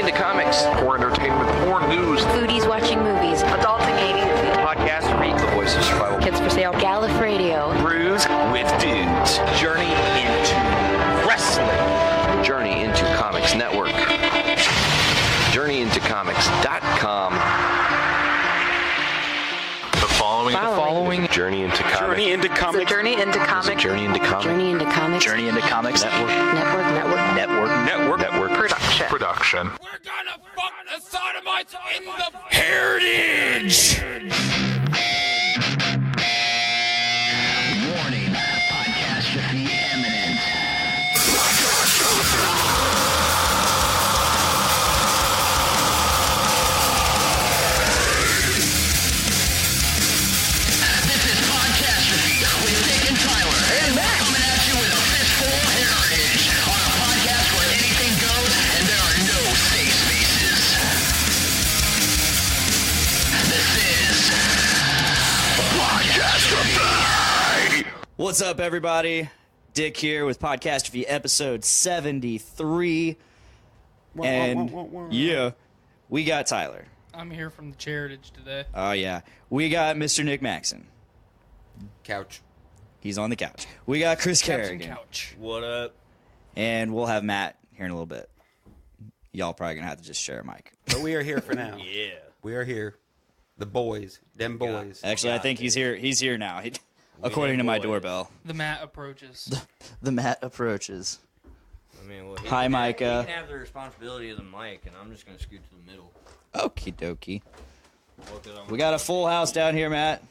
into comics. Poor entertainment, poor news. Foodies watching movies. Adulting 80s. Podcastrophe. The voice of survival. Kids for sale. Gallif Radio. Brews with Dudes. Journey into wrestling. Journey into Comics Network. JourneyIntoComics.com. The following Journey into Comics. Journey into Comics. Journey into Comics. Journey into Comics. Journey into Comics. Journey into Comics Network. Production. We're gonna fuck the sodomites in the heritage! Warning, Podcastrophe imminent. This is Podcastrophe with Nick and Tyler. And Matt. Coming at you with a fistful of heritage on a podcast where anything goes and there are no safe spaces. This is Podcastrophe. What's up, everybody? Dick here with Podcastrophe episode 73. And yeah, we got Tyler. I'm here from the Heritage today. Oh, yeah. We got Mr. Nick Maxson. Couch. He's on the couch. We got Chris Captain Kerrigan. Couch. What up? And we'll have Matt here in a little bit. Y'all probably going to have to just share a mic. But we are here for now. Yeah. We are here. The boys. Them boys. Actually, I think he's here. He's here now. According to my doorbell. The mat approaches. The Matt approaches. I mean, well, Hi, Micah. He can have the responsibility of the mic, and I'm just going to scoot to the middle. Okie dokie. We got a full house down here, Matt.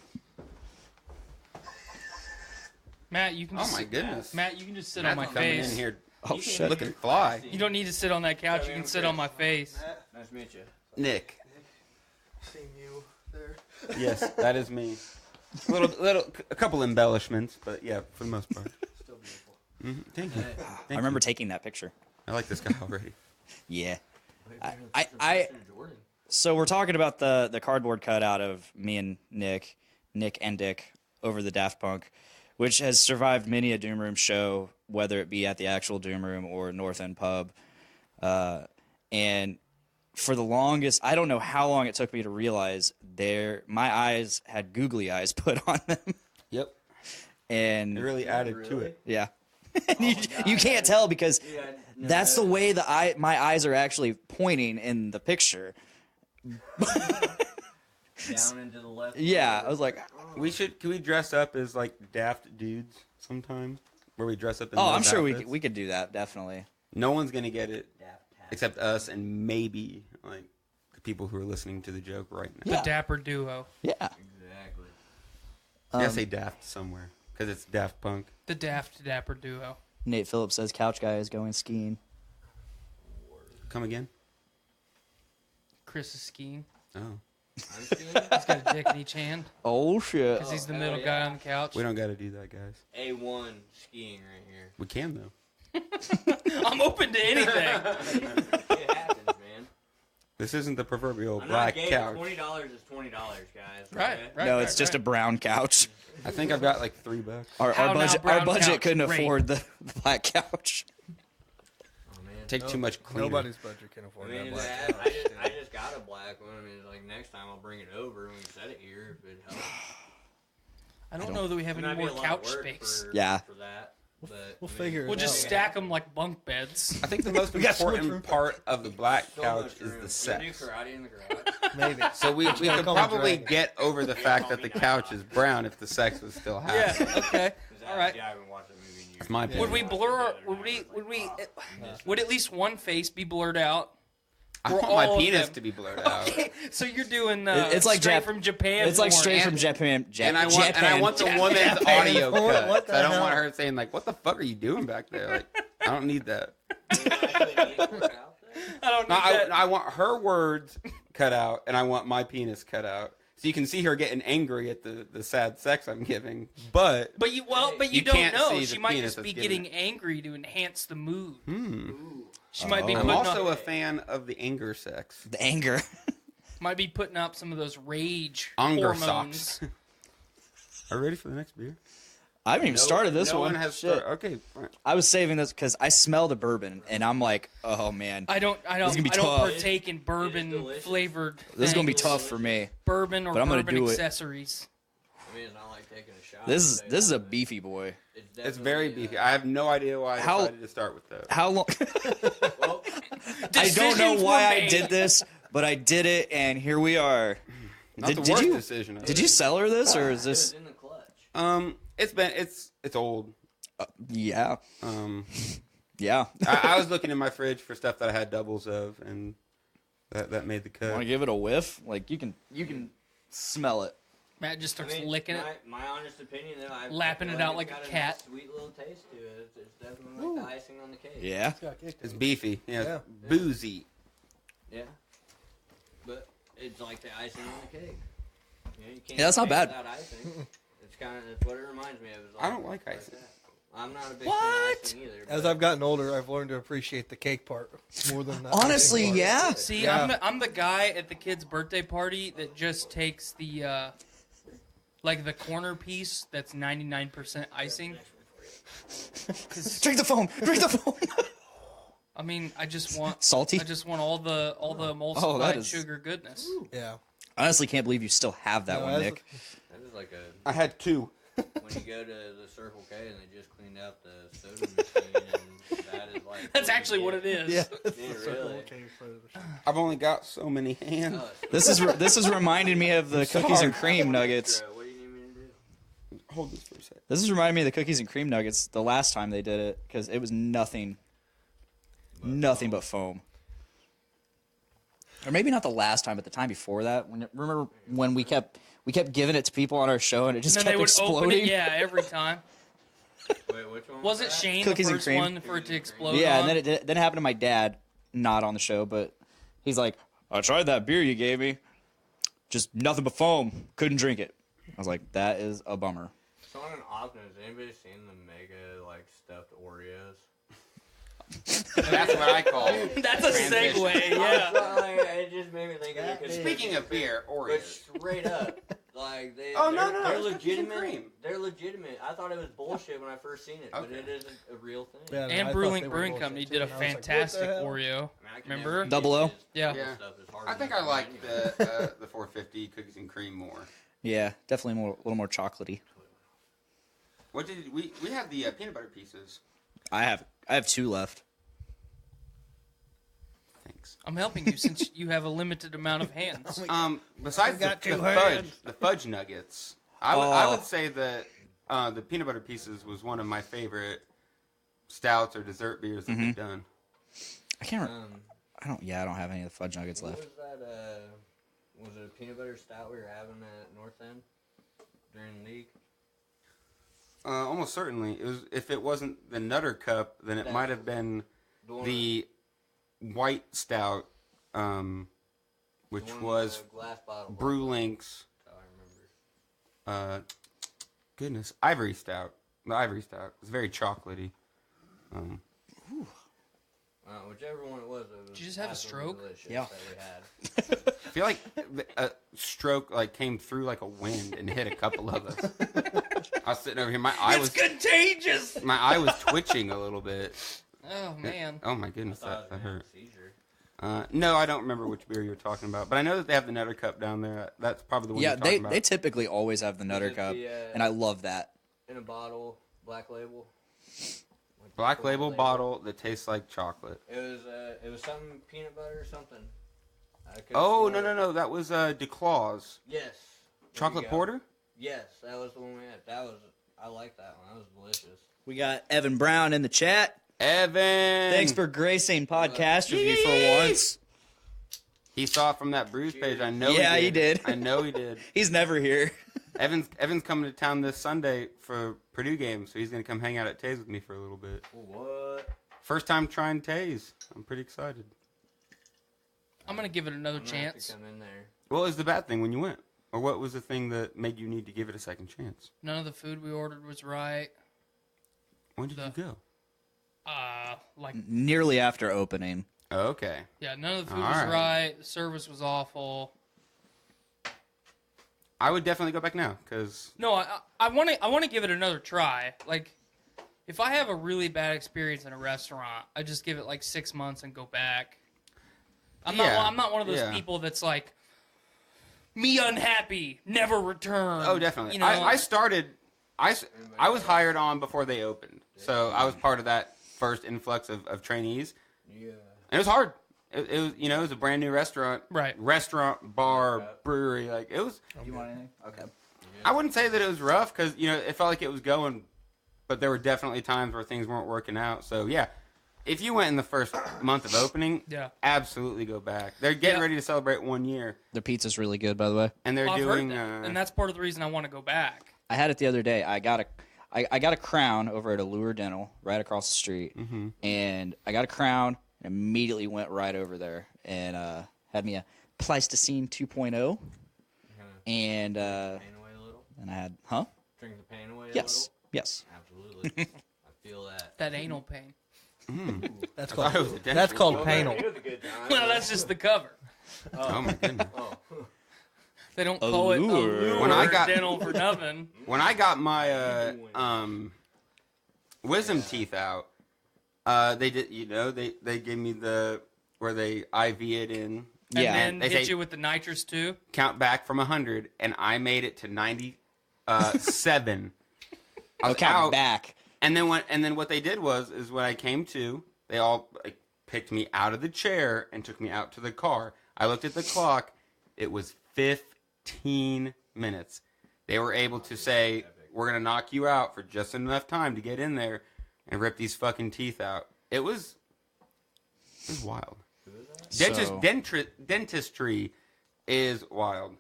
Matt, you can Oh just my goodness. Matt, you can just sit Matt's on my coming face. in here Oh, shit. looking fly. You don't need to sit on that couch. You can sit on my face. Nice to meet you. Nick. Seeing you there. Yes, that is me. A couple embellishments, but yeah, for the most part. Still beautiful. Thank you. I remember taking that picture. I like this guy already. Yeah. So we're talking about the cardboard cutout of me and Nick and Dick over the Daft Punk, which has survived many a Doom Room show, whether it be at the actual Doom Room or North End Pub. And for the longest, I don't know how long it took me to realize my eyes had googly eyes put on them. Yep. And It really added to it. yeah. you can't tell because that's the way my eyes are actually pointing in the picture. Down into the left. Yeah, I was like, Can we dress up as like daft dudes sometime? Where we dress up in oh, those I'm sure outfits? we could do that, definitely. No one's gonna get it except us and maybe like the people who are listening to the joke right now. The Dapper Duo. Yeah. Exactly. I say daft somewhere because it's Daft Punk. The Daft Dapper Duo. Nate Phillips says Couch Guy is going skiing. Come again? Chris is skiing. Oh, I'm skiing. He's got a dick in each hand Oh, shit. because he's the hell middle yeah. guy on the couch. we don't got to do that, guys. A1 skiing right here. We can though. I'm open to anything. It happens, man. This isn't the proverbial I'm black not gay. couch. $20 is $20, guys. Right, okay? right. No, it's just a brown couch. I think I've got like $3. Our How now, budget brown couch? couldn't Great. afford the black couch. Oh, man. Take too much cleaner. Nobody's budget can I afford mean, that black I couch. just got a black one. I mean, like next time I'll bring it over and we can set it here if it helps. I don't know that we have It any might be more a lot of couch work space. Yeah. For that. But, We'll figure it We'll just out. stack them like bunk beds. I think the most got so much room. important part of the black so couch much is room. the You do sex. karate in the garage. Maybe. So we could come probably drag. get over the fact that the couch is brown if the sex was still happening. Yeah. Okay. All right. Yeah, I haven't watched that movie in years. That's my opinion. Would we blur? Would at least one face be blurred out? I Or want my all of penis them? to be blurred out. Okay, so you're doing It's like straight Jap- from Japan. It's like porn. straight from Japan. And I want the woman's audio cut. What the I don't hell? want her saying like, "What the fuck are you doing back there?" Like, I don't need that. I don't need No, that. I want her words cut out, and I want my penis cut out. So you can see her getting angry at the sad sex I'm giving, but But you You don't can't know. see She the might penis just be that's getting getting angry to enhance the mood. She might be I'm putting also up, a fan of the anger sex. The anger. might be putting up some of those rage Anger hormones. socks. Are you ready for the next beer? I haven't even started this no one. one has Shit. started. Okay, fine. I was saving this because I smell the bourbon, and I'm like, oh man, I don't gonna be tough. partake in bourbon flavored. this is gonna be things. tough for me. Bourbon or but I'm gonna bourbon do it. accessories. I mean, it's not like taking a shot. This is a beefy boy. It's very beefy. I have no idea why I decided to start with that. How long? Well, I don't know Decisions why were I made. did this, but I did it, and here we are. Not the worst decision. Did you sell her this, or is it this? was in the clutch. It's old. Yeah. Yeah. I was looking in my fridge for stuff that I had doubles of, and that made the cut. Want to give it a whiff? Like you can smell it. Matt just starts licking it, My honest opinion, though, I lapping feel it out it's like got a nice cat. sweet little taste to it. It's definitely like the icing on the cake. Yeah. It's beefy. Yeah. Yeah. Boozy. Yeah. But it's like the icing on the cake. You know, you can't Yeah, that's not get bad. without icing. It's what it reminds me of. Is I don't like icing. that. I'm not a big fan of icing either. As but I've gotten older, I've learned to appreciate the cake part more than the Honestly, icing part. yeah. See, Yeah. I'm the guy at the kid's birthday party that just takes the like the corner piece that's 99% icing. Drink the foam. Drink the foam. I mean, I just want Salty? I just want all the that emulsified is- sugar goodness. Yeah. I honestly can't believe you still have that No, one, as- Nick. that is like I had two. when you go to the Circle K and they just cleaned out the soda machine, and that is like. That's actually what it is. Yeah. really. I've only got so many hands. Oh, This is reminding me of the cookies and cream nuggets. What do you need me to do? Hold this for a sec. This is reminding me of the cookies and cream nuggets the last time they did it because it was nothing but foam. Or maybe not the last time, but the time before that. Remember when we kept giving it to people on our show and it just And then kept they would exploding? open it, yeah, every time. Wait, which one? Wasn't Shane Cookies the and first cream. one for it to explode? Yeah, on? and then it happened to my dad, not on the show, but he's like, I tried that beer you gave me. Just nothing but foam. Couldn't drink it. I was like, that is a bummer. So on an off note, has anybody seen the mega like stuffed Oreos? That's what I call it. That's a Transition. segue, yeah. It just made me think of it. 'cause- Speaking of beer, but Oreos. straight up, like they. Oh, they're, no, they're it's cookies and legitimate. cream. They're legitimate. I thought it was bullshit when I first seen it, but Okay. it is a real thing. Yeah, no, I And thought Brewlink they were Brewing bullshit, Company too, did a and I was like, what the fantastic hell? Oreo. I mean, I can Remember? never get Double O? this Yeah. Yeah. stuff as hard I as think it I is like anyway. the 450 cookies and cream more. Yeah, definitely a little more chocolatey. What did we have the peanut butter pieces? I have 2 left. Thanks. I'm helping you since you have a limited amount of hands. Besides I've got the 2 fudge, hands. the fudge nuggets, I Oh. would say that the peanut butter pieces was one of my favorite stouts or dessert beers that they've done. I can't. I don't have any of the fudge nuggets What left. was that? Was it a peanut butter stout we were having at North End during the league? Almost certainly, it was. If it wasn't the Nutter Cup, then it might have been the white stout, which The one with was the glass bottle. Brewlink's. That's how I remember. Goodness, ivory stout. The ivory stout. It's very chocolatey. Whichever one it was. Did you just have a absolutely stroke? delicious Yeah. That we had. I feel like a stroke came through like a wind and hit a couple of us. I was sitting over here. My eye was contagious. twitching a little bit. Oh man. Oh my goodness, I thought that it was hurt. a seizure. No, I don't remember which beer you were talking about, but I know that they have the Nutter Cup down there. That's probably the one Yeah, you're talking about. they typically always have the Nutter it Cup, the, and I love that. In a bottle, black label. Like Black full label bottle that tastes like chocolate. It was something peanut butter or something. I could've Oh, sworn- no, that was DeClaw's. Yes. There Chocolate you go. porter? Yes, that was the one we had. I like that one. That was delicious. We got Evan Brown in the chat. Evan! Thanks for gracing Podcastrophe for once. He saw it from that Brews page. I know Yeah, he he did. I know he did. He's never here. Evan's coming to town this Sunday for Purdue game, so he's going to come hang out at Taze with me for a little bit. What? First time trying Taze. I'm pretty excited. I'm gonna give it another I'm gonna have to chance. come in there. What was the bad thing when you went? Or what was the thing that made you need to give it a second chance? None of the food we ordered was right. When did you go? Like Nearly after opening. Okay. yeah, none of the food All was right. right. The service was awful. I would definitely go back now because No, I want to give it another try. Like, if I have a really bad experience in a restaurant, I just give it like 6 months and go back. I'm not one of those people that's like, me unhappy, never return. Oh, definitely. You know, I was hired on before they opened, so I was part of that first influx of trainees. Yeah, and it was hard. It was, you know, it was a brand new restaurant, right? Restaurant, bar, brewery, like it was. Do you want anything? Okay. I wouldn't say that it was rough because you know it felt like it was going, but there were definitely times where things weren't working out. So yeah, if you went in the first month of opening, absolutely go back. They're getting ready to celebrate 1 year. Their pizza's really good, by the way. And they're doing, and that's part of the reason I want to go back. I had it the other day. I got a crown over at Allure Dental right across the street, and I got a crown and immediately went right over there and had me a Pleistocene 2.0, and pain away a little. And I had Drink the pain away. Yes, yes, absolutely. I feel that anal pain. That's called panel. Well, that's just the cover. Oh my goodness. They don't call it Allure Dental for nothing. When I got my wisdom teeth out, they did. You know, they gave me where they IV it in. And then hit you with the nitrous too. Count back from 100, and I made it to 97. Count back. And then what they did is when I came to, they all picked me out of the chair and took me out to the car. I looked at the clock. It was 15 minutes. They were able to say, we're going to knock you out for just enough time to get in there and rip these fucking teeth out. It was wild. Dentistry is wild.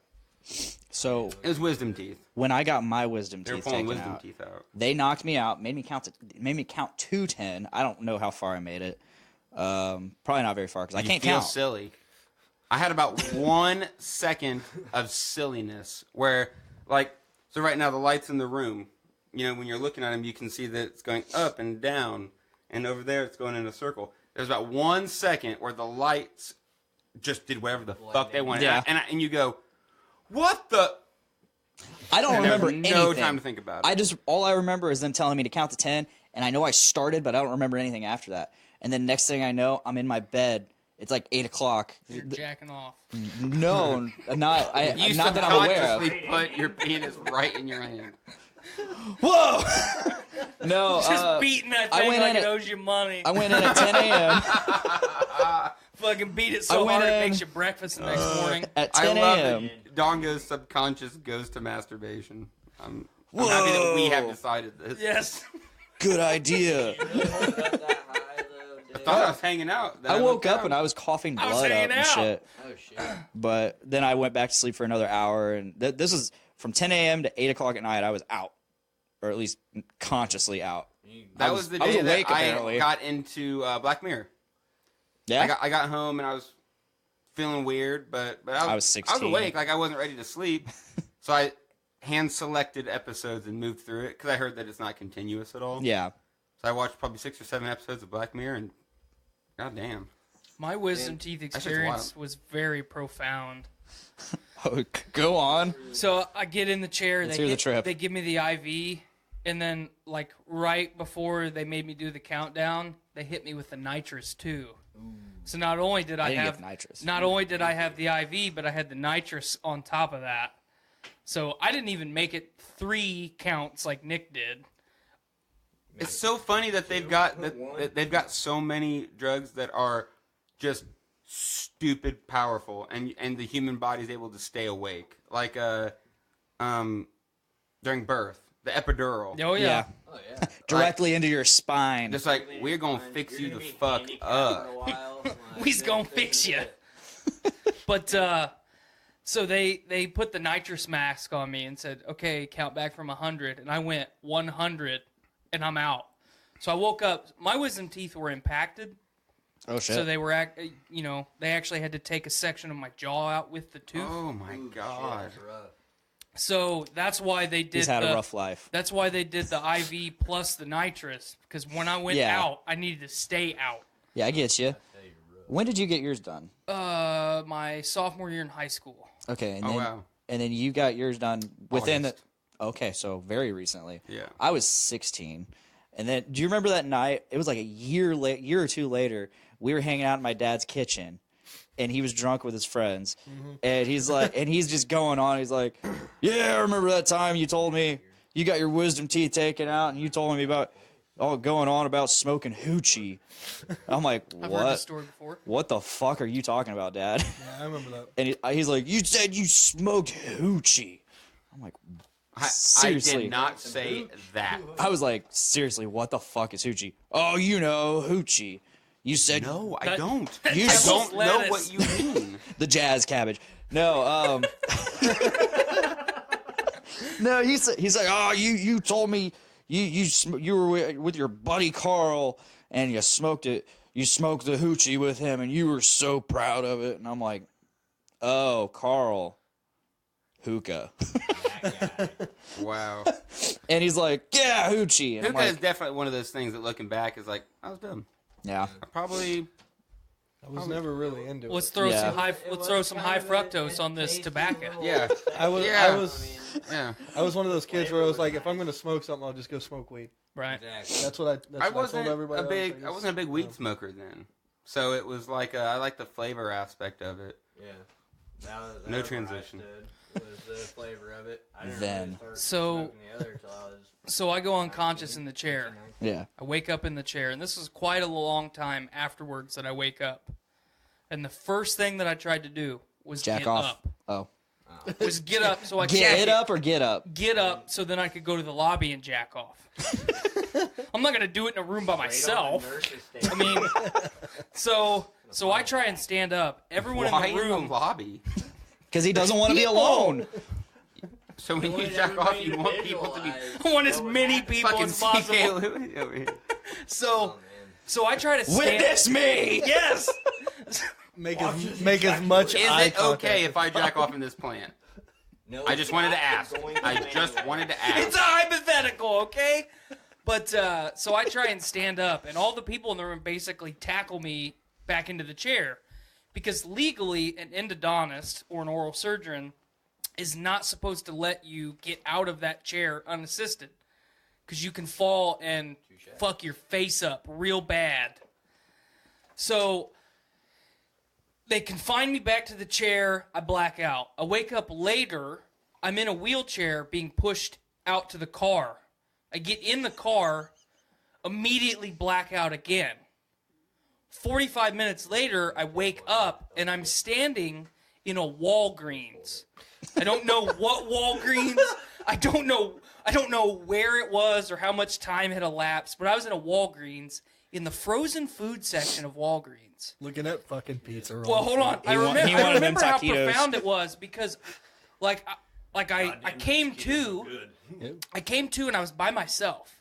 So it was wisdom teeth. When I got my wisdom They were teeth pulling taken wisdom out, teeth out. they knocked me out, made me count to 10. I don't know how far I made it. Probably not very far because I can't count. Silly. I had about 1 second of silliness where, so right now the lights in the room, you know, when you're looking at them, you can see that it's going up and down, and over there it's going in a circle. There's about 1 second where the lights just did whatever the fuck they wanted. Yeah. And you go, what the? I don't remember anything. No time to think about it. All I remember is them telling me to count to 10, and I know I started, but I don't remember anything after that. And then next thing I know, I'm in my bed. It's like 8 o'clock. You're jacking off. No, not. You not that I'm aware of. Put your penis right in your hand. Whoa! No, just beating that thing like it owes you money. I went in at 10 a.m. Fucking beat it so hard it makes you breakfast the next morning. At 10 a.m. Dongo's subconscious goes to masturbation. I'm happy that we have decided this. Yes. Good idea. I thought I was hanging out. I woke up and I was coughing blood up and shit. Oh shit. But then I went back to sleep for another hour, and this was from 10 a.m. to 8 o'clock at night. I was out, or at least consciously out. That was the day that I got into Black Mirror. Yeah, I got home and I was feeling weird, but I was 16. I was awake, like I wasn't ready to sleep, so I hand selected episodes and moved through it because I heard that it's not continuous at all. Yeah. So I watched probably 6 or 7 episodes of Black Mirror, and goddamn. My wisdom teeth experience was very profound. Oh, go on. So I get in the chair. They give me the IV, and then like right before they made me do the countdown, they hit me with the nitrous too. Ooh. So not only did I have nitrous, not only did I have the IV, but I had the nitrous on top of that. So I didn't even make it 3 counts like Nick did. It's so funny that they've got so many drugs that are just stupid powerful, and the human body is able to stay awake. Like during birth, the epidural. Oh yeah. Directly into your spine. Just like, we're gonna fix you the fuck up. We's gonna fix you. But so they put the nitrous mask on me and said, "Okay, count back from 100," and I went 100. And I'm out. So I woke up. My wisdom teeth were impacted. Oh shit! So they were, they actually had to take a section of my jaw out with the tooth. Oh my god! So that's why they did. He's had a rough life. That's why they did the IV plus the nitrous, because when I went out, I needed to stay out. Yeah, I get you. When did you get yours done? My sophomore year in high school. Okay. And then, wow. and then you got yours done within August. Okay, so very recently. Yeah. I was 16. And then, do you remember that night? It was like a year or two later. We were hanging out in my dad's kitchen, and he was drunk with his friends. And he's like, and he's just going on. He's like, "Yeah, I remember that time you told me you got your wisdom teeth taken out, and you told me about going on about smoking hoochie." I'm like, "What? I've heard this story before. What the fuck are you talking about, Dad?" Yeah, I remember that. And he's like, "You said you smoked hoochie." I'm like, seriously. I did not say that. I was like, seriously, what the fuck is hoochie? Oh, you know, hoochie. You said No, I don't. You I don't know lettuce. what you mean. the jazz cabbage. No, no. He's like, oh, you told me you were with your buddy Carl and you smoked it. You smoked the hoochie with him and you were so proud of it. And I'm like, oh, Carl, hookah. Wow. And he's like, yeah, hoochie. And I'm Hookah like, is definitely one of those things that looking back is like, I was dumb. yeah. I was never really into it. Let's throw Yeah. some high fructose on this tobacco. Yeah. I was Yeah. I was one of those kids where I was like, if I'm going to smoke something, I'll just go smoke weed. Right. That's what I told wasn't everybody. I wasn't a big weed smoker then. So it was like, I like the flavor aspect of it. Yeah. That was No where I transition. stood, was the flavor of it. I didn't Then. really start So- smoking the other till I was So I go unconscious in the chair. Yeah. I wake up in the chair, and this was quite a long time afterwards that I wake up. And the first thing that I tried to do was Jack get off. up. Oh. Was get up so I could Get up or get up? Get up so then I could go to the lobby and jack off. I'm not gonna do it in a room by myself. I mean, so I try and stand up. Everyone Why in the room. lobby? Because he doesn't want to be People. alone. So when you jack off, you want people to be I want as many people fucking as possible. CK Louis over here. So I try to stand. Witness me! Yes. Make as much Is eye it contact okay as if I jack off in this plant? No, I just wanted to ask. I just wanted to ask. It's a hypothetical, okay? But so I try and stand up, and all the people in the room basically tackle me back into the chair, because legally, an endodontist or an oral surgeon is not supposed to let you get out of that chair unassisted, because you can fall and fuck your face up real bad. So they confine me back to the chair. I black out. I wake up later. I'm in a wheelchair being pushed out to the car. I get in the car, immediately black out again. 45 minutes later, I wake up and I'm standing in a Walgreens. I don't know what Walgreens. I don't know where it was or how much time had elapsed, but I was in a Walgreens in the frozen food section of Walgreens. looking at fucking pizza rolls. Well, hold on. I wanted remember them how taquitos. profound it was, because I came to, and I was by myself,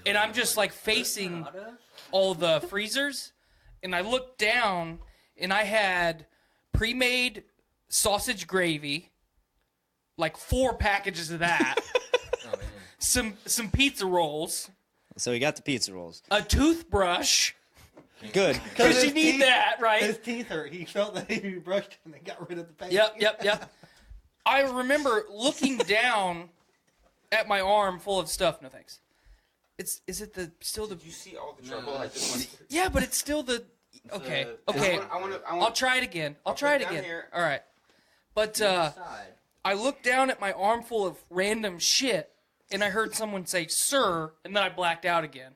and I'm just like facing all the freezers, and I looked down, and I had pre-made sausage gravy, like 4 packages of that, some pizza rolls, So he got the pizza rolls. a toothbrush. Good. Because you need that, right? His teeth hurt. He felt that he brushed and they got rid of the pain. Yep. I remember looking down at my arm full of stuff. No thanks. Is it still the? Did you see all the trouble I just went through? Yeah, but it's still the. Okay. I want I'll try it again. I'll try put it it down again. here. All right. But I looked down at my armful of random shit, and I heard someone say "sir," and then I blacked out again.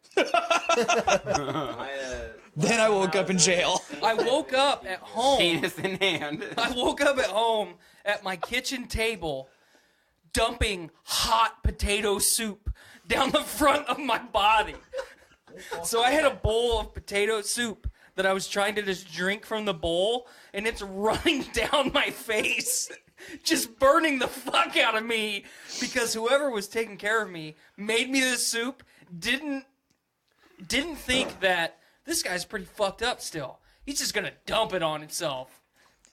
Then I woke up in jail. I woke up at home. Penis in hand. I woke up at home at my kitchen table, dumping hot potato soup down the front of my body. So I had a bowl of potato soup that I was trying to just drink from the bowl, and it's running down my face, just burning the fuck out of me, because whoever was taking care of me made me this soup, didn't think that this guy's pretty fucked up still. He's just gonna dump it on himself.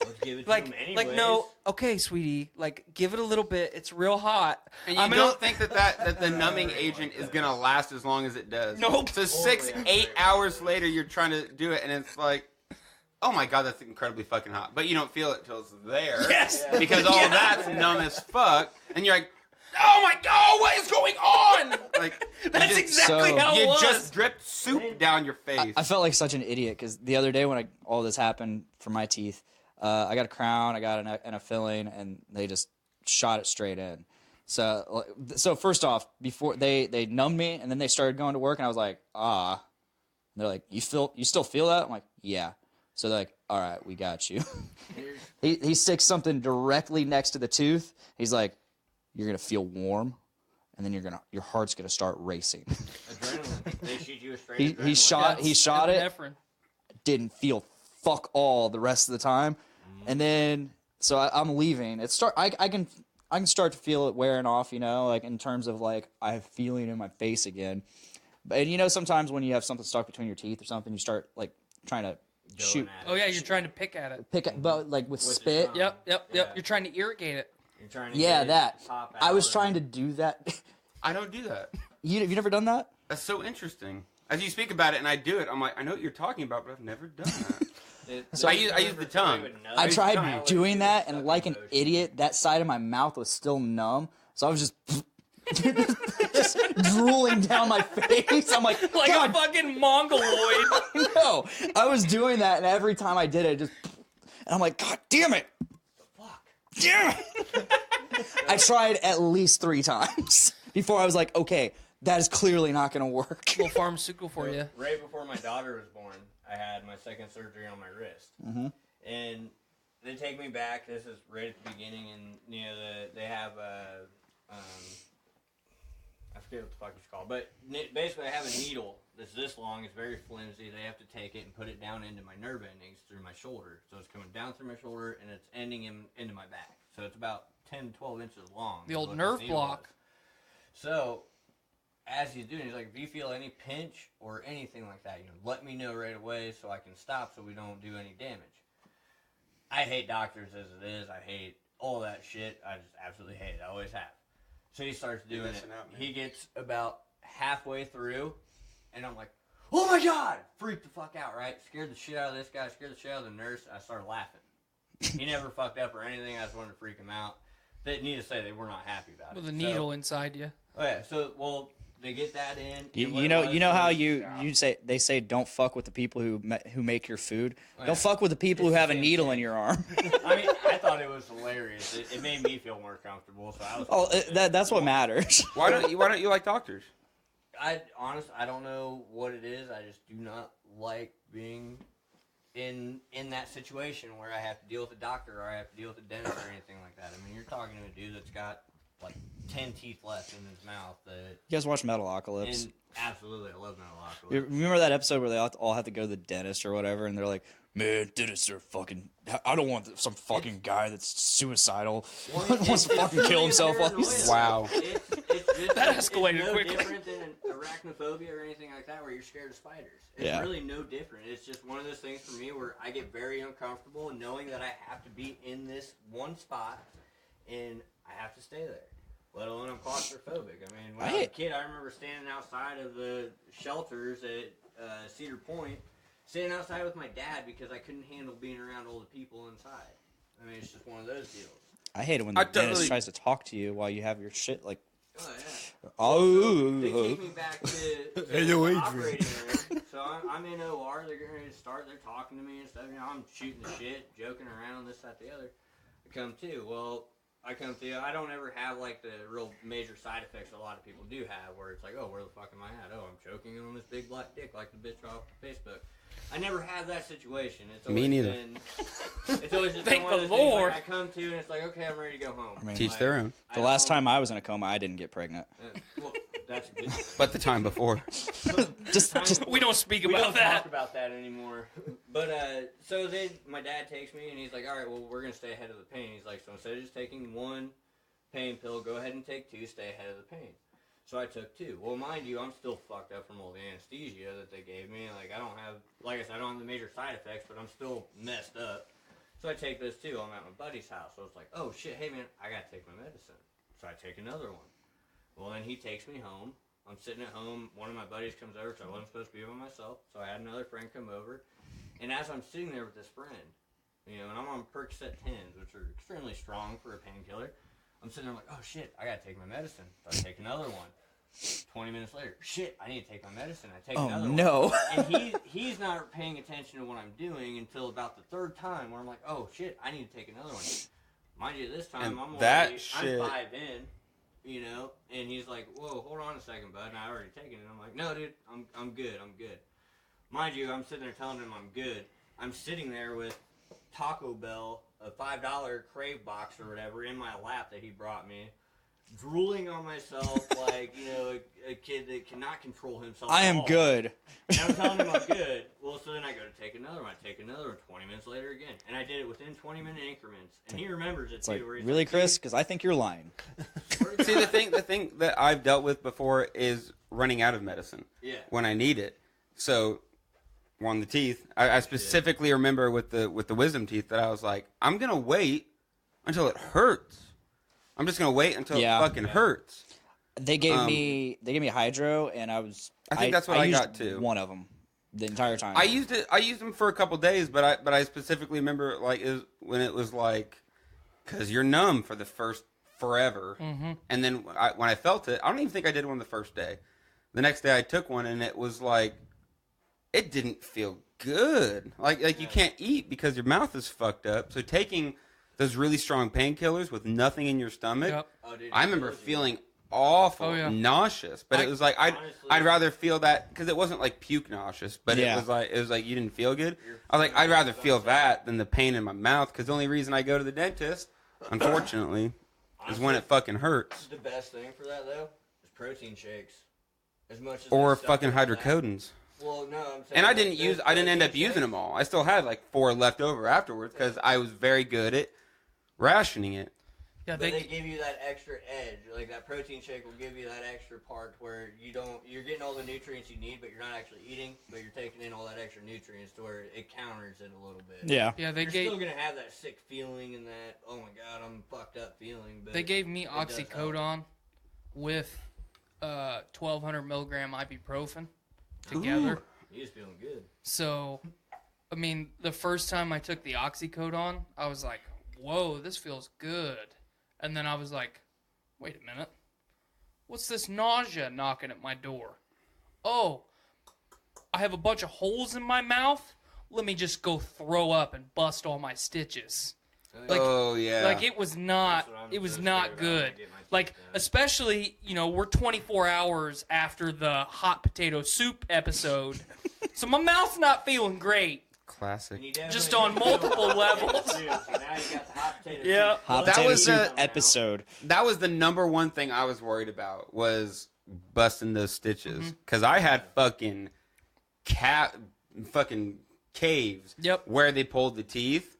Let's give it to Like, him anyways. no, okay, sweetie, like, give it a little bit. It's real hot. And you don't think that the numbing agent is gonna last as long as it does? Nope. So 6-8 hours later, you're trying to do it, and it's like, oh my god, that's incredibly fucking hot. But you don't feel it till it's there. Yes. Because all of that's numb as fuck, and you're like, oh my god, what is going on? Like That's exactly how it you was. just dripped soup down your face. I felt like such an idiot because the other day when all this happened for my teeth, I got a crown, I got and a filling, and they just shot it straight in. So first off, before they numbed me, and then they started going to work, and I was like, ah. And they're like, you still feel that? I'm like, yeah. So they're like, all right, we got you. he sticks something directly next to the tooth. He's like, you're gonna feel warm, and then your heart's gonna start racing. Adrenaline. They shoot you a straight adrenaline. He shot it. Epinephrine. Didn't feel fuck all the rest of the time, and then so I'm leaving. I can start to feel it wearing off, like in terms of like I have feeling in my face again. And sometimes when you have something stuck between your teeth or something, you start like trying to shoot. Oh yeah, you're trying to pick at it. But like with spit. Yep. Yeah. You're trying to irrigate it. You're trying to Yeah, get it that. to pop out I was or- trying to do that. I don't do that. You've never done that? That's so interesting. As you speak about it and I do it, I'm like, I know what you're talking about, but I've never done that. I use the tongue. I use the tried tongue. doing that, and like an idiot, that side of my mouth was still numb. So I was just drooling down my face. I'm like, Like God, a fucking mongoloid. no. I was doing that, and every time I did it, and I'm like, God damn it. Damn it. I tried at least 3 times before I was like, okay, that is clearly not going to work. A little pharmaceutical for you. Right before my daughter was born, I had my second surgery on my wrist. Mm-hmm. And they take me back. This is right at the beginning, and they have I forget what the fuck it's called, but basically I have a needle that's this long. It's very flimsy. They have to take it and put it down into my nerve endings through my shoulder. So it's coming down through my shoulder, and it's ending into my back. So it's about 10, 12 inches long. The old what nerve this needle block. was. So as he's doing, he's like, if you feel any pinch or anything like that, let me know right away so I can stop so we don't do any damage. I hate doctors as it is. I hate all that shit. I just absolutely hate it. I always have. So he starts doing it. He gets about halfway through, and I'm like, oh my God! Freaked the fuck out, right? Scared the shit out of this guy, scared the shit out of the nurse. I started laughing. He never fucked up or anything. I just wanted to freak him out. They need to say they were not happy about it. With a needle inside you. Oh yeah, so, well, they get that in. You know how they say don't fuck with the people who make your food. Don't fuck with the people who have a needle in your arm. I mean, I thought it was hilarious. It made me feel more comfortable. So I was. That's what matters. Why don't you like doctors? I don't know what it is. I just do not like being in that situation where I have to deal with a doctor or I have to deal with a dentist or anything like that. I mean, you're talking to a dude that's got like 10 teeth left in his mouth. You guys watch Metalocalypse? Absolutely, I love Metalocalypse. You remember that episode where they all have to go to the dentist or whatever, and they're like, man, dentists are fucking... I don't want some fucking guy that's suicidal wants to fucking kill himself while he's... Wow. It's That escalated no quickly. different than arachnophobia or anything like that where you're scared of spiders. It's really no different. It's just one of those things for me where I get very uncomfortable knowing that I have to be in this one spot and I have to stay there. Let alone I'm claustrophobic. I mean, when I was a kid, I remember standing outside of the shelters at Cedar Point, standing outside with my dad because I couldn't handle being around all the people inside. I mean, it's just one of those deals. I hate it when the dentist tries to talk to you while you have your shit like... They take me back to the operating room. So I'm in OR. They're getting ready to start. They're talking to me and stuff. I'm shooting the shit, joking around, this, that, the other. I come to. I don't ever have like the real major side effects a lot of people do have, where it's like, oh, where the fuck am I at? Oh, I'm choking on this big black dick like the bitch off Facebook. I never have that situation. It's always Me neither. It's always just Thank one of the those things, Lord. like, I come to and it's like, okay, I'm ready to go home. I mean, Teach their own. The last time I was in a coma, I didn't get pregnant. Well, that's a good thing. But the time before. just We don't speak We about don't that. talk about that anymore. But so my dad takes me and he's like, all right, well, we're gonna stay ahead of the pain. He's like, so instead of just taking one pain pill, go ahead and take 2, stay ahead of the pain. So I took 2. Well, mind you, I'm still fucked up from all the anesthesia that they gave me. Like I said, I don't have the major side effects, but I'm still messed up. So I take those 2. I'm at my buddy's house. So it's like, oh shit, hey man, I gotta take my medicine. So I take another one. Well, then he takes me home. I'm sitting at home. One of my buddies comes over, so I wasn't supposed to be by myself. So I had another friend come over. And as I'm sitting there with this friend, you know, and I'm on Percocet 10s, which are extremely strong for a painkiller, I'm sitting there like, oh shit, I gotta take my medicine. So I take another one. 20 minutes later, shit, I need to take my medicine. I take another no. one. And he's not paying attention to what I'm doing until about the third time where I'm like, oh shit, I need to take another one. Mind you, this time I'm 5 in, you know, and he's like, whoa, hold on a second, bud, and I already taken it. I'm like, no, dude, I'm good. Mind you, I'm sitting there telling him I'm good. I'm sitting there with Taco Bell, a $5 Crave box or whatever, in my lap that he brought me, drooling on myself like, you know, a kid that cannot control himself. I am good. And I'm telling him I'm good. Well, so then I go to take another one. I take another one 20 minutes later again. And I did it within 20-minute increments. And he remembers it It's too. like, where he's really, like, Chris? Because I think you're lying. See, the thing that I've dealt with before is running out of medicine. Yeah. When I need it. So, on the teeth, I specifically remember with the wisdom teeth that I was like, I'm gonna wait until it hurts. I'm just gonna wait until it fucking hurts. They gave me hydro, and I think that's what I used got too. One of them the entire time. I used them for a couple days, but I specifically remember like when it was like, because you're numb for the first forever, and then when I felt it, I don't even think I did one the first day. The next day I took one, and it was like, it didn't feel good. Like you can't eat because your mouth is fucked up. So taking those really strong painkillers with nothing in your stomach, I remember feeling awful, nauseous. But it was like I'd rather feel that, because it wasn't like puke nauseous, but it was like you didn't feel good. I was like, I'd rather feel that than the pain in my mouth, because the only reason I go to the dentist, unfortunately, is when it fucking hurts. The best thing for that though is protein shakes. As much as Or fucking hydrocodons. Well, no, I'm saying. And I didn't end up using them all. I still had like 4 left over afterwards, because I was very good at rationing it. Yeah, but they give you that extra edge. Like that protein shake will give you that extra part where you're getting all the nutrients you need, but you're not actually eating, but you're taking in all that extra nutrients to where it counters it a little bit. Yeah. Yeah, you're still gonna have that sick feeling and that, oh my god, I'm fucked up feeling. But they gave me oxycodone with 1,200 milligram ibuprofen together. Ooh, he was feeling good. So, I mean, the first time I took the oxycodone, I was like, whoa, this feels good. And then I was like, wait a minute. What's this nausea knocking at my door? Oh, I have a bunch of holes in my mouth? Let me just go throw up and bust all my stitches. Like, like it was not good. Like, especially, you know, we're 24 hours after the hot potato soup episode. So my mouth's not feeling great. Classic. Just on multiple levels. Yeah. Hot potato soup episode. That was the number one thing I was worried about, was busting those stitches. Because I had fucking caves where they pulled the teeth.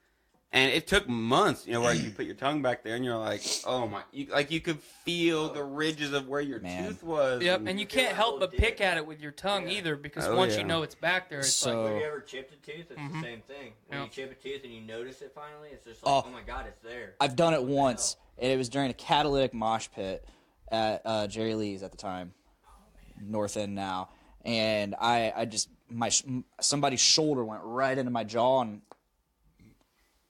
And it took months, you know, where you put your tongue back there and you're like, oh my, you could feel the ridges of where your tooth was. Yep, and you can't help but pick at it with your tongue either, because once you know it's back there, it's like. Have you ever chipped a tooth? It's the same thing. When you chip a tooth and you notice it finally, it's just like, oh my god, it's there. I've done it once, and it was during a catalytic mosh pit at Jerry Lee's at the time, North End now, and I just, somebody's shoulder went right into my jaw,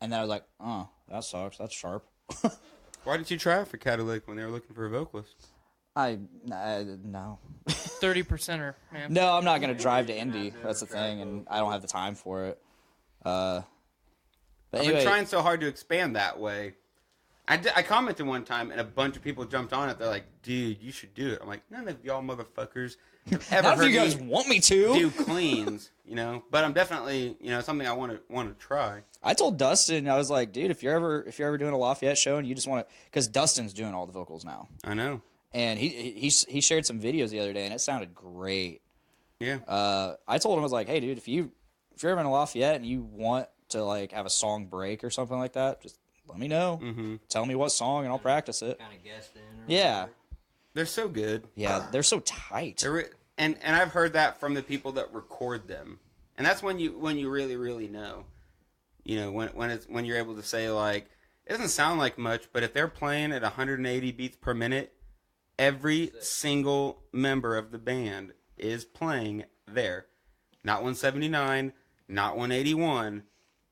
and then I was like, oh, that sucks. That's sharp. Why didn't you try it for Catalytic when they were looking for a vocalist? No. 30%er, man. No, I'm not going to drive to Indy. That's the thing, and I don't have the time for it. But anyway, I've been trying so hard to expand that way. I commented one time, and a bunch of people jumped on it. They're like, dude, you should do it. I'm like, none of y'all motherfuckers have ever none heard of you guys me want me to do cleans, you know? But I'm definitely, you know, something I want to try. I told Dustin, I was like, dude, if you're ever doing a Lafayette show and you just want to, because Dustin's doing all the vocals now. I know. And he shared some videos the other day, and it sounded great. Yeah. I told him, I was like, hey, dude, if you're ever in a Lafayette and you want to like have a song break or something like that, just let me know. Mm-hmm. Tell me what song, and I'll practice it. Kind of guessed in. Yeah. They're so good. Yeah, they're so tight. And I've heard that from the people that record them, and that's when you really, really know. You know, when you're able to say, like, it doesn't sound like much, but if they're playing at 180 beats per minute, every single member of the band is playing there. Not 179, not 181.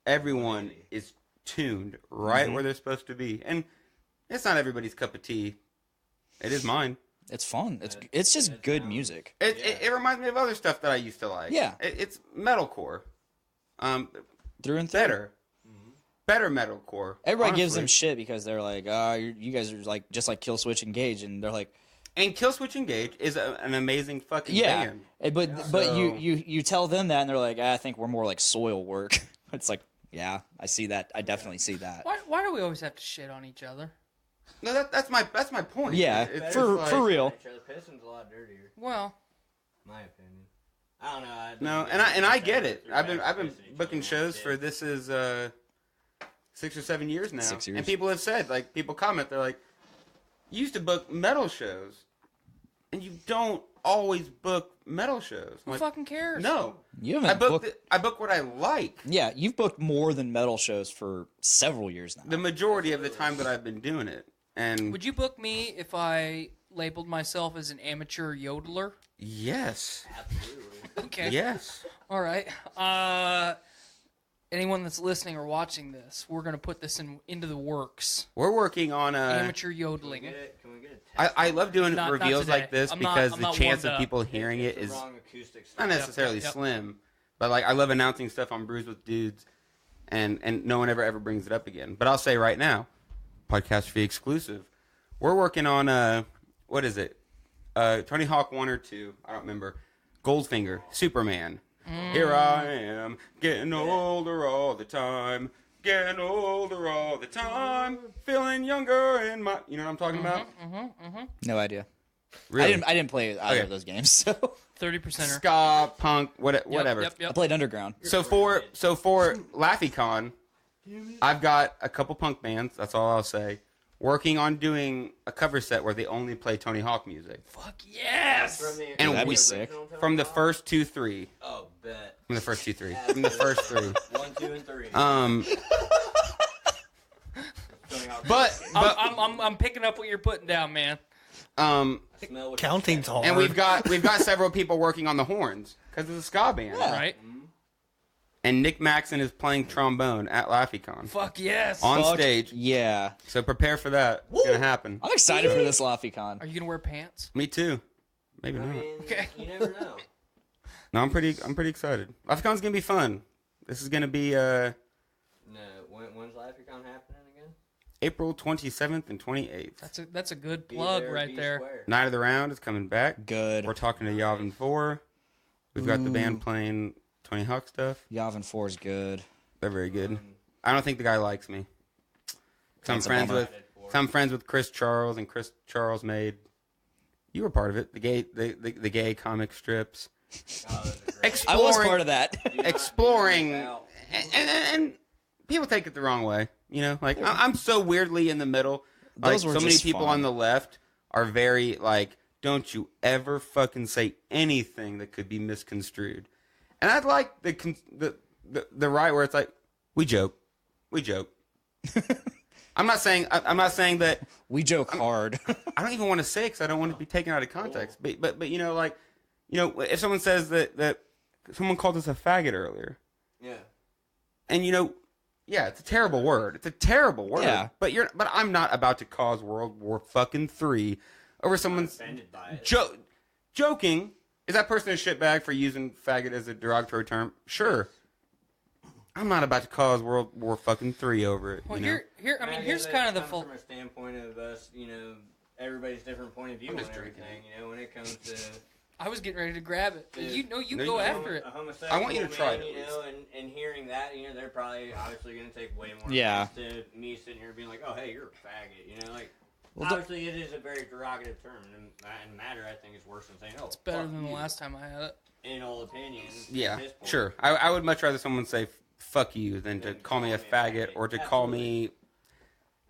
Everyone is tuned right where they're supposed to be. And it's not everybody's cup of tea. It is mine. It's fun. It's just good music. It reminds me of other stuff that I used to like. Yeah. It's metalcore. Through and through. Better metalcore. Everybody gives them shit because they're like, you guys are like just like Killswitch Engage, and they're like, and Killswitch Engage is an amazing fucking band. But you tell them that, and they're like, I think we're more like soil work. It's like, yeah, I see that. I definitely see that. Why do we always have to shit on each other? No, that's my point. Yeah, for real. The Pistons a lot dirtier. Well, my opinion. I don't know. And I get it. I've been booking shows for this is 6 or 7 years now. 6 years. And people have said, like, people comment, they're like, you used to book metal shows, and you don't always book metal shows. Who like, fucking cares? No. You haven't I book what I like. Yeah, you've booked more than metal shows for several years now. The majority of the time that I've been doing it. And would you book me if I labeled myself as an amateur yodeler? Yes. Absolutely. Okay. Yes. All right. Anyone that's listening or watching this, we're going to put this into the works. We're working on amateur yodeling. Can we get a I love doing reveals like this because the chance of people warmed hearing it is acoustics. not necessarily slim, but like I love announcing stuff on Brews with Dudes, and no one ever brings it up again. But I'll say right now, Podcastrophe exclusive. We're working on what is it? Tony Hawk 1 or 2, I don't remember. Goldfinger, Superman. Here I am, getting older all the time, getting older all the time, feeling younger in my. You know what I'm talking about? No idea. Really? I didn't play either of those games. So 30%er. Ska, punk, whatever. Yep. I played Underground. So for LaffyCon, I've got a couple punk bands. That's all I'll say. Working on doing a cover set where they only play Tony Hawk music. Fuck yes! And that'd be sick. From the first 2, 3. Oh, bet. From the first 2, 3. From the first 3. 1, 2, and 3. But I'm picking up what you're putting down, man. Counting's hard. And we've got several people working on the horns because it's a ska band, Right? And Nick Maxson is playing trombone at LaffyCon Fuck yes. on stage. Yeah. So prepare for that. It's gonna happen. I'm excited for this LaffyCon. Are you gonna wear pants? Me too. Maybe not. Okay. You never know. No, I'm pretty excited. LaffyCon's gonna be fun. This is gonna be No, when's LaffyCon happening again? April 27th and 28th. That's a good plug right there. Square. Night of the Round is coming back. Good. We're talking to Yavin 4. We've got the band playing Tony Hawk stuff. Yavin 4 is good. They're very good. I don't think the guy likes me. I'm friends with Chris Charles, and Chris Charles made. You were part of it. The gay comic strips. I was part of that. Exploring, and people take it the wrong way. You know, like I'm so weirdly in the middle. Like Those were so many just people fun. on the left are very like, don't you ever fucking say anything that could be misconstrued. And I'd like the right where it's like, we joke. I'm not saying that We joke hard. I don't even want to say it because I don't want to be taken out of context. But you know, like, you know, if someone says that someone called us a faggot earlier, Yeah. and you know, yeah, it's a terrible word. It's a terrible word. Yeah. But I'm not about to cause World War fucking 3 over someone's Offended by it. joking. Is that person a shitbag for using faggot as a derogatory term? Sure. I'm not about to cause World War fucking 3 over it. Well, you know? here's kind of the full. From a standpoint of us, you know, everybody's different point of view on everything. You know, when it comes to. I was getting ready to grab it. You No, go after it. A homosexual I want you to try man, it, you know, and hearing that, you know, they're probably obviously going to take way more Yeah. offense to me sitting here being like, oh, hey, you're a faggot. You know, like, Well, obviously it is a very derogative term, and matter, I think, is worse than saying, oh, It's better fuck than the you, last time I had it. in all opinions. Yeah, at this point. sure. I would much rather someone say fuck you than to call me a faggot or to call me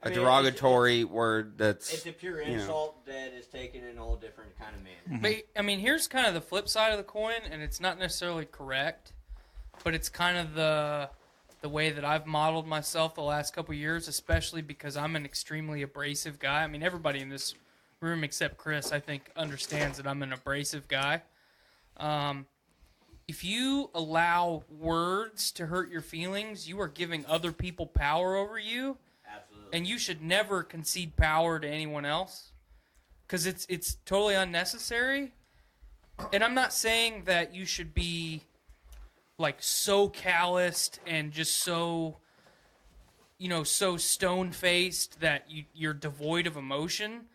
a derogatory word that's. It's a pure you know. insult that is taken in all different kind of manners. But I mean, here's kind of the flip side of the coin, and it's not necessarily correct, but it's kind of the way that I've modeled myself the last couple of years, especially because I'm an extremely abrasive guy. I mean, everybody in this room except Chris, I think, understands that I'm an abrasive guy. if you allow words to hurt your feelings, you are giving other people power over you. Absolutely. And you should never concede power to anyone else, because it's totally unnecessary. And I'm not saying that you should be like so calloused and just so, so stone-faced that you're devoid of emotion.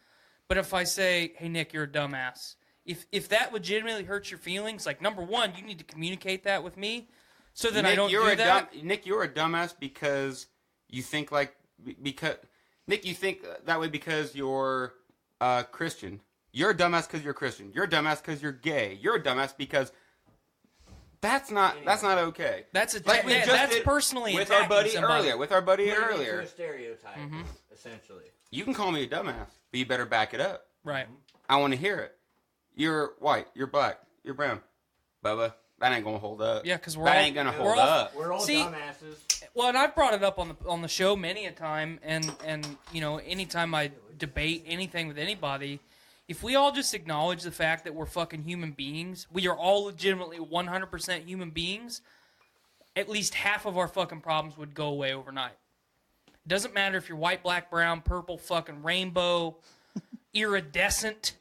But if I say, hey, Nick, you're a dumbass, if that legitimately hurts your feelings, like, number one, you need to communicate that with me so that Nick, I don't do that. Nick, you're a dumbass because you think Nick, you think that way because you're Christian. You're a dumbass because you're Christian. You're a dumbass because you're gay. You're a dumbass because that's not okay. That's did personally with our buddy somebody. earlier. With our buddy Putting it earlier. into a stereotype, essentially. You can call me a dumbass, but you better back it up. Right. I want to hear it. You're white. You're black. You're brown. Bubba, that ain't gonna hold up. Yeah, because ain't gonna hold up. We're all See, dumbasses. Well, and I've brought it up on the show many a time, and anytime I debate anything with anybody, if we all just acknowledge the fact that we're fucking human beings, we are all legitimately 100% human beings, at least half of our fucking problems would go away overnight. Doesn't matter if you're white, black, brown, purple, fucking rainbow, iridescent,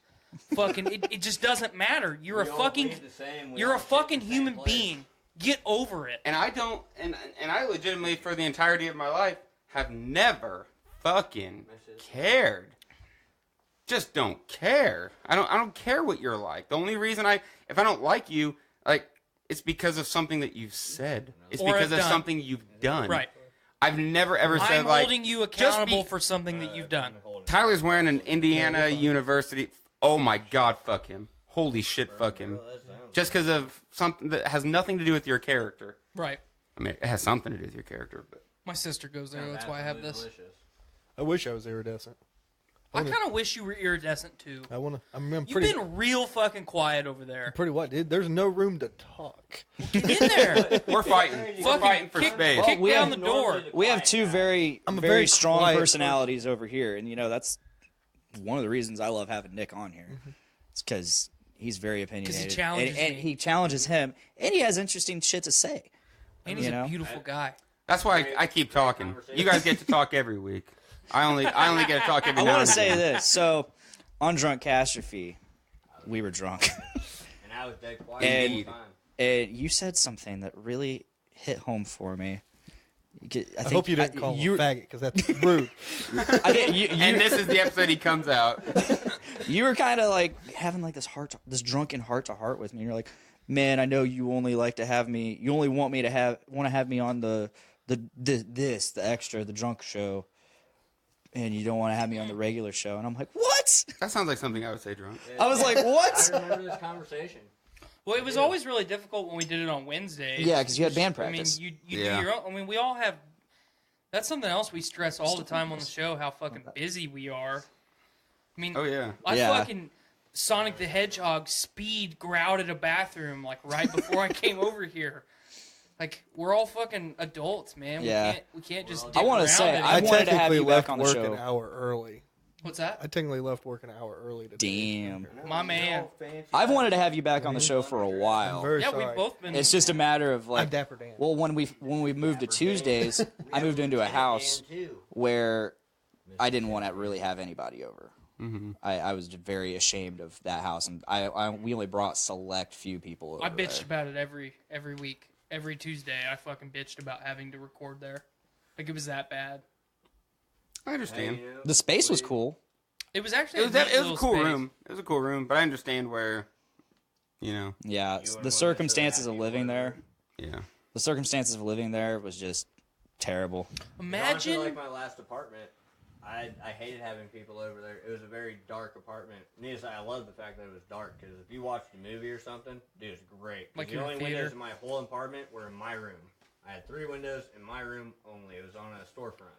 fucking, it just doesn't matter. You're a fucking human being. Get over it. And I don't, and I legitimately, for the entirety of my life, have never fucking cared. Just don't care. I don't care what you're like. The only reason if I don't like you, like, it's because of something that you've said. It's because of something you've done. Right. I've never ever said, I'm like, holding you accountable for something that you've done. Tyler's wearing an Indiana University. Oh my God, fuck him. Holy shit, fuck him. Just because of something that has nothing to do with your character. Right. I mean, it has something to do with your character, but My sister goes there. That's why I have this. I wish I was iridescent. I kind of wish you were iridescent too. I'm You've pretty. been real fucking quiet over there. Pretty what, dude? There's no room to talk. Get in there. We're fighting. We're fighting for space. Kick down the door. We have two very strong quiet personalities over here, and that's one of the reasons I love having Nick on here. It's because he's very opinionated. 'Cause he challenges and me. he challenges him, and he has interesting shit to say. And he's a beautiful guy. That's why I keep talking. You guys get to talk every week. I only get to talk every I now want and to say again. this. So, on Podcastrophe, we were drunk. And I was dead quiet the whole time. And you said something that really hit home for me. I hope you didn't call him a faggot, because that's rude. And this is the episode he comes out. You were kind of like having like this drunken heart to heart with me. You're like, man, I know you only like to have me. You only want me to have me on the drunk show, and you don't want to have me on the regular show. And I'm like, what? That sounds like something I would say drunk. I was like, what? I remember this conversation. Well, it was always really difficult when we did it on Wednesdays. Yeah, because you had band practice. I mean, you do your own. I mean, we all have. That's something else we stress all the time on the show, how fucking busy we are. I mean, Oh, yeah. I fucking Sonic the Hedgehog speed grouted a bathroom like right before I came over here. Like, we're all fucking adults, man. Yeah. We can't just. I want to say, anymore. I wanted to have technically you left back on the work show. an hour early. What's that? I technically left work an hour early today. Damn. My man. I've wanted to have you back on the show for a I'm while. very Yeah, sorry. we've both been. It's just a matter of I'm like, Dapper Dan. well, when we moved to Tuesdays, I moved into a house where I didn't want to really have anybody over. Mm-hmm. I was very ashamed of that house, and we only brought select few people over. I bitched there. about it every week. Every Tuesday, I fucking bitched about having to record there. Like, it was that bad. I understand. The space was cool. It was actually It was a cool room. It was a cool room, but I understand where, Yeah, wouldn't the circumstances of living there. Yeah. The circumstances of living there was just terrible. Honestly, Imagine. like my last apartment, I hated having people over there. It was a very dark apartment. Needless to say, I love the fact that it was dark, because if you watched a movie or something, dude, it's great. 'Cause Like the in a only theater? windows in my whole apartment were in my room. I had 3 windows in my room only. It was on a storefront.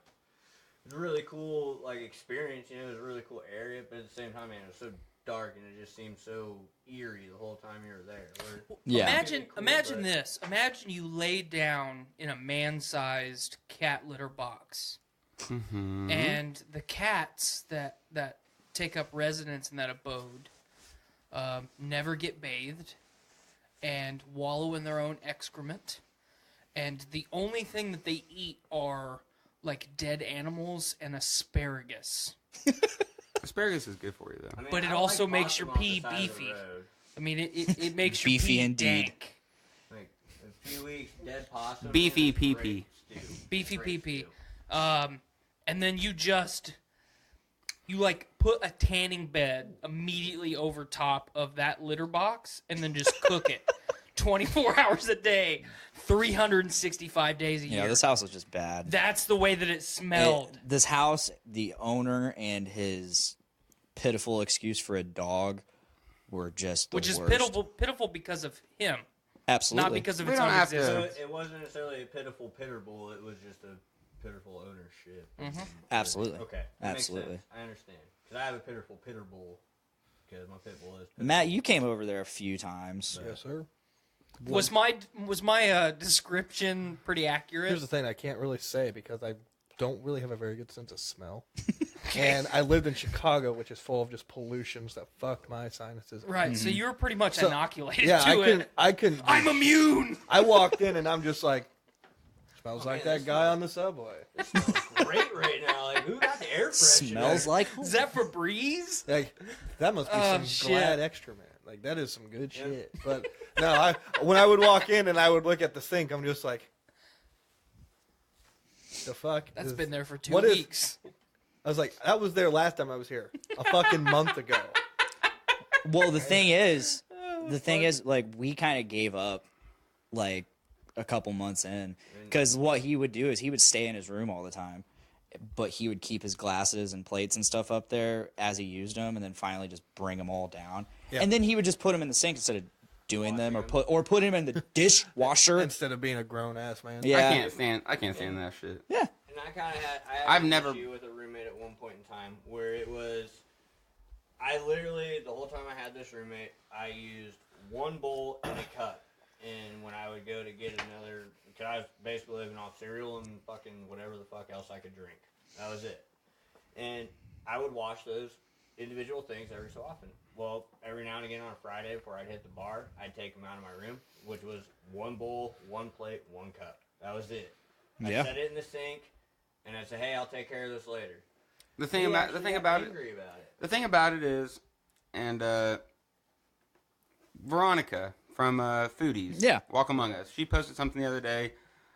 It was a really cool experience. It was a really cool area, but at the same time, man, it was so dark and it just seemed so eerie the whole time you were there. Yeah. Imagine this. Imagine you laid down in a man-sized cat litter box, and the cats that take up residence in that abode never get bathed. and wallow in their own excrement. And the only thing that they eat are like dead animals and asparagus. Asparagus is good for you, though. I mean, But it I also like makes possum your off the pee side of the beefy. road. I mean, it makes your Beefy pee indeed. dank. Like, a few weeks, dead possum. Beefy and pee-pee. great stew. Beefy Great pee-pee. stew. And then you like put a tanning bed immediately over top of that litter box and then just cook it 24 hours a day, 365 days a year. Yeah, this house was just bad. That's the way that it smelled. This house, the owner and his pitiful excuse for a dog were just the Which is worst. pitiful because of him, Absolutely. not because of We its don't own have to- existence. So it wasn't necessarily a pitiful pitterbull. It was just a pitiful ownership. Absolutely. Okay. That makes Absolutely. sense. I understand. Because I have a pitiful pitterbull. Because my pit bull is pitiful. Matt, you came over there a few times. Yes, sir. Was my description pretty accurate? Here's the thing: I can't really say because I don't really have a very good sense of smell. And I lived in Chicago, which is full of just pollutions that fucked my sinuses. Right, so you were pretty much So, inoculated Yeah, to I couldn't. I'm immune. I walked in and I'm just like, smells like man, that this guy on the subway. It smells great right now. Like, who got the air freshener? Smells like Is that Febreze? Like that must be Oh, some shit. Glad extra, man. Like that is some good shit. But no, when I would walk in and I would look at the sink, I'm just like, the fuck? That's been there for 2 what is- weeks. I was like, that was there last time I was here, a fucking month ago. Well, the thing is, like, we kind of gave up, like, a couple months in. Because what he would do is he would stay in his room all the time. But he would keep his glasses and plates and stuff up there as he used them, and then finally just bring them all down. Yeah. And then he would just put them in the sink instead of doing them, or put him in the dishwasher. Instead of being a grown ass man. Yeah. I can't stand that shit. Yeah. And I kind of had. I've an never- issue with a roommate at one point in time where it was. I literally the whole time I had this roommate, I used one bowl and a cup, and when I would go to get another, because I was basically living off cereal and fucking whatever the fuck else I could drink. That was it. And I would wash those individual things every so often. Well, every now and again on a Friday before I'd hit the bar, I'd take them out of my room, which was one bowl, one plate, one cup. That was it. Yeah. I set it in the sink, and I said, "Hey, I'll take care of this later." The thing He about actually the thing got about it, angry about it. the thing about it is, and Veronica from Foodies, Yeah. Walk Among Us, she posted something the other day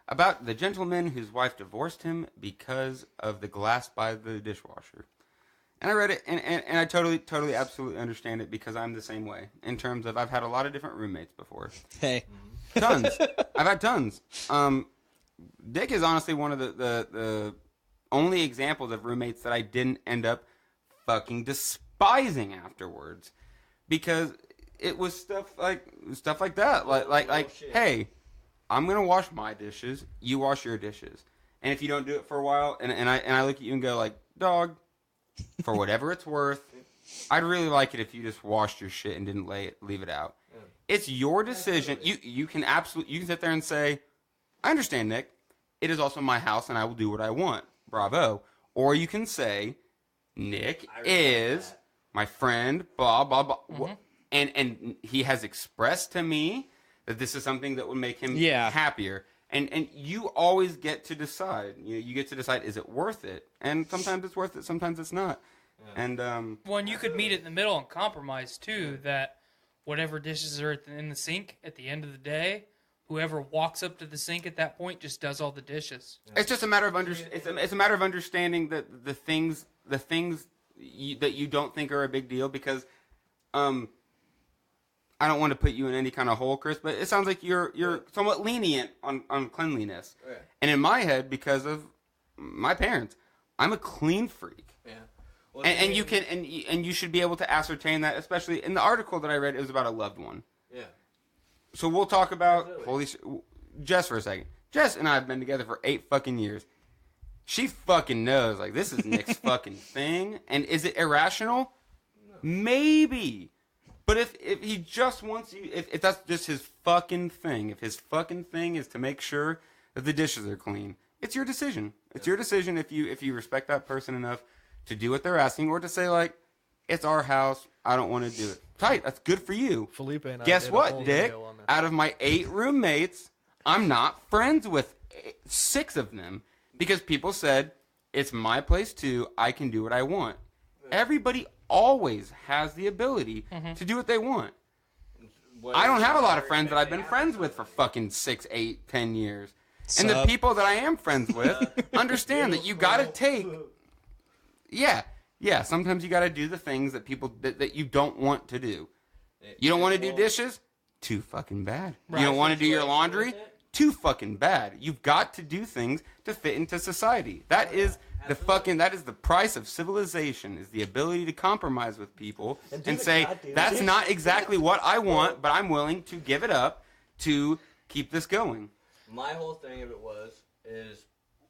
about the gentleman whose wife divorced him because of the glass by the dishwasher. And I read it, and I totally, absolutely understand it because I'm the same way in terms of I've had a lot of different roommates before. Hey. Tons. I've had tons. Dick is honestly one of the only examples of roommates that I didn't end up fucking despising afterwards, because it was stuff like that. Like hey, I'm gonna wash my dishes, you wash your dishes, and if you don't do it for a while, and I look at you and go like, dog, for whatever it's worth, I'd really like it if you just washed your shit and didn't leave it out. It's your decision. You can sit there and say, I understand, Nick. It is also my house, and I will do what I want. Bravo. Or you can say, Nick is my friend, blah, blah, blah. Mm-hmm. And he has expressed to me that this is something that would make him happier. And you always get to decide. You get to decide, is it worth it? And sometimes it's worth it, sometimes it's not. Yeah. And Well, you could meet in the middle and compromise, too, that whatever dishes are in the sink at the end of the day, whoever walks up to the sink at that point just does all the dishes. It's just a matter of it's a matter of understanding that the things that you don't think are a big deal, because I don't want to put you in any kind of hole, Chris, but it sounds like you're somewhat lenient on cleanliness. Yeah. And in my head, because of my parents, I'm a clean freak. Yeah. Well, and you should be able to ascertain that, especially in the article that I read. It was about a loved one. Yeah. So we'll talk about Jess for a second. Jess and I have been together for 8 fucking years. She fucking knows, like, this is Nick's fucking thing. And is it irrational? No. Maybe. But if he just wants you, if that's just his fucking thing, if his fucking thing is to make sure that the dishes are clean, it's your decision. It's your decision if you respect that person enough to do what they're asking, or to say, like, it's our house, I don't want to do it. Tight. That's good for you. Felipe and I Guess did a what, whole Dick? video on that. Out of my 8 roommates, I'm not friends with 6 of them because people said, it's my place too. I can do what I want. Everybody always has the ability to do what they want. I don't have a lot of friends that I've been friends with for fucking 6, 8, 10 years. And the people that I am friends with understand that you gotta take... Yeah, sometimes you gotta do the things that people... that you don't want to do. You don't want to do dishes? Too fucking bad. You don't want to do your laundry? Too fucking bad. You've got to do things to fit into society. That is the price of civilization, is the ability to compromise with people and say, that's not exactly what I want, but I'm willing to give it up to keep this going. My whole thing of it is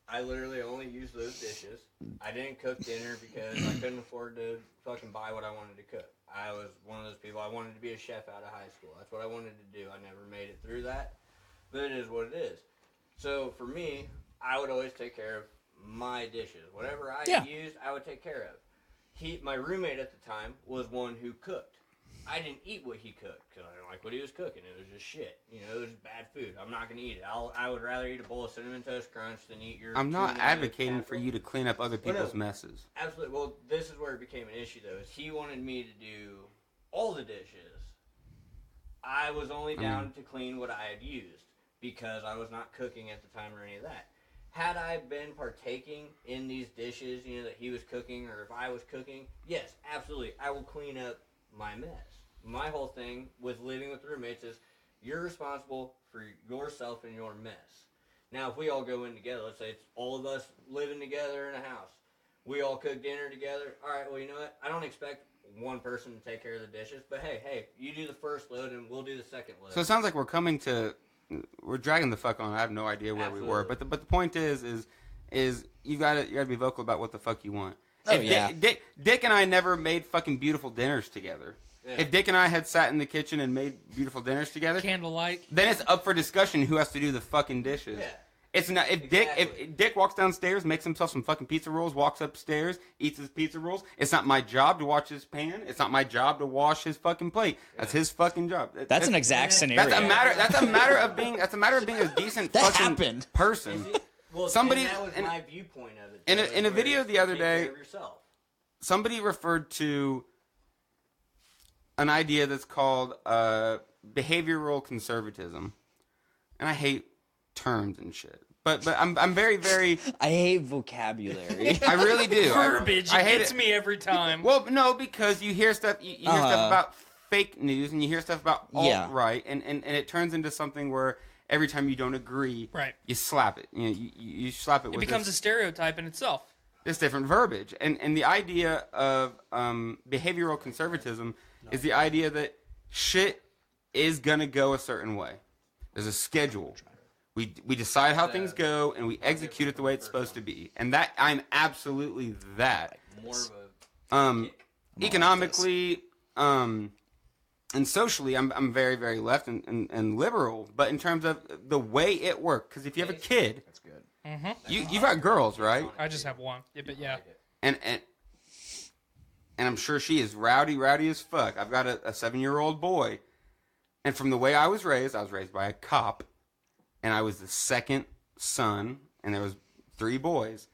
I literally only used those dishes. I didn't cook dinner because I couldn't afford to fucking buy what I wanted to cook. I was one of those people, I wanted to be a chef out of high school. That's what I wanted to do. I never made it through that, but it is what it is. So for me, I would always take care of my dishes. Whatever I used, I would take care of. My roommate at the time was one who cooked. I didn't eat what he cooked because I didn't like what he was cooking. It was just shit. You know, it was bad food. I'm not going to eat it. I would rather eat a bowl of Cinnamon Toast Crunch than eat your... I'm not advocating for you to clean up other people's messes. Absolutely. Well, this is where it became an issue, though, is he wanted me to do all the dishes. I was only down to clean what I had used because I was not cooking at the time or any of that. Had I been partaking in these dishes, you know, that he was cooking, or if I was cooking, yes, absolutely, I will clean up my mess. My whole thing with living with roommates is you're responsible for yourself and your mess. Now, if we all go in together, let's say it's all of us living together in a house, we all cook dinner together. All right, well, you know what? I don't expect one person to take care of the dishes, but hey, you do the first load and we'll do the second load. So it sounds like we're dragging the fuck on. I have no idea where we were, but the point is you gotta be vocal about what the fuck you want. Oh, yeah. Dick and I never made fucking beautiful dinners together. Yeah. If Dick and I had sat in the kitchen and made beautiful dinners together, candlelight, then it's up for discussion who has to do the fucking dishes. Yeah. It's not if Dick walks downstairs, makes himself some fucking pizza rolls, walks upstairs, eats his pizza rolls. It's not my job to watch his pan. It's not my job to wash his fucking plate. That's his fucking job. That's an exact scenario. That's a matter of being a decent fucking person. Well, somebody that was my viewpoint of it. In a video the other day, somebody referred to an idea that's called behavioral conservatism, and I hate terms and shit. But I'm very, very... I hate vocabulary. I really do. Verbiage. I hate it gets me every time. Well, no, because you hear stuff. You hear stuff about fake news, and you hear stuff about alt-right, and it turns into something where every time you don't agree, you slap it. You know, you slap it. It becomes a stereotype in itself. This different verbiage, and the idea of behavioral conservatism is the idea that shit is gonna go a certain way. There's a schedule. We decide how things go, and we execute it the way it's supposed to be. And that I'm absolutely that. Economically, and socially, I'm very, very left and liberal. But in terms of the way it works, because if you have a kid, that's good. Mm-hmm. You've got girls, right? I just have one. Yeah, but yeah. And I'm sure she is rowdy as fuck. I've got a 7-year-old boy, and from the way I was raised by a cop. And I was the second son, and there was 3 boys.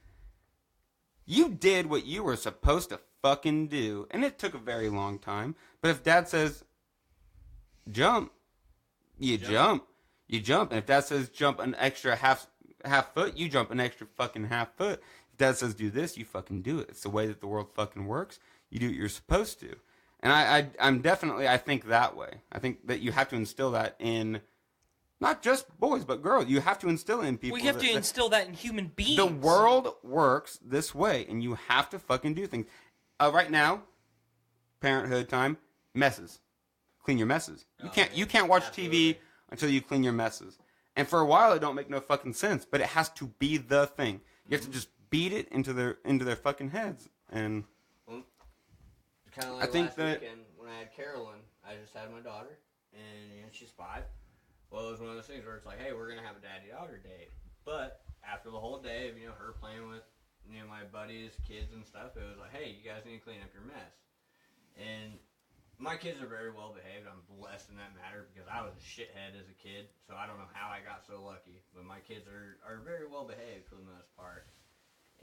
You did what you were supposed to fucking do, and it took a very long time. But if Dad says, jump, you jump. You jump. And if Dad says jump an extra half foot, you jump an extra fucking half foot. If Dad says do this, you fucking do it. It's the way that the world fucking works. You do what you're supposed to. And I'm definitely, I think that way. I think that you have to instill that in... not just boys, but girls. You have to instill in people. We have to instill that in human beings. The world works this way, and you have to fucking do things. Right now, parenthood time, messes. Clean your messes. You can't watch TV until you clean your messes. And for a while, it don't make no fucking sense, but it has to be the thing. You have to just beat it into their fucking heads. And kind of like I think last weekend when I had Carolyn, I just had my daughter, and she's 5. Well, it was one of those things where it's like, hey, we're going to have a daddy-daughter date. But after the whole day of, her playing with, my buddies, kids and stuff, it was like, hey, you guys need to clean up your mess. And My kids are very well behaved. I'm blessed in that matter because I was a shithead as a kid, so I don't know how I got so lucky. But my kids are very well behaved for the most part.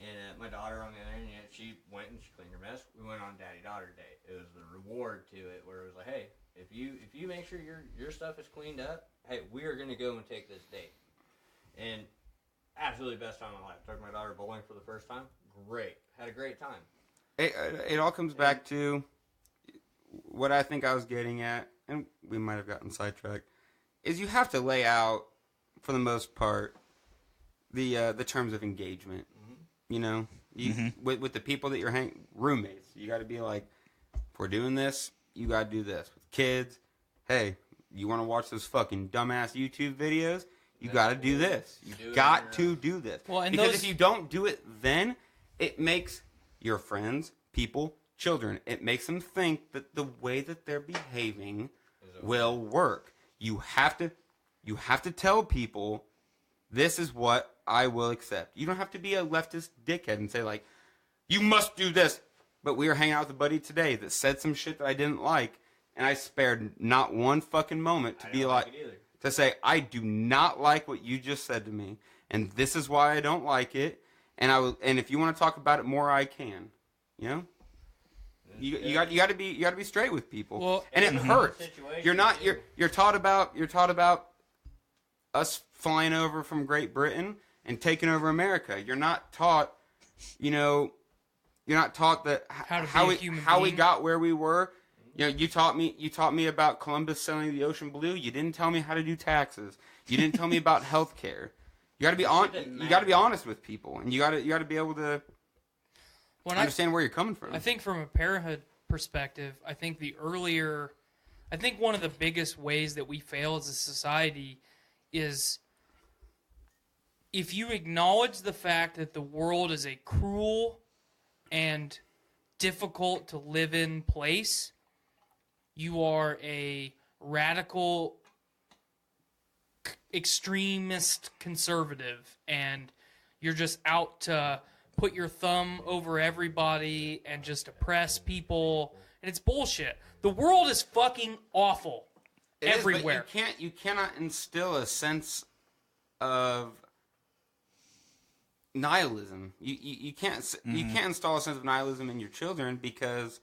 And my daughter, on the other hand, she went and she cleaned her mess. We went on daddy-daughter date. It was the reward to it, where it was like, hey, if you make sure your stuff is cleaned up, hey, we are going to go and take this date. And absolutely best time of my life. Took my daughter bowling for the first time. Great. Had a great time. It all comes back to what I think I was getting at, and we might have gotten sidetracked, is you have to lay out, for the most part, the terms of engagement. Mm-hmm. You know, with the people that you're roommates, you got to be like, if we're doing this, you got to do this. With kids, hey, you want to watch those fucking dumbass YouTube videos? You got to do this. You got to do this. Well, and because if you don't do it, then it makes your friends, people, children, it makes them think that the way that they're behaving will work. You have to tell people, this is what I will accept. You don't have to be a leftist dickhead and say, like, you must do this. But we were hanging out with a buddy today that said some shit that I didn't like, and I spared not one fucking moment to be like to say, I do not like what you just said to me, and this is why I don't like it. And if you want to talk about it more, I can. You know? You got to be straight with people. Well, and it hurts. You're taught about us flying over from Great Britain and taking over America. You're not taught, you're not taught that how we got where we were. You know, you taught me about Columbus sailing the ocean blue. You didn't tell me how to do taxes. You didn't tell me about health care. You got to be you got to be honest with people, and you got to be able to understand where you're coming from. I think from a parenthood perspective, I think one of the biggest ways that we fail as a society is if you acknowledge the fact that the world is a cruel and difficult to live in place, you are a radical extremist conservative, and you're just out to put your thumb over everybody and just oppress people, and it's bullshit. The world is fucking awful everywhere. But you cannot instill a sense of nihilism. You can't install a sense of nihilism in your children, because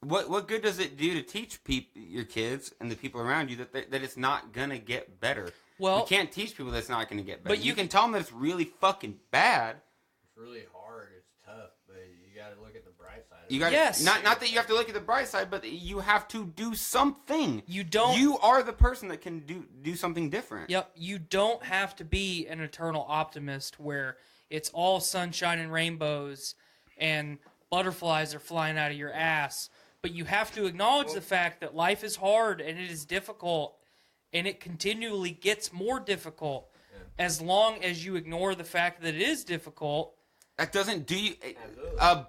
what good does it do to teach your kids and the people around you that it's not gonna get better? Well, you can't teach people that it's not gonna get better. But you can tell them that it's really fucking bad. It's really hard. It's tough, but you got to look at the bright side. Not that you have to look at the bright side, but you have to do something. You are the person that can do something different. Yep. You don't have to be an eternal optimist where it's all sunshine and rainbows and butterflies are flying out of your ass. But you have to acknowledge the fact that life is hard and it is difficult, and it continually gets more difficult as long as you ignore the fact that it is difficult. That doesn't do you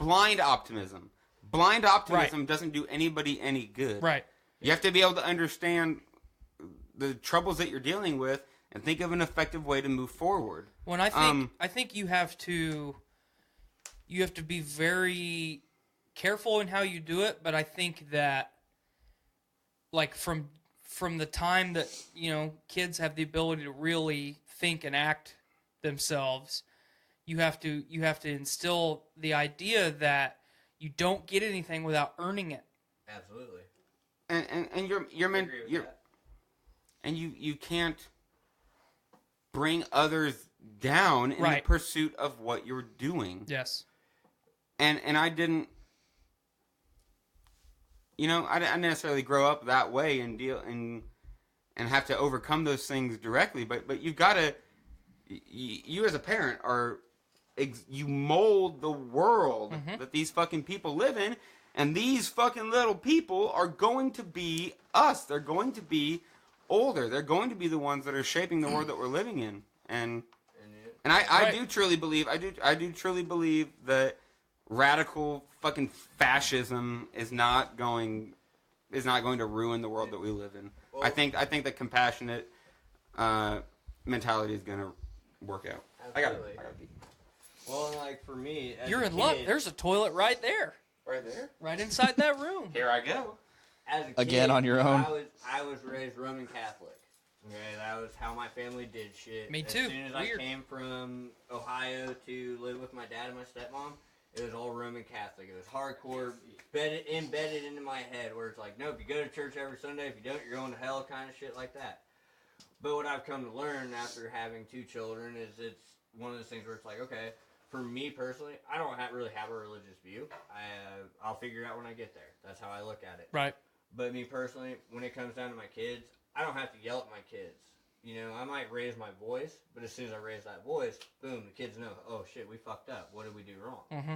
blind optimism. Blind optimism doesn't do anybody any good. Right. You have to be able to understand the troubles that you're dealing with and think of an effective way to move forward. When I think you have to be very careful in how you do it, but I think that, like, from the time that kids have the ability to really think and act themselves, you have to instill the idea that you don't get anything without earning it. Absolutely. And you can't bring others down in the pursuit of what you're doing. Yes. And I didn't. I didn't necessarily grow up that way and deal and have to overcome those things directly. But you've got to. You as a parent you mold the world that these fucking people live in, and these fucking little people are going to be us. They're going to be older. They're going to be the ones that are shaping the world that we're living in. And I do truly believe. I do truly believe that radical fucking fascism is not going to ruin the world that we live in. Well, I think the compassionate mentality is going to work out. Absolutely. I got to pee. Well, and like for me, as you're a in kid, luck. There's a toilet right there. Right there. Right inside that room. Here I go. As a kid, Again on your own. I was raised Roman Catholic. Okay, that was how my family did shit. Me too. As soon as I came from Ohio to live with my dad and my stepmom, it was all Roman Catholic. It was hardcore, embedded into my head, where it's like, nope, you go to church every Sunday. If you don't, you're going to hell, kind of shit like that. But what I've come to learn after having 2 children is it's one of those things where it's like, okay, for me personally, I don't really have a religious view. I'll figure it out when I get there. That's how I look at it. Right. But me personally, when it comes down to my kids, I don't have to yell at my kids. You know, I might raise my voice, but as soon as I raise that voice, boom, the kids know, oh shit, we fucked up. What did we do wrong? Mm-hmm.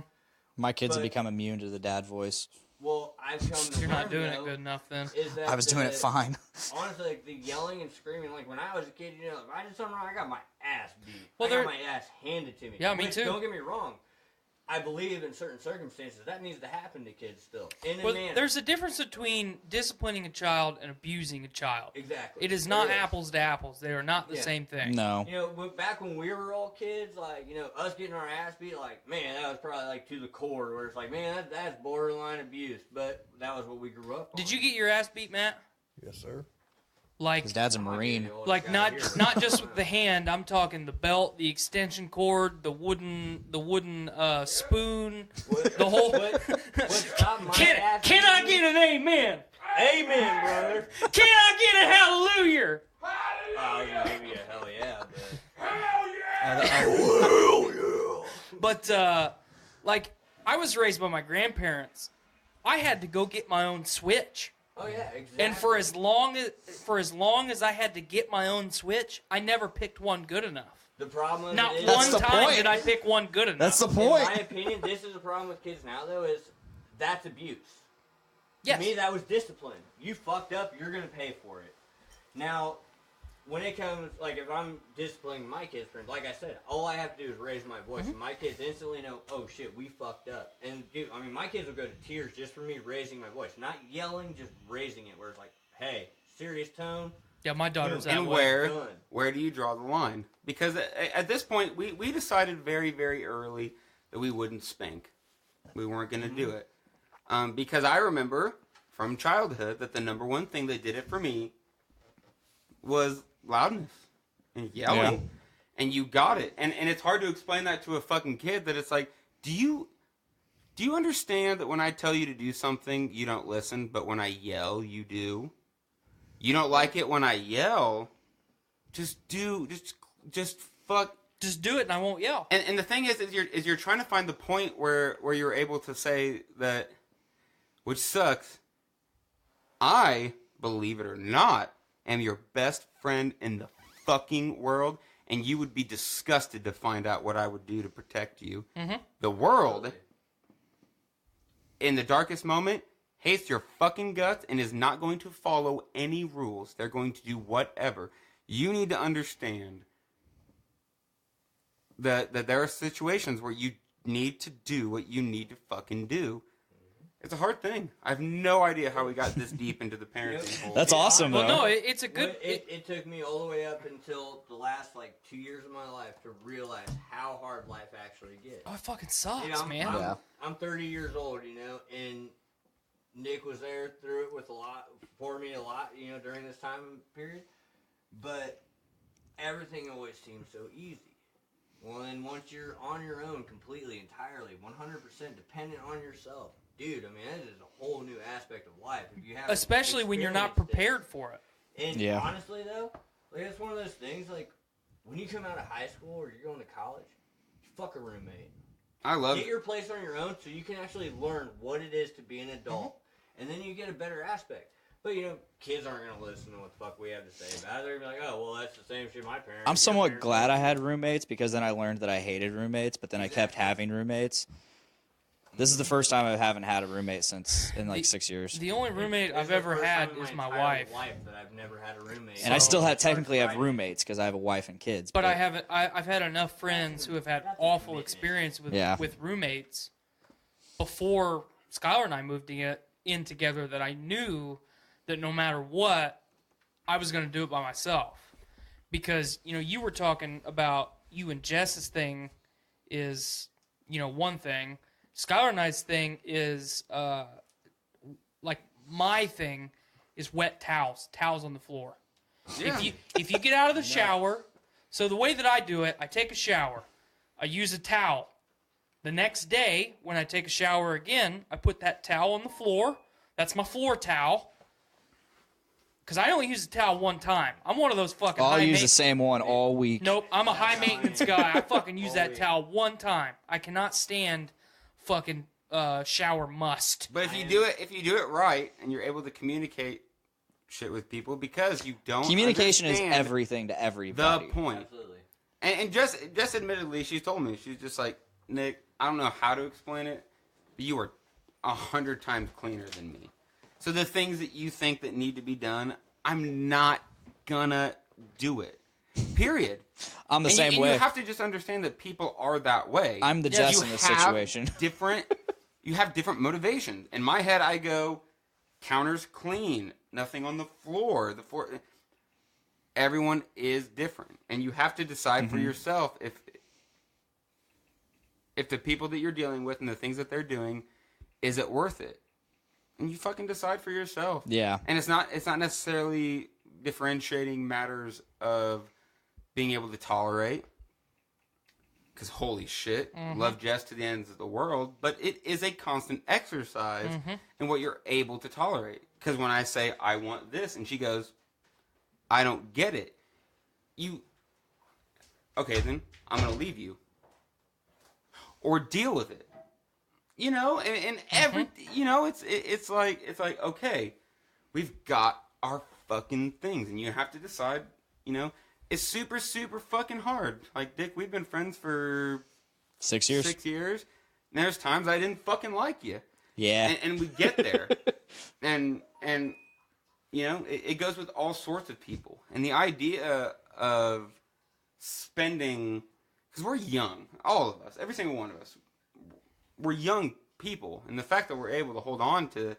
My kids have become immune to the dad voice. Well, I've come to You're learn, not doing though, it good enough then. I was doing it fine. Honestly, like, the yelling and screaming, like when I was a kid, you know, if I did something wrong, I got my ass beat. Well, I got my ass handed to me. Yeah, me Which, too. Don't get me wrong. I believe in certain circumstances that needs to happen to kids still. Well, there's a difference between disciplining a child and abusing a child. Exactly. It is not apples to apples. They are not the same thing. No. You know, back when we were all kids, like, you know, us getting our ass beat, like, man, that was probably, like, to the core, where it's like, man, that's borderline abuse. But that was what we grew up on. Did you get your ass beat, Matt? Yes, sir. Like, His dad's a Marine. Like not just with the hand. I'm talking the belt, the extension cord, the wooden spoon, the whole. Can I get an amen? Amen, brother. Can I get a hallelujah? Maybe a hell yeah, But like I was raised by my grandparents. I had to go get my own Switch. Oh yeah, exactly. And for as long as I had to get my own Switch, I never picked one good enough. The problem Not is, one time did I pick one good enough. That's the point. In my opinion, this is the problem with kids now, though, is that's abuse. Yes. To me, that was discipline. You fucked up, you're going to pay for it. Now, when it comes, like, if I'm disciplining my kids, for like I said, all I have to do is raise my voice, and my kids instantly know, oh, shit, we fucked up. And, dude, I mean, my kids will go to tears just for me raising my voice. Not yelling, just raising it, where it's like, hey, serious tone. Yeah, my daughter's that and way. where do you draw the line? Because at this point, we decided very, very early that we wouldn't spank. We weren't going to do it. Because I remember from childhood that the number one thing that did it for me was loudness and yelling. Yeah. And you got it. And it's hard to explain that to a fucking kid that it's like, do you understand that when I tell you to do something, you don't listen, but when I yell, you do? You don't like it when I yell? Just do it and I won't yell. And the thing is you're trying to find the point where you're able to say that, which sucks, I, believe it or not, am your best friend in the fucking world, and you would be disgusted to find out what I would do to protect you. Mm-hmm. The world, in the darkest moment, hates your fucking guts and is not going to follow any rules. They're going to do whatever. You need to understand that there are situations where you need to do what you need to fucking do. It's a hard thing. I have no idea how we got this deep into the parenting hole. That's awesome, though. Well, no, it's a good... It took me all the way up until the last, 2 years of my life to realize how hard life actually gets. Oh, it fucking sucks, man. I'm 30 years old, and Nick was there through it for me a lot, during this time period. But everything always seems so easy. Well, then once you're on your own completely, entirely, 100% dependent on yourself, dude, I mean, that is a whole new aspect of life. If you especially when you're not prepared for it. And honestly, though, it's one of those things, when you come out of high school or you're going to college, fuck a roommate. I love Get your place on your own so you can actually learn what it is to be an adult. Mm-hmm. And then you get a better aspect. But, kids aren't going to listen to what the fuck we have to say about it. They're going to be like, oh, well, that's the same shit my parents. I'm somewhat glad I had roommates because then I learned that I hated roommates, but then I kept having roommates. This is the first time I haven't had a roommate in 6 years. The only roommate I've ever had is my wife. That I've never had a roommate. And I still technically have roommates because I have a wife and kids. But I've had enough friends who have had awful experience with roommates before Skylar and I moved in together that I knew that no matter what, I was going to do it by myself. Because, you were talking about you and Jess's thing is, one thing. Skylar and I's thing is, like my thing is wet towels on the floor. Yeah. If you get out of the shower, so the way that I do it, I take a shower, I use a towel. The next day, when I take a shower again, I put that towel on the floor. That's my floor towel. Because I only use the towel one time. I'm one of those fucking I'll high use the same one all week. Nope, I'm a high maintenance guy. I fucking use that towel one time. I cannot stand fucking shower must. But if you do it right, and you're able to communicate shit with people, because you don't Communication is understand everything to everybody. the point. Absolutely. And just admittedly, she told me, she's just like, Nick, I don't know how to explain it, but you are 100 times cleaner than me. So the things that you think that need to be done, I'm not gonna do it. Period. I'm the same and way. You have to just understand that people are that way. I'm the Jess in this situation. You have different motivations. In my head, I go, counters clean, nothing on the floor. Everyone is different, and you have to decide for yourself if the people that you're dealing with and the things that they're doing, is it worth it? And you fucking decide for yourself. Yeah. And it's not necessarily differentiating matters of being able to tolerate. Because holy shit, love Jess to the ends of the world. But it is a constant exercise in what you're able to tolerate. Because when I say, I want this, and she goes, I don't get it. Okay, then I'm going to leave you. Or deal with it. You know, and every, you know, it's like, okay, we've got our fucking things, and you have to decide, you know, it's super, super fucking hard. Like, Dick, we've been friends for 6 years. 6 years. And there's times I didn't fucking like you. Yeah. And we get there. and you know, it goes with all sorts of people. And the idea of spending, because we're young, all of us, every single one of us, we're young people, and the fact that we're able to hold on to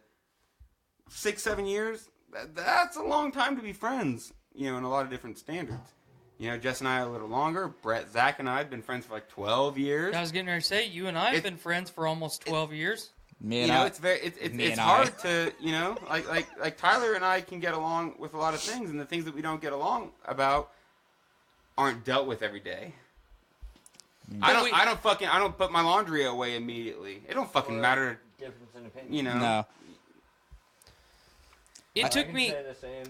6-7 years, that's a long time to be friends, you know, in a lot of different standards. You know, Jess and I are a little longer. Brett, Zach, and I have been friends for like 12 years. I was getting ready to say, you and I have been friends for almost 12 years. It's hard to, you know, like Tyler and I can get along with a lot of things, and the things that we don't get along about aren't dealt with every day. I don't put my laundry away immediately. It don't fucking matter. Difference in opinion. You know. No. It took me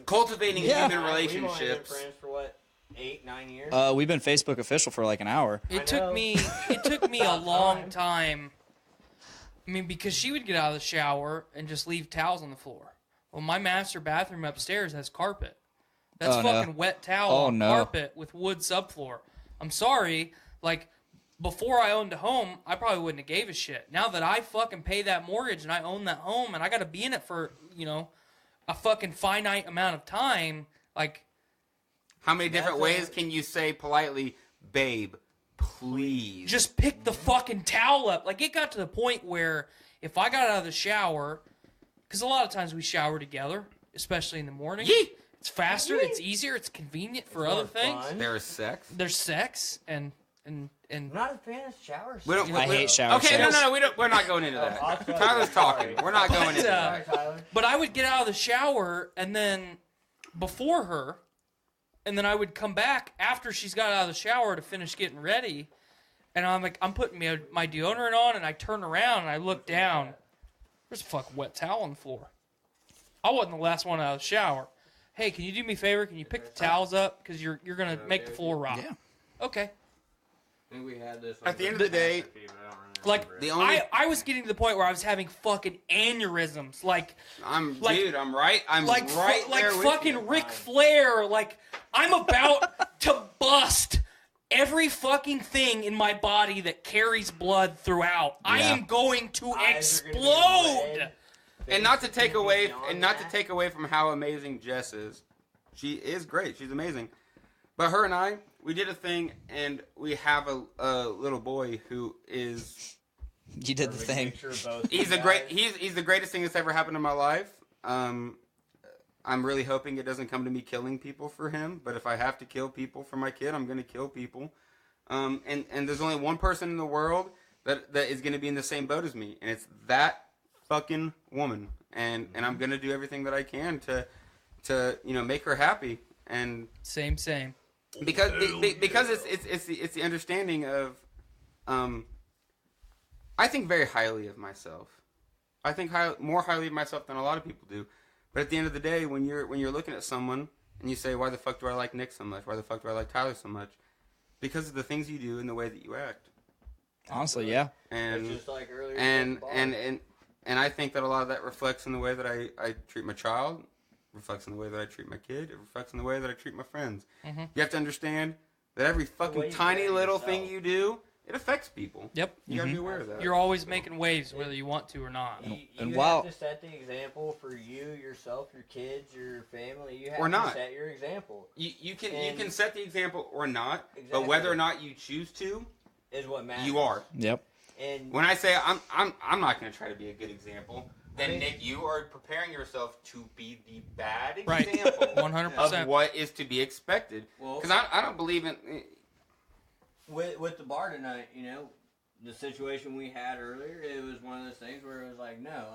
cultivating human We've only relationships. been friends for what, 8-9 years? We've been Facebook official for like an hour. It took me a long time. I mean, because she would get out of the shower and just leave towels on the floor. Well, my master bathroom upstairs has carpet. That's fucking wet towel on carpet with wood subfloor. I'm sorry, like, before I owned a home, I probably wouldn't have gave a shit. Now that I fucking pay that mortgage and I own that home and I got to be in it for, you know, a fucking finite amount of time, like... How many different ways can you say politely, babe, please? Just pick the fucking towel up. Like, it got to the point where if I got out of the shower, because a lot of times we shower together, especially in the morning. Yee! It's faster, it's easier, it's convenient for other things. There's sex. There's sex, and I'm not a fan of showers. I hate shower Okay, sex. no, we're not going into that. Tyler's talking. We're not going into that. But I would get out of the shower, and then before her, and then I would come back after she's got out of the shower to finish getting ready, and I'm like, I'm putting my deodorant on, and I turn around, and I look down. There's a fucking wet towel on the floor. I wasn't the last one out of the shower. Hey, can you do me a favor? Can you pick the towels up? Because you're going to make the floor rock. Yeah. Okay. I think we had this At the end of the day, like, I was getting to the point where I was having fucking aneurysms. Like, dude, I'm right. I'm right there with fucking you. Ric Flair. Like, I'm about to bust every fucking thing in my body that carries blood throughout. Yeah. I am going to explode. And not to take away from how amazing Jess is. She is great. She's amazing. But her and I, we did a thing, and we have a little boy who is. You did the thing. He's the greatest thing that's ever happened in my life. I'm really hoping it doesn't come to me killing people for him. But if I have to kill people for my kid, I'm going to kill people. And there's only one person in the world that is going to be in the same boat as me, and it's that fucking woman, and I'm going to do everything that I can to make her happy, and same because it's the understanding of I think very highly of myself. I think more highly of myself than a lot of people do. But at the end of the day, when you're looking at someone and you say, why the fuck do I like Nick so much? Why the fuck do I like Tyler so much? Because of the things you do and the way that you act. Honestly, yeah. And just like earlier, and I think that a lot of that reflects in the way that I treat my child, reflects in the way that I treat my kid, it reflects in the way that I treat my friends. Mm-hmm. You have to understand that every fucking tiny little thing you do, it affects people. Yep. You gotta be aware of that. You're always making waves, whether you want to or not. You have to set the example for you, yourself, your kids, your family. You have to set your example. You can set the example or not, but whether or not you choose to is what matters. You are. Yep. And when I say I'm not going to try to be a good example, then Nick, you are preparing yourself to be the bad example 100% of what is to be expected. Because I don't believe in. With the bar tonight, the situation we had earlier, it was one of those things where it was like, no,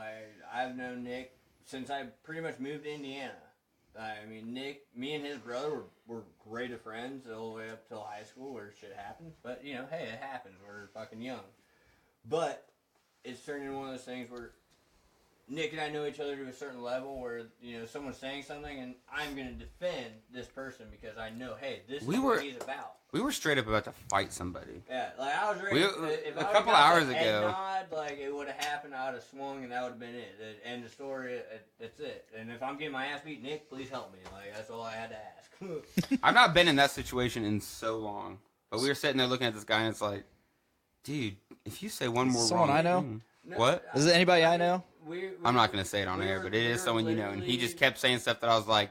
I've known Nick since I pretty much moved to Indiana. I mean, Nick, me and his brother were great of friends all the way up till high school where shit happens. But, hey, it happens. We're fucking young. But it's turning into one of those things where Nick and I know each other to a certain level where, someone's saying something and I'm going to defend this person because I know, hey, this is what he's about. We were straight up about to fight somebody. Yeah, like I was ready. If a I couple hours ago. Nod, like it would have happened, I would have swung, and that would have been it. End of story. That's it. And if I'm getting my ass beat, Nick, please help me. Like that's all I had to ask. I've not been in that situation in so long, but we were sitting there looking at this guy, and it's like, dude, if you say one more someone wrong I know. thing, what? Is it anybody I know? I'm not gonna say it on air, but it is someone you know, and he just kept saying stuff that I was like.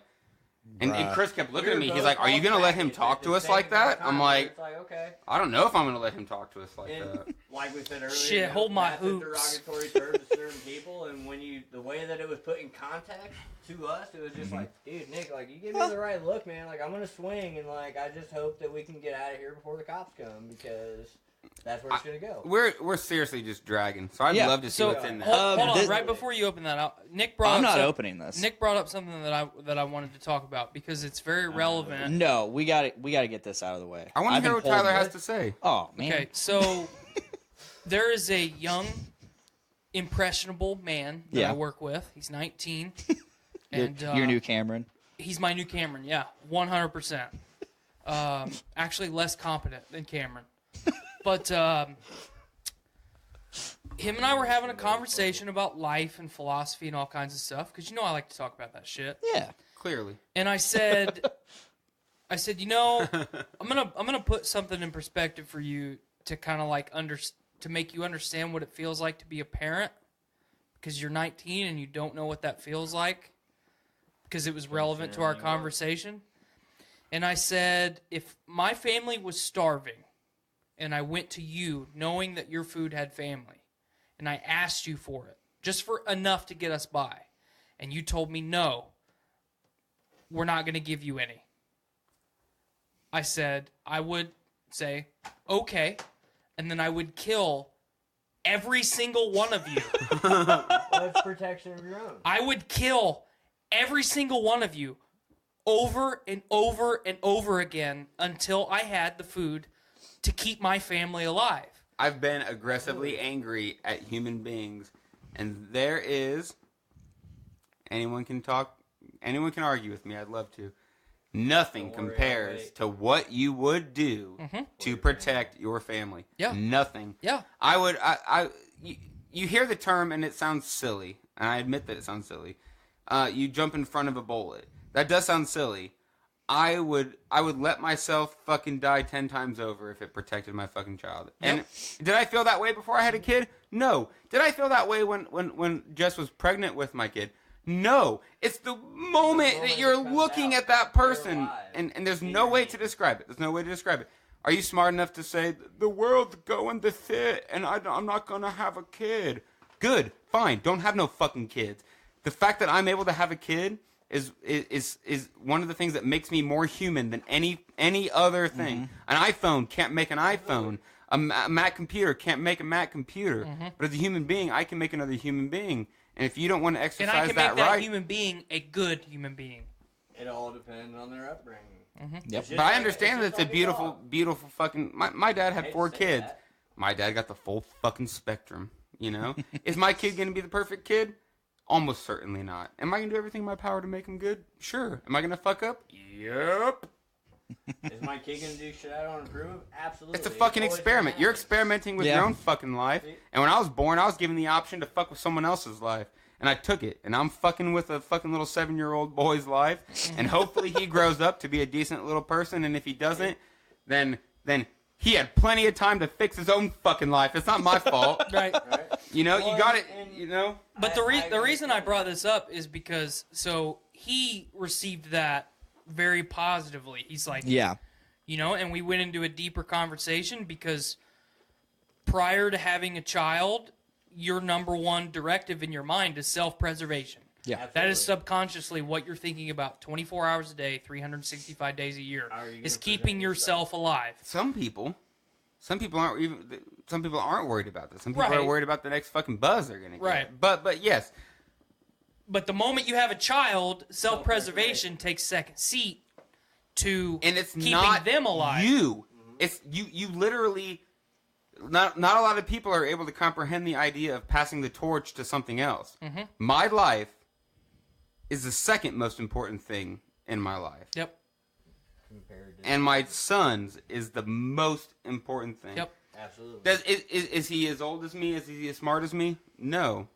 And Chris kept looking at me. He's like, "Are you gonna let him talk to us like that?" I'm like, okay. "I don't know if I'm gonna let him talk to us like that." Like we said earlier, shit, hold my hoops. Derogatory terms to certain people, and when the way that it was put in context to us, it was just like, dude, Nick, like you give me the right look, man. Like I'm gonna swing, and like I just hope that we can get out of here before the cops come because. That's where it's gonna go. We're seriously just dragging, so I'd love to see what's in there. Hold on, right before you open that out, Nick brought. I'm not opening this. Nick brought up something that I wanted to talk about because it's very relevant. No, we got to get this out of the way. I want to hear what Tyler has to say. Oh man. Okay, so there is a young, impressionable man that I work with. He's 19, and your new Cameron. He's my new Cameron. Yeah, 100%. Actually, less competent than Cameron. But him and I were having a conversation about life and philosophy and all kinds of stuff because I like to talk about that shit. Yeah, clearly. And I said, I'm gonna put something in perspective for you to kind of like to make you understand what it feels like to be a parent because you're 19 and you don't know what that feels like because it was relevant to our conversation. And I said, if my family was starving. And I went to you knowing that your food had family. And I asked you for it. Just for enough to get us by. And you told me, no, we're not going to give you any. I said, I would say, okay. And then I would kill every single one of you. That's protection of your own. I would kill every single one of you over and over and over again until I had the food to keep my family alive. I've been aggressively angry at human beings, and there is anyone can argue with me. I'd love to. Nothing compares to what you would do to protect your family. Yeah. Nothing. Yeah. You hear the term and it sounds silly, and I admit that it sounds silly. You jump in front of a bullet. That does sound silly. I would let myself fucking die 10 times over if it protected my fucking child. Yep. And did I feel that way before I had a kid? No. Did I feel that way when Jess was pregnant with my kid? No. It's the moment that you're looking at that person, and there's no way to describe it. There's no way to describe it. Are you smart enough to say, the world's going to shit, and I'm not going to have a kid? Good. Fine. Don't have no fucking kids. The fact that I'm able to have a kid is one of the things that makes me more human than any other thing. An iPhone can't make an iPhone. A Mac computer can't make a Mac computer, but as a human being, I can make another human being. And if you don't want to exercise and I can make that right, human being a good human being. It all depends on their upbringing. Yep. But I understand that it's a beautiful, beautiful fucking. My dad had 4 kids. That. My dad got the full fucking spectrum. You know, is my kid gonna be the perfect kid? Almost certainly not. Am I gonna do everything in my power to make him good? Sure. Am I gonna fuck up? Yep. Is my kid gonna do shit I don't approve of? Absolutely. It's a fucking experiment. You're experimenting with your own fucking life. And when I was born, I was given the option to fuck with someone else's life. And I took it. And I'm fucking with a fucking little 7-year-old boy's life. And hopefully he grows up to be a decent little person. And if he doesn't, then he had plenty of time to fix his own fucking life. It's not my fault. Right. You know, you got it, you know. But the reason I brought this up is because, so he received that very positively. He's like, Yeah. you know, and we went into a deeper conversation because prior to having a child, your number one directive in your mind is self-preservation. Yeah. Absolutely. That is subconsciously what you're thinking about 24 hours a day, 365 days a year, is keeping yourself alive. Some people aren't worried about this. Some people Right. are worried about the next fucking buzz they're gonna get. Right. But yes. But the moment you have a child, self-preservation takes second seat to And it's keeping not them alive. you. It's you literally. Not a lot of people are able to comprehend the idea of passing the torch to something else. My life is the second most important thing in my life. Yep. And my son's is the most important thing. Yep. Absolutely. Is he as old as me? Is he as smart as me? No.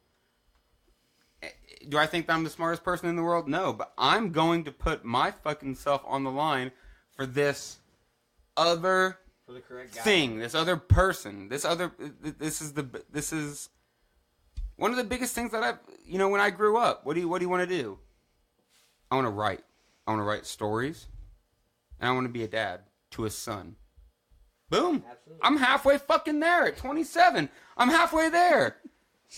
Do I think that I'm the smartest person in the world? No. But I'm going to put my fucking self on the line for this other For the correct guy. thing, this other person, this is one of the biggest things that when I grew up, what do you want to do? I want to write stories, and I want to be a dad to a son. Boom. Absolutely. I'm halfway fucking there at 27. I'm halfway there.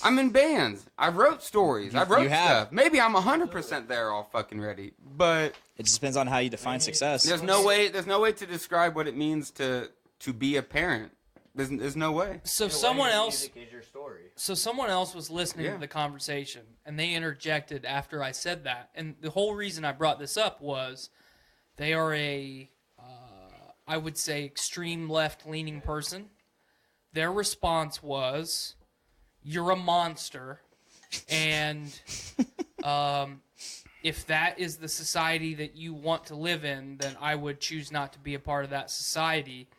I'm in bands. I wrote stories. I wrote you have. stuff. Maybe I'm 100% there all fucking ready, but It just depends on how you define success. there's no way to describe what it means to be a parent. There's no way. So The way someone your else, music is your story. was listening to the conversation, and they interjected after I said that. And the whole reason I brought this up was they are I would say, extreme left-leaning person. Their response was, "You're a monster," and if that is the society that you want to live in, then I would choose not to be a part of that society.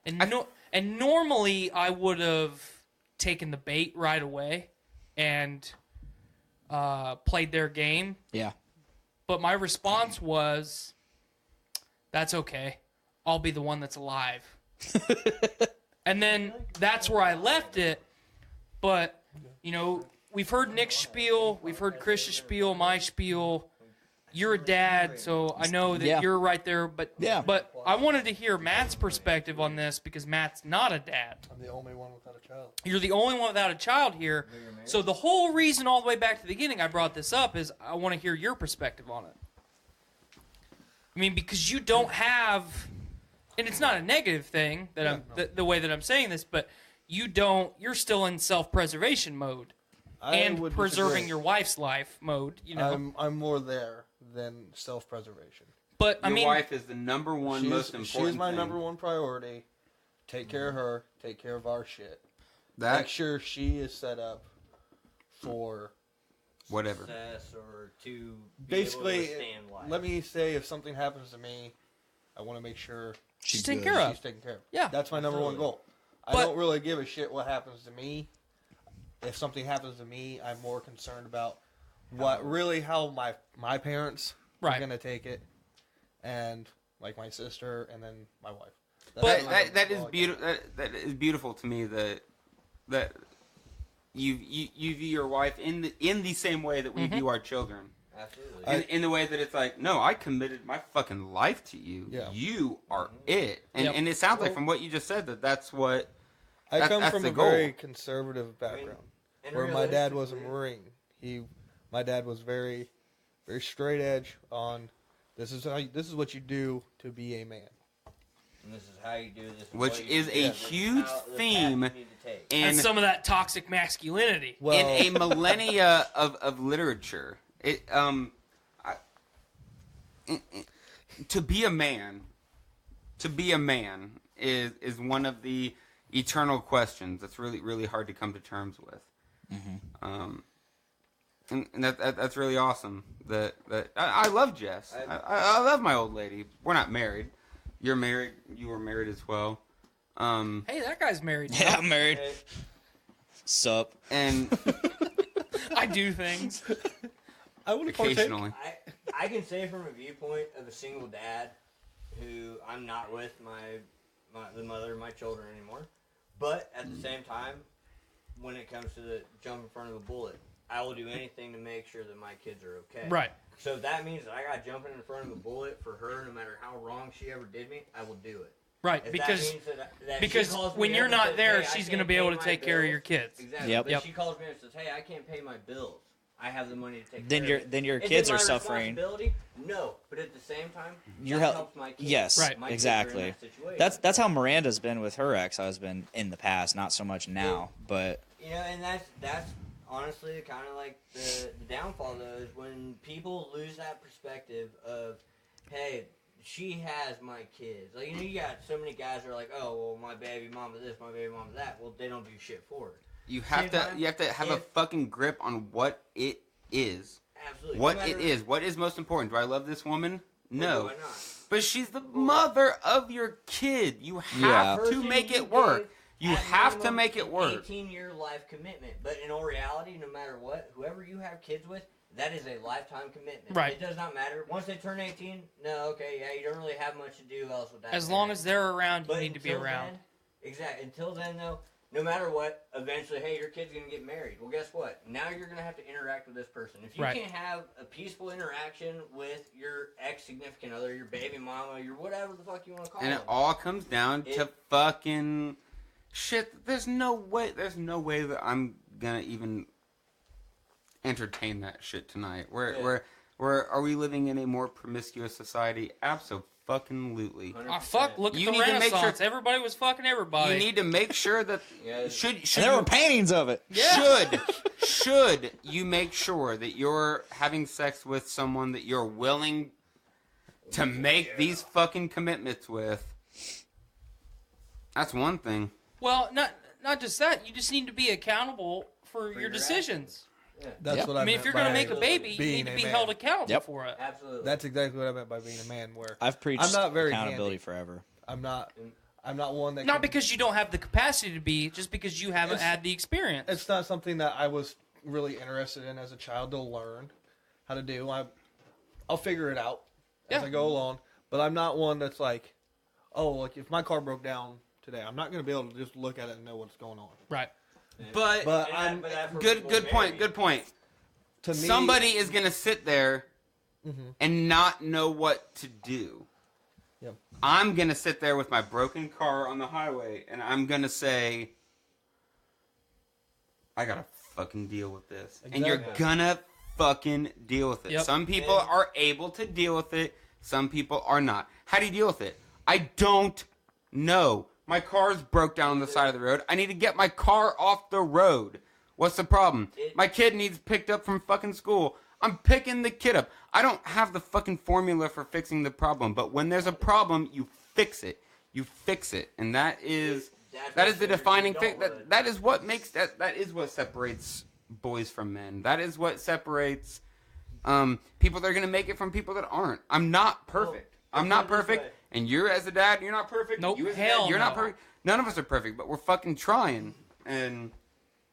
And normally I would have taken the bait right away and played their game. Yeah. But my response was, "That's okay. I'll be the one that's alive." And then that's where I left it. But, we've heard Nick's spiel, we've heard Chris's spiel, my spiel. You're a dad, so I know that you're right there. But I wanted to hear Matt's perspective on this because Matt's not a dad. I'm the only one without a child. You're the only one without a child here. So the whole reason all the way back to the beginning I brought this up is I want to hear your perspective on it. I mean, because you don't have, and it's not a negative thing that the way that I'm saying this, but you're still in self-preservation mode and preserving your wife's life mode, I'm more there than self-preservation. But Your wife is the number one most important She's my thing. number one priority. Take care of her. Take care of our shit. That Make sure she is set up for whatever. Success or to basically. be able to withstand life. Let me say, if something happens to me, I want to make sure she's taken care of. She's taken care of. Yeah, that's my number one goal. I don't really give a shit what happens to me. If something happens to me, I'm more concerned about how my parents are gonna take it, and like my sister, and then my wife. That is beautiful. That is beautiful to me. That you view your wife in the same way that we view our children. Absolutely. In the way that it's like, no, I committed my fucking life to you. Yeah. You are it. And it sounds like from what you just said that's what. I come from the a goal. very conservative background, where my dad was a Marine. My dad was very, very straight edge on this is what you do to be a man. and this is how you do this. Which is a huge theme and some of that toxic masculinity in a millennia of literature. To be a man is one of the eternal questions that's really, really hard to come to terms with. Mm-hmm. And that's really awesome. I love Jess. I love my old lady. We're not married. You're married. You were married as well. Hey, that guy's married. Yeah, I'm married. Sup? And I do things. I would occasionally. I can say from a viewpoint of a single dad who I'm not with the mother of my children anymore. But at the same time, when it comes to the jump in front of a bullet, I will do anything to make sure that my kids are okay. Right. So if that means that I got jumping in front of a bullet for her, no matter how wrong she ever did me, I will do it. Right, because when you're not there, she's going to be able to take care of your kids. Exactly. Yep. But she calls me and says, "Hey, I can't pay my bills. I have the money to take then care of it." Then your Is kids it are my suffering. responsibility? No, but at the same time, You're that helps my kids. Yes, My kids are in exactly. that situation. That's how Miranda's been with her ex-husband in the past. Not so much now, but And that's honestly kind of like the downfall though is when people lose that perspective of, hey, she has my kids. Like, you got so many guys that are like, oh, well, my baby mama this, my baby mama that. Well, they don't do shit for her. You have to have a fucking grip on what it is. Absolutely. What is most important? Do I love this woman? No. Do I not? But she's the mother of your kid. You have to make it work. You have to make it work. 18-year life commitment. But in all reality, no matter what, whoever you have kids with, that is a lifetime commitment. Right. It does not matter. Once they turn 18, no, okay, yeah, you don't really have much to do else with that. As long as they're around, you need to be around. Then, exactly. Until then, though, no matter what, eventually, hey, your kid's going to get married. Well, guess what? Now you're going to have to interact with this person. If you can't have a peaceful interaction with your ex-significant other, your baby mama, your whatever the fuck you want to call And them. it all comes down to fucking shit. There's no way that I'm going to even entertain that shit tonight. Where are we living in a more promiscuous society? Absolutely. Oh, fuck, look at the Renaissance. Everybody was fucking everybody. You need to make sure that should and there were paintings of it. Yeah. Should you make sure that you're having sex with someone that you're willing to make these fucking commitments with? That's one thing. Well, not just that. You just need to be accountable for your decisions. Yeah. That's what I mean. If you're going to make a baby, you need to be held accountable for it. Absolutely. That's exactly what I meant by being a man. Where I've preached I'm not very accountability handy. forever. I'm not one that. Not because you don't have the capacity to be, just because you haven't had the experience. It's not something that I was really interested in as a child to learn how to do. I'll figure it out as I go along. But I'm not one that's like, oh, like if my car broke down today, I'm not going to be able to just look at it and know what's going on. Right. But good point. To me, somebody is gonna sit there and not know what to do. Yep. I'm gonna sit there with my broken car on the highway, and I'm gonna say, "I gotta fucking deal with this," and you're gonna fucking deal with it. Yep. Some people are able to deal with it. Some people are not. How do you deal with it? I don't know. My car's broke down on the side of the road. I need to get my car off the road. What's the problem? My kid needs picked up from fucking school. I'm picking the kid up. I don't have the fucking formula for fixing the problem, but when there's a problem, you fix it. You fix it. And that is the defining thing. That is what makes that is what separates boys from men. That is what separates people that are going to make it from people that aren't. I'm not perfect. I'm not perfect. And you're as a dad, you're not perfect. Nope. You as a dad, you're not perfect. None of us are perfect, but we're fucking trying. And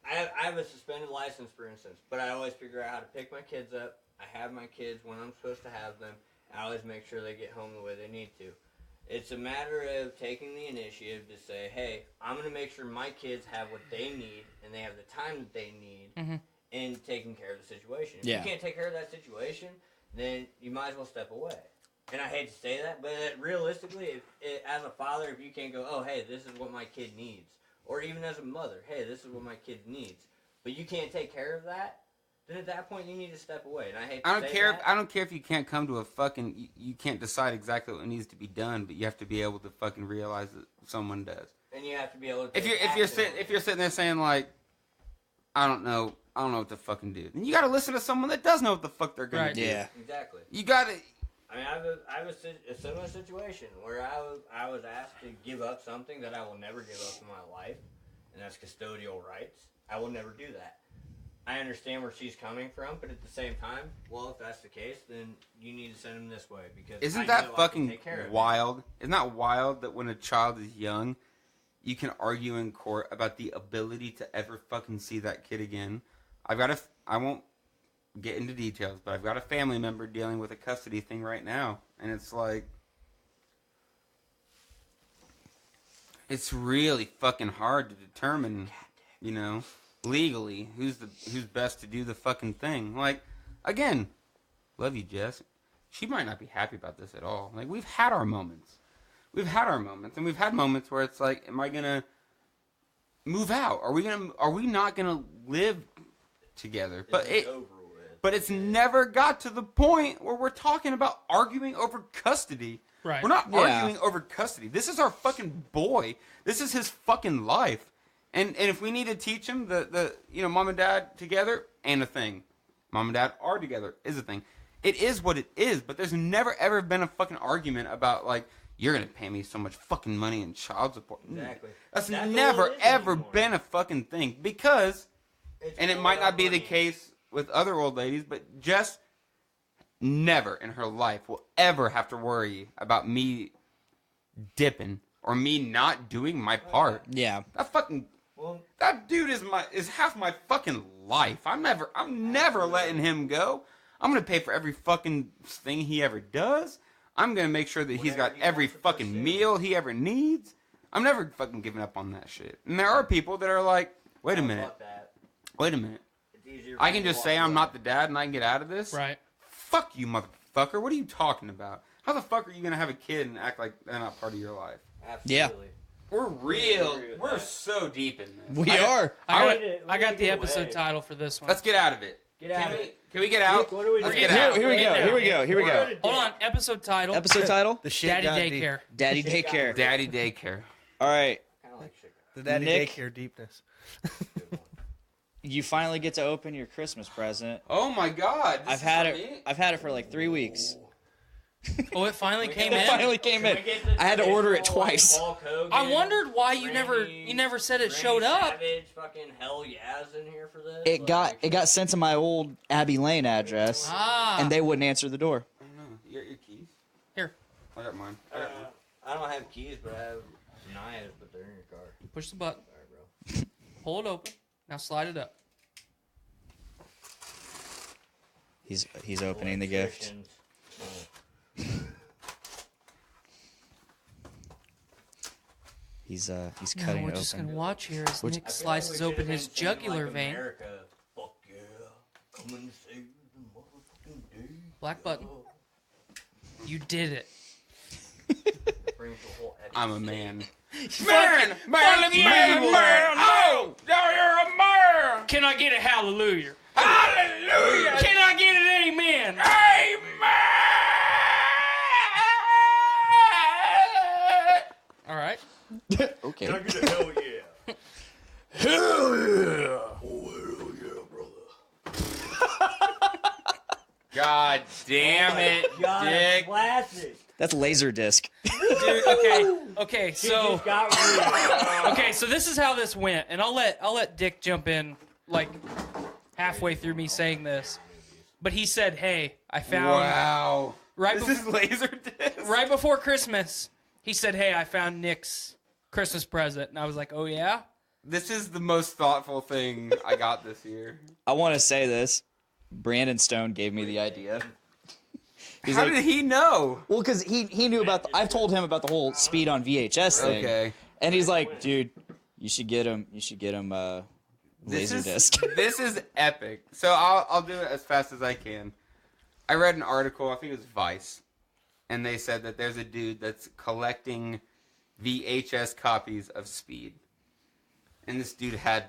I have a suspended license, for instance, but I always figure out how to pick my kids up. I have my kids when I'm supposed to have them. I always make sure they get home the way they need to. It's a matter of taking the initiative to say, hey, I'm going to make sure my kids have what they need and they have the time that they need in taking care of the situation. If you can't take care of that situation, then you might as well step away. And I hate to say that, but realistically, as a father, if you can't go, oh, hey, this is what my kid needs. Or even as a mother, hey, this is what my kid needs. But you can't take care of that, then at that point you need to step away. And I don't care if you can't come to a fucking. You can't decide exactly what needs to be done, but you have to be able to fucking realize that someone does. And you have to be able to. If you're sitting there saying like, I don't know what to fucking do, then you got to listen to someone that does know what the fuck they're gonna do. Yeah, exactly. You got to. I mean, I have a similar situation where I was asked to give up something that I will never give up in my life, and that's custodial rights. I will never do that. I understand where she's coming from, but at the same time, well, if that's the case, then you need to send him this way because Isn't that fucking wild? Isn't that wild that when a child is young, you can argue in court about the ability to ever fucking see that kid again? I won't get into details, but I've got a family member dealing with a custody thing right now, and it's like, it's really fucking hard to determine, you know, legally who's best to do the fucking thing. Like, again, love you, Jess. She might not be happy about this at all. Like, we've had our moments, and we've had moments where it's like, am I gonna move out? Are we not gonna live together? But it's never got to the point where we're talking about arguing over custody. Right. We're not arguing over custody. This is our fucking boy. This is his fucking life. And if we need to teach him the mom and dad together ain't a thing. Mom and dad are together is a thing. It is what it is, but there's never ever been a fucking argument about like, you're gonna pay me so much fucking money in child support. Exactly. That's never ever been a fucking thing because and it might not be the case with other old ladies, but Jess never in her life will ever have to worry about me dipping or me not doing my part. Yeah. That dude is half my fucking life. I'm never letting him go. I'm gonna pay for every fucking thing he ever does. I'm gonna make sure that he's got every fucking meal he ever needs. I'm never fucking giving up on that shit. And there are people that are like, wait a minute. I can just say I'm not the dad and I can get out of this? Right. Fuck you, motherfucker. What are you talking about? How the fuck are you gonna have a kid and act like they're not part of your life? Absolutely. Yeah. We're real. We're so deep in this. We are. I got the episode title for this one. Let's get out of it. Can we get out? Let's get out. Here we go. Hold on. Episode title. The shit Daddy got Daycare. deep. Daddy Daycare. Daddy Daycare. All right. The Daddy Nick? Daycare deepness. You finally get to open your Christmas present. Oh my God! I've had it for like 3 weeks. Oh, it finally came in. It finally came in. I had to order it twice. I wondered why you never said it showed up. Savage, fucking hell yes in here for this. It got sent to my old Abbey Lane address, and they wouldn't answer the door. I don't know. You got your keys? Here. I got mine. I don't have keys, but I have knives, but they're in your car. Push the button. Sorry, bro. Pull it open. Now slide it up. He's opening the gift. He's cutting it we're open. just gonna watch here as Nick slices open his jugular vein. Fuck yeah. Come and save the motherfucking day. Black button. You did it. I'm a man. Man! Oh! Now you're a man! Can I get a hallelujah? Hallelujah! Can I get an amen? Amen! All right. Okay. Can I get a hell yeah? Hell yeah! Oh, hell yeah, brother. God damn it, Dick. Classic. That's Laserdisc. Dude, okay, so this is how this went, and I'll let Dick jump in like halfway through me saying this. But he said, "Hey, I found Wow. This is Laserdisc. Right before Christmas, he said, "Hey, I found Nick's Christmas present," and I was like, "Oh yeah." This is the most thoughtful thing I got this year. I want to say this. Brandon Stone gave me the idea. How did he know? Well, because he knew about I've told him about the whole speed on VHS thing. Okay. And he's like, dude, you should get him Laserdisc. This is epic. So I'll do it as fast as I can. I read an article, I think it was Vice, and they said that there's a dude that's collecting VHS copies of Speed. And this dude had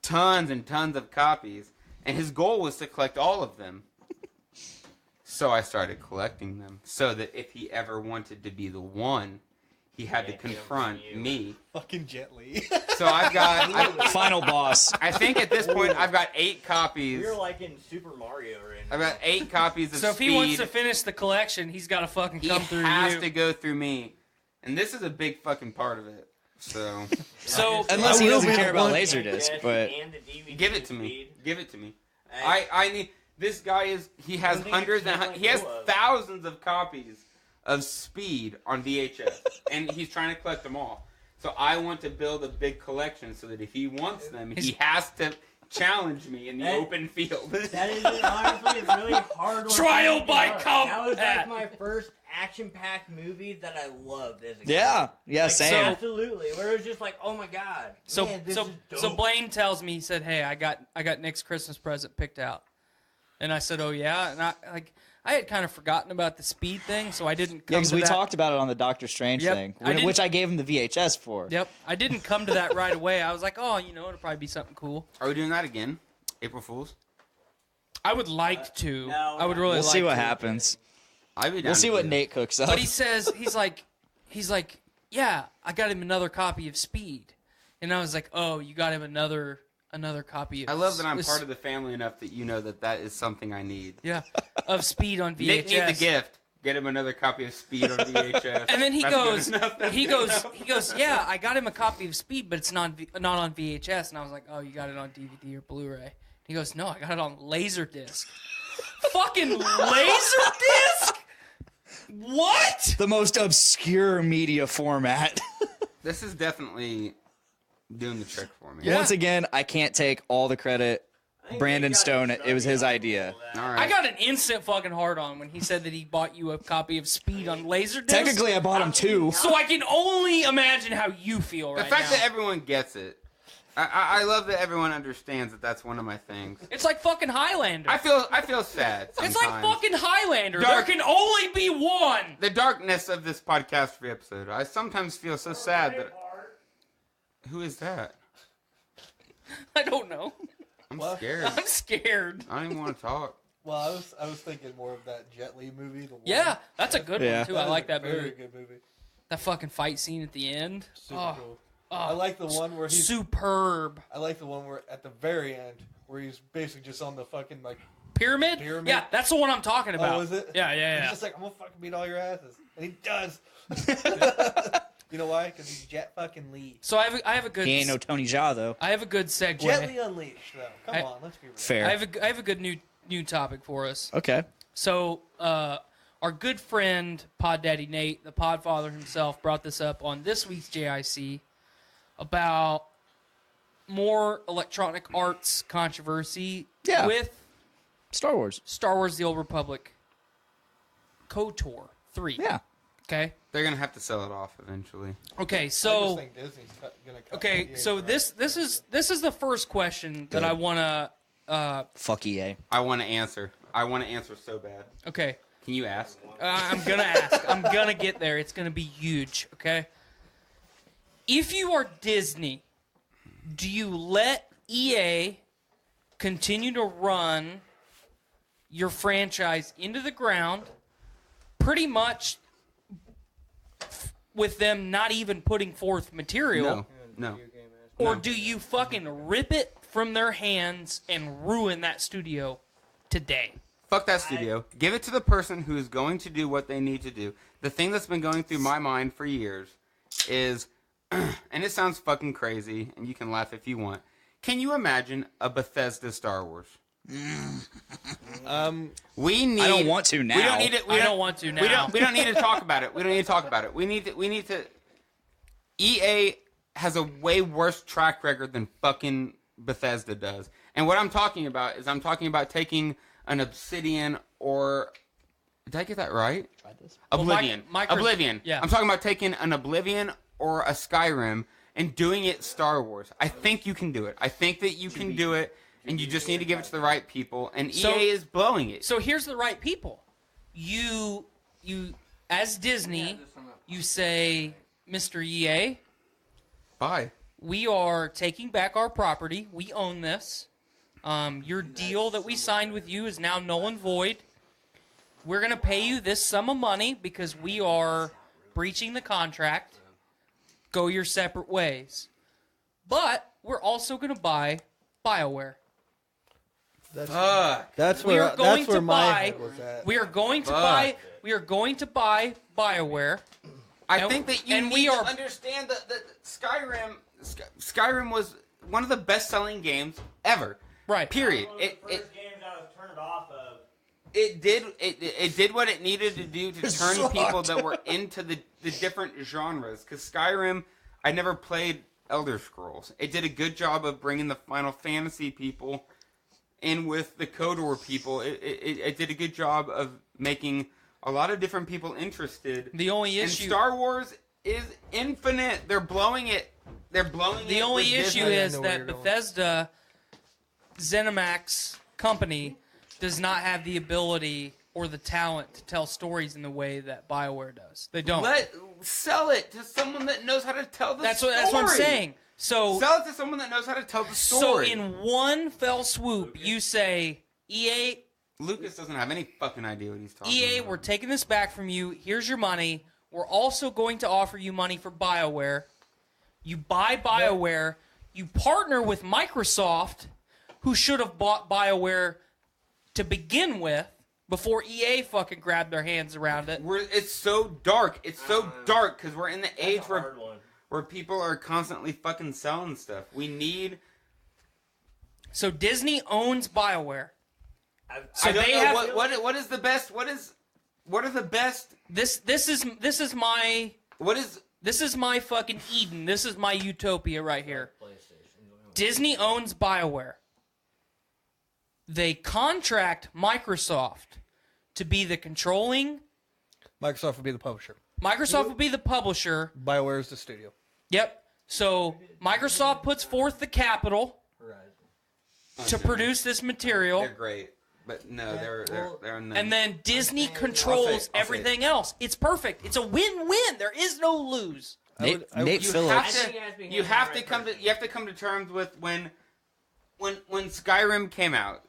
tons and tons of copies. And his goal was to collect all of them. So I started collecting them so that if he ever wanted to be the one, he had to confront me. Fucking Jet Li. So I've got... Final boss. I think at this point I've got 8 copies. You're like in Super Mario right now. I've got 8 copies of So if Speed. he wants to finish the collection, he's got to fucking come through you. He has to go through me. And this is a big fucking part of it. So unless he doesn't care about Laserdisc, but give it to me. Give it to me. I need... This guy he has hundreds and he has thousands of copies of Speed on VHS, and he's trying to collect them all. So I want to build a big collection so that if he wants them, he has to challenge me in the open field. That is honestly a really hard one. Trial by combat. That was like my first action-packed movie that I loved as a kid. Yeah, same. Absolutely, where it was just like, oh my god. So man, this is dope. so Blaine tells me, he said, "Hey, I got Nick's Christmas present picked out," and I said, "Oh yeah," and I had kind of forgotten about the Speed thing, so I didn't come because we talked about it on the Doctor Strange thing, which I gave him the VHS for. Yep, I didn't come to that right away. I was like, oh, it'll probably be something cool. Are we doing that again? April Fools? I would like to. No, I would really We'll like see what to. happens. We'll see what Nate cooks up. But he says, he's like, yeah, I got him another copy of Speed. And I was like, oh, you got him another copy of I love that I'm part of the family enough that you know that is something I need. Yeah, of Speed on VHS. Nick needs a gift. Get him another copy of Speed on VHS. And then he That's goes, yeah, I got him a copy of Speed, but it's not on VHS. And I was like, oh, you got it on DVD or Blu-ray. He goes, no, I got it on Laserdisc. Fucking Laserdisc? What? The most obscure media format. This is definitely doing the trick for me. Yeah. Once again, I can't take all the credit. Brandon Stone, it was his idea. All right. I got an instant fucking hard on when he said that he bought you a copy of Speed on Laserdisc. Technically, I bought him 2. So I can only imagine how you feel right now. The fact that everyone gets it. I love that everyone understands that that's one of my things. It's like fucking Highlander. I feel sad sometimes. It's like fucking Highlander. There can only be one. The darkness of this Podcastrophe episode. I sometimes feel so sad that... Who is that? I don't know. I'm scared. I'm scared. I don't even want to talk. Well, I was thinking more of that Jet Li movie. The one. Yeah, that's a good one too. I like that movie. Very good movie. That fucking fight scene at the end. Super cool. I like the one where he's superb. I like the one where at the very end where he's basically just on the fucking like pyramid. Yeah, that's the one I'm talking about. Oh, is it? Yeah. He's just like, I'm gonna fucking beat all your asses, and he does. You know why? Because he's Jet fucking Li. So I have a good. He ain't no Tony Jaa though. I have a good segue. Jet Li Unleashed though. Come on, let's be real. Fair. I have a good new topic for us. Okay. So our good friend Pod Daddy Nate, the Podfather himself, brought this up on this week's JIC about more Electronic Arts controversy with Star Wars. Star Wars: The Old Republic KOTOR 3. Yeah. Okay. They're gonna have to sell it off eventually. Okay, I just so think Disney's gonna cut okay, EA so out. this is the first question that I wanna Fuck EA. I want to answer. I want to answer so bad. Okay. Can you ask? I'm gonna ask. I'm gonna get there. It's gonna be huge. Okay. If you are Disney, do you let EA continue to run your franchise into the ground, pretty much with them not even putting forth material? No. Or do you fucking rip it from their hands and ruin that studio today? Fuck that studio. Give it to the person who is going to do what they need to do. The thing that's been going through my mind for years is, and it sounds fucking crazy, and you can laugh if you want. Can you imagine a Bethesda Star Wars? We need. I don't want to now. We don't need it. I don't want to now. We don't need to talk about it. We don't need to talk about it. We need to. EA has a way worse track record than fucking Bethesda does. And what I'm talking about is taking an Obsidian or... Did I get that right? Oblivion. Oblivion. Yeah. I'm talking about taking an Oblivion or a Skyrim and doing it Star Wars. I think you can do it. I think that you can do it, and you just need to give it to the right people, and EA is blowing it. So here's the right people. You as Disney, you say, Mr. EA, bye. We are taking back our property. We own this. Your deal that we signed with you is now null and void. We're going to pay you this sum of money because we are breaching the contract. Go your separate ways. But we're also going to buy BioWare. That's where my head was at. We are going to buy BioWare. I think that you need to understand that Skyrim was one of the best-selling games ever. Right. Period. Games I was turned off of. It did what it needed to do to turn people that were into the different genres. Because Skyrim, I never played Elder Scrolls. It did a good job of bringing the Final Fantasy people in with the KOTOR people. It did a good job of making a lot of different people interested. The only issue... And Star Wars is infinite. They're blowing it. The only issue is that Bethesda, ZeniMax company, does not have the ability or the talent to tell stories in the way that BioWare does. They don't. Sell it to someone that knows how to tell the story. That's what I'm saying. So sell it to someone that knows how to tell the story. So in one fell swoop, you say, EA... Lucas doesn't have any fucking idea what he's talking about. EA, we're taking this back from you. Here's your money. We're also going to offer you money for BioWare. You buy BioWare. You partner with Microsoft, who should have bought BioWare to begin with before EA fucking grabbed their hands around it. It's so dark. It's so dark because we're in the age where people are constantly fucking selling stuff. We need... So Disney owns BioWare. So they have... What is the best... What are the best... This is my... What is... This is my fucking Eden. This is my utopia right here. Disney owns BioWare. They contract Microsoft to be the controlling... Microsoft would be the publisher. Microsoft would be the publisher. BioWare is the studio. Yep. So Microsoft puts forth the capital to produce this material. They're great. But no, they're and then Disney controls everything else. It's perfect. It's a win-win. There is no lose. Nate Phillips. You have to come to terms with when Skyrim came out.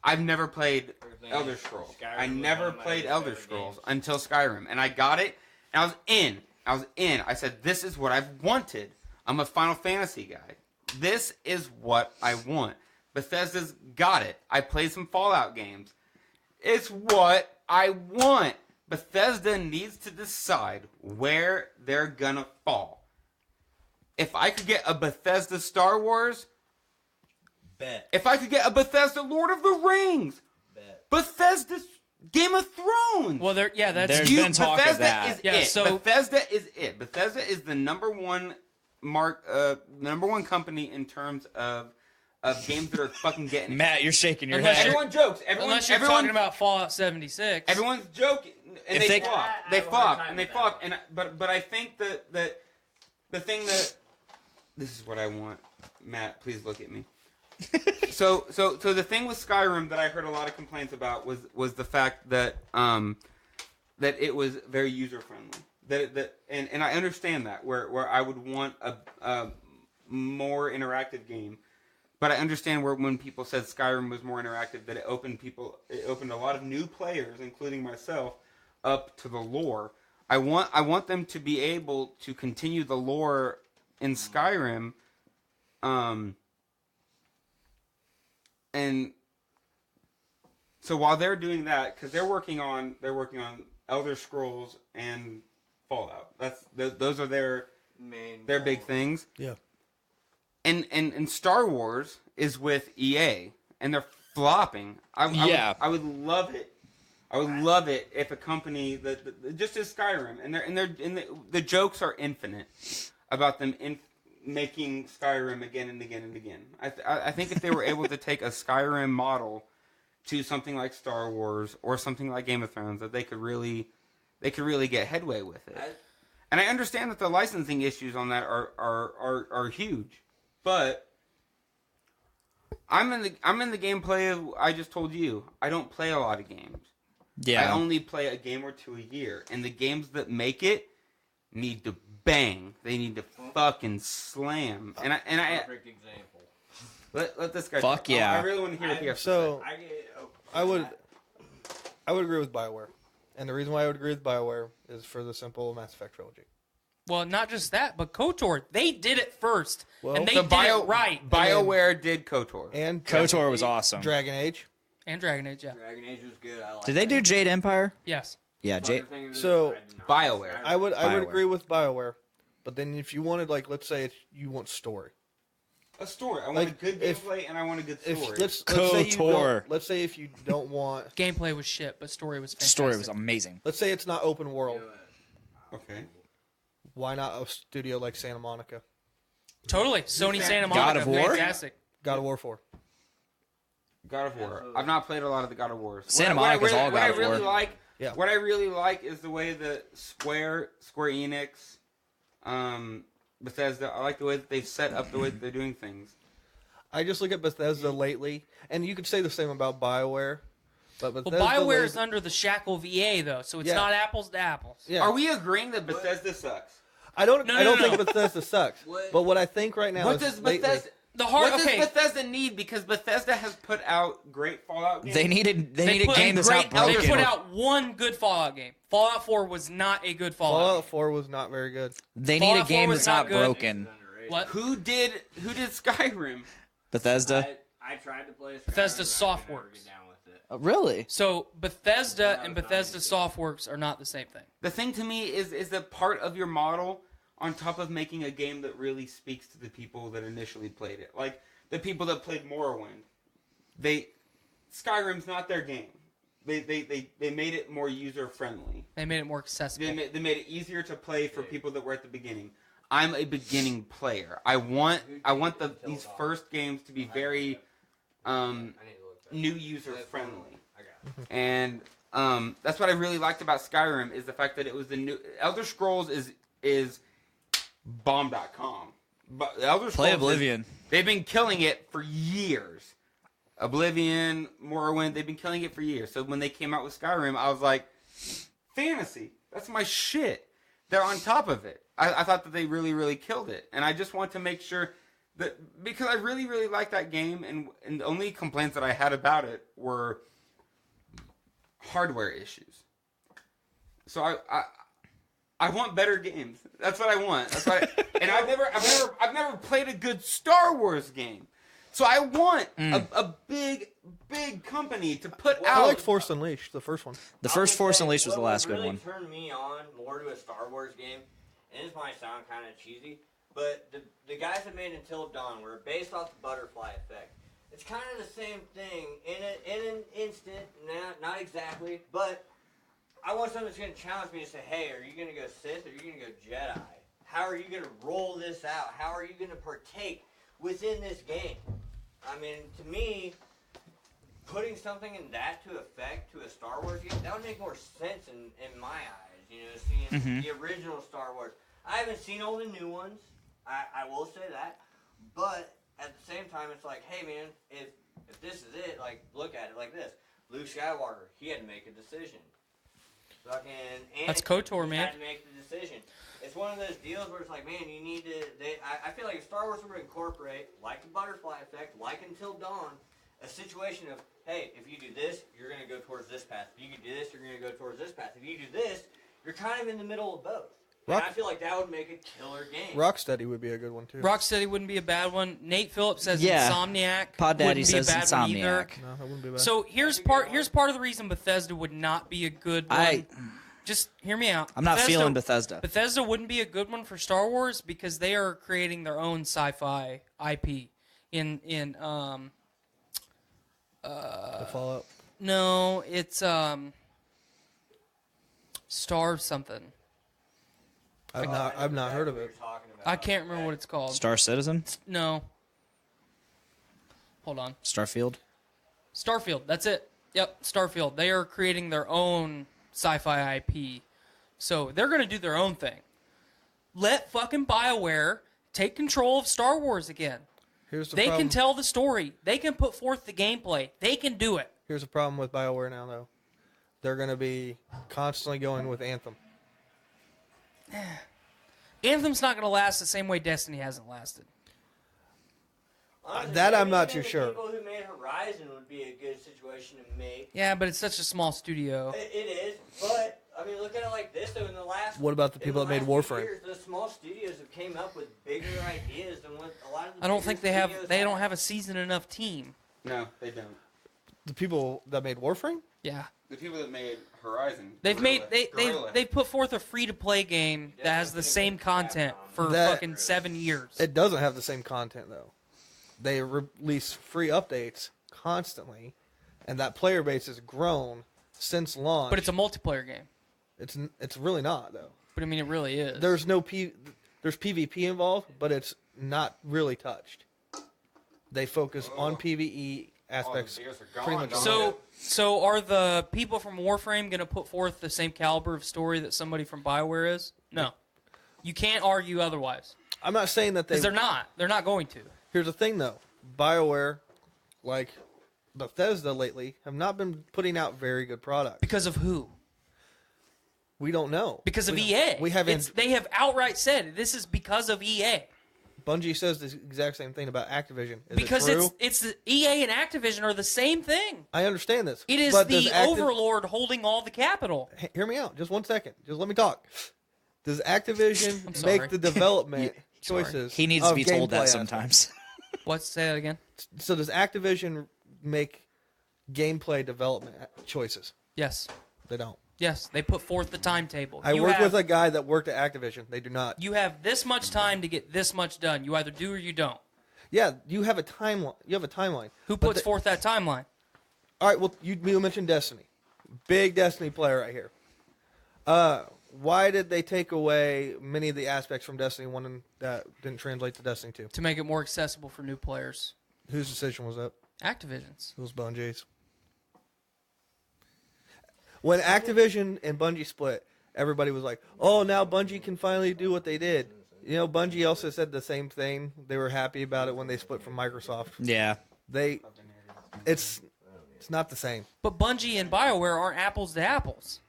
I've never played Elder Scrolls. I never played Elder Scrolls until Skyrim, and I got it, and I was in. I said, "This is what I've wanted. I'm a Final Fantasy guy. This is what I want." Bethesda's got it. I played some Fallout games. It's what I want. Bethesda needs to decide where they're gonna fall. If I could get a Bethesda Star Wars, bet. If I could get a Bethesda Lord of the Rings, bet. Bethesda Game of Thrones. Well, there's been talk Bethesda of that. Is it. So Bethesda is it. Bethesda is the number one company in terms of games that are fucking getting... Matt, you're shaking your head. Everyone jokes. Unless you're talking about Fallout 76. Everyone's joking. And they flop. But I think that the thing that... This is what I want. Matt, please look at me. So the thing with Skyrim that I heard a lot of complaints about was the fact that it was very user-friendly. And I understand that, where I would want a more interactive game. But I understand when people said Skyrim was more interactive, that it opened a lot of new players, including myself, up to the lore. I want them to be able to continue the lore in Skyrim, and so while they're doing that, because they're working on Elder Scrolls and Fallout. Those are their big things. Yeah. And Star Wars is with EA, and they're flopping. I would love it. I would love it if a company that just as Skyrim, and the jokes are infinite about them making Skyrim again and again and again. I think if they were able to take a Skyrim model to something like Star Wars or something like Game of Thrones, that they could really get headway with it. And I understand that the licensing issues on that are huge. But I'm in the gameplay of, I just told you, I don't play a lot of games. Yeah. I only play a game or two a year. And the games that make it need to bang. They need to fucking slam. And I perfect example. Let this guy. Fuck yeah. I really want to hear what he has to So say. I would agree with BioWare, and the reason why I would agree with BioWare is for the simple Mass Effect trilogy. Well, not just that, but KOTOR, they did it first, Well, and they So did it right. BioWare did KOTOR. And KOTOR was awesome. Dragon Age. And Dragon Age, yeah. Dragon Age was good. I like Did they do Jade Empire? Yes. Yeah, Jade. So BioWare. I would BioWare. agree with BioWare, but then if you wanted, like, let's say you want story. A story. I want Like, a good if- gameplay and I want a good If story. let's KOTOR. let's say if you don't want, Gameplay was shit, but story was fantastic. Story was amazing. let's say it's not open world. Okay. Why not a studio like Santa Monica? Totally. Sony Santa Monica. God of War? Fantastic. God of War 4. God of War. I've not played a lot of the God of Wars. Santa Monica's all God of War. Yeah. What I really like is the way that Square Enix, Bethesda. I like the way that they've set up the way that they're doing things. I just look at Bethesda lately, and you could say the same about BioWare. But Well, Bethesda BioWare lately- is under the shackle VA, though, so it's Yeah. not apples to apples. Yeah. Are we agreeing that Bethesda sucks? I don't No. think Bethesda sucks. But what I think right now What is does lately, Bethesda? What does Bethesda need? Because Bethesda has put out great Fallout games. They need a put game that's not They broken. put out one good Fallout game. Fallout 4 was not a good Fallout. Fallout 4 was not very good. They need a Fallout 4 game was that's not not good. broken. What? Who did Skyrim? Bethesda. I tried to play Bethesda Skyrim, but I could never Softworks. get down with it. Really? So Bethesda and Bethesda Softworks are not the same thing. The thing to me is that part of your model on top of making a game that really speaks to the people that initially played it. Like the people that played Morrowind. Skyrim's not their game. They made it more user friendly. They made it more accessible. They made it easier to play for people that were at the beginning. I'm a beginning player. I want these first games to be very new user friendly. And that's what I really liked about Skyrim is the fact that it was the new Elder Scrolls is bomb.com. But Elder Scrolls Play Oblivion. They've been killing it for years. Oblivion, Morrowind, they've been killing it for years. So when they came out with Skyrim, I was like, fantasy, that's my shit. They're on top of it. I thought that they really, really killed it. And I just want to make sure that, because I really, really like that game, and the only complaints that I had about it were hardware issues. So I want better games. That's what I want. That's what and I've never played a good Star Wars game. So I want a big company to put out. I like Force Unleashed, the first one. The first Force Unleashed was the last good one. What really turned me on more to a Star Wars game, and this might sound kind of cheesy, but the guys that made Until Dawn were based off the butterfly effect. It's kind of the same thing in an instant, not exactly, but I want something that's going to challenge me to say, hey, are you going to go Sith or are you going to go Jedi? How are you going to roll this out? How are you going to partake within this game? I mean, to me, putting something in that to effect to a Star Wars game, that would make more sense in my eyes. You know, seeing the original Star Wars. I haven't seen all the new ones. I will say that. But at the same time, it's like, hey, man, if this is it, like, look at it like this. Luke Skywalker, he had to make a decision. That's KOTOR, man. Had to make the decision. It's one of those deals where it's like, man, you need to. I feel like if Star Wars were to incorporate, like the butterfly effect, like Until Dawn, a situation of, hey, if you do this, you're going to go towards this path. If you do this, you're going to go towards this path. If you do this, you're kind of in the middle of both. And I feel like that would make a killer game. Rocksteady would be a good one too. Rocksteady wouldn't be a bad one. Nate Phillips says Yeah. Insomniac. Pod Daddy wouldn't be a says bad one either. Insomniac. No, that wouldn't be bad. So here's part of the reason Bethesda would not be a good one. Just hear me out. I'm not feeling Bethesda. Bethesda wouldn't be a good one for Star Wars because they are creating their own sci-fi IP in the Fallout. No, it's Star something. I've not heard of it. I can't remember what it's called. Star Citizen? No. Hold on. Starfield? Starfield. That's it. Yep, Starfield. They are creating their own sci-fi IP. So they're going to do their own thing. Let fucking BioWare take control of Star Wars again. They can tell the story. They can put forth the gameplay. They can do it. Here's the problem with BioWare now, though. They're going to be constantly going with Anthem. Anthem's not going to last the same way Destiny hasn't lasted. Honestly, That I'm not even too sure. The people who made Horizon would be a good situation to make. Yeah, but it's such a small studio. It is, but I mean, look at it like this though. In the last, What about the people that made Warframe? Years, the small studios have came up with bigger ideas than what a lot of the I don't bigger think they have. studios They don't have a seasoned enough team. No, they don't. The people that made Warframe? Yeah. The people that made Horizon. They've put forth a free to play game that has the same content for fucking 7 years. It doesn't have the same content though. They release free updates constantly, and that player base has grown since launch. But it's a multiplayer game. It's really not though. But I mean, it really is. There's there's PvP involved, but it's not really touched. They focus on PvE aspects pretty much. So are the people from Warframe going to put forth the same caliber of story that somebody from BioWare is? No. You can't argue otherwise. I'm not saying that because they're not. They're not going to. Here's the thing, though. BioWare, like Bethesda lately, have not been putting out very good products. Because of who? We don't know. Because of EA. We haven't. They have outright said this is because of EA. Bungie says the exact same thing about Activision. Is because it true? it's the EA and Activision are the same thing. I understand this. It is the overlord holding all the capital. Hear me out. Just 1 second. Just let me talk. Does Activision make the development choices? He needs to be told that sometimes. What? Say that again. So does Activision make gameplay development choices? Yes. They don't. Yes, they put forth the timetable. I work with a guy that worked at Activision. They do not. You have this much time to get this much done. You either do or you don't. Yeah, you have a timeline. You have a timeline. Who puts forth that timeline? All right. Well, you mentioned Destiny. Big Destiny player right here. Why did they take away many of the aspects from Destiny 1 that didn't translate to Destiny 2? To make it more accessible for new players. Whose decision was that? Activision's. It was Bungie's. When Activision and Bungie split, everybody was like, oh, now Bungie can finally do what they did. You know, Bungie also said the same thing. They were happy about it when they split from Microsoft. Yeah. It's not the same. But Bungie and BioWare aren't apples to apples.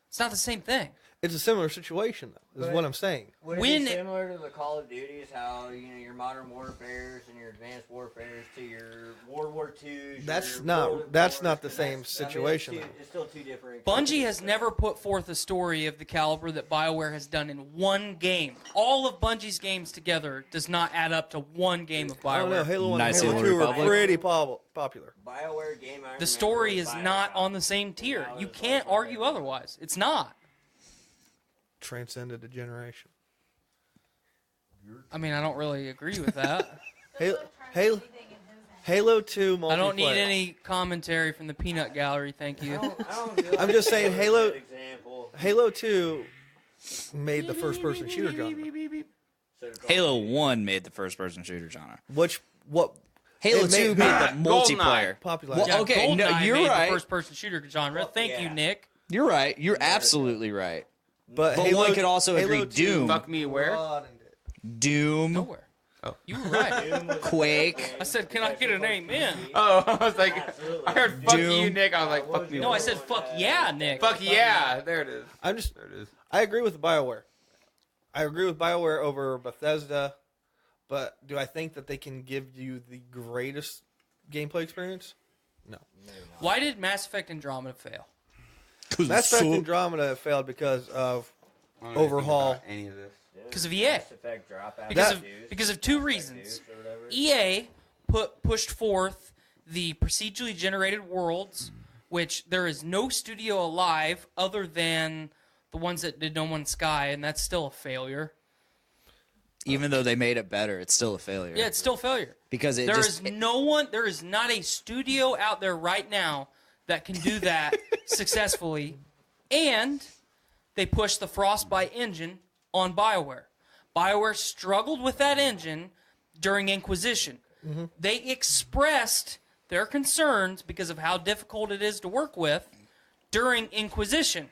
It's not the same thing. It's a similar situation, though, is what I'm saying. Would it be similar to the Call of Duties, how your Modern Warfares and your Advanced Warfares to your World War IIs? That's not the same situation. It's still two different. Bungie has never put forth a story of the caliber that BioWare has done in one game. All of Bungie's games together does not add up to one game of BioWare. I don't know. Halo 1 and Halo 2 are pretty popular. BioWare game. The story is not on the same tier. You can't argue otherwise. It's not. Transcended a generation. I mean, I don't really agree with that. Halo 2 multiplayer. I don't need any commentary from the peanut gallery, thank you. I'm just saying Halo 2 made the first-person shooter genre. Halo 1 made the first-person shooter genre. Halo 2 made the multiplayer. Popular. Well, Yeah, okay, no, GoldenEye you're made right. the first-person shooter genre. Thank you, Nick. You're right. You're absolutely right. But one could also Halo agree 2 Doom. Fuck me where? Doom. Nowhere. Oh. You were right. Quake. I said, can I get an amen? Oh, I was like, I heard fuck Doom. you, Nick. I was like, fuck me. No, I said, fuck yeah, Nick. Fuck yeah. There it is. I'm just. There it is. I agree with BioWare. I agree with BioWare over Bethesda, but do I think that they can give you the greatest gameplay experience? No. Why did Mass Effect Andromeda fail? Mass Effect Andromeda failed because of overhaul. Any of this? Because of EA. Because of two reasons. EA pushed forth the procedurally generated worlds, which there is no studio alive other than the ones that did No Man's Sky, and that's still a failure. Even though they made it better, it's still a failure. Yeah, it's still a failure. Because there is not a studio out there right now that can do that successfully. And they pushed the Frostbite engine on BioWare. BioWare struggled with that engine during Inquisition. Mm-hmm. They expressed their concerns because of how difficult it is to work with during Inquisition.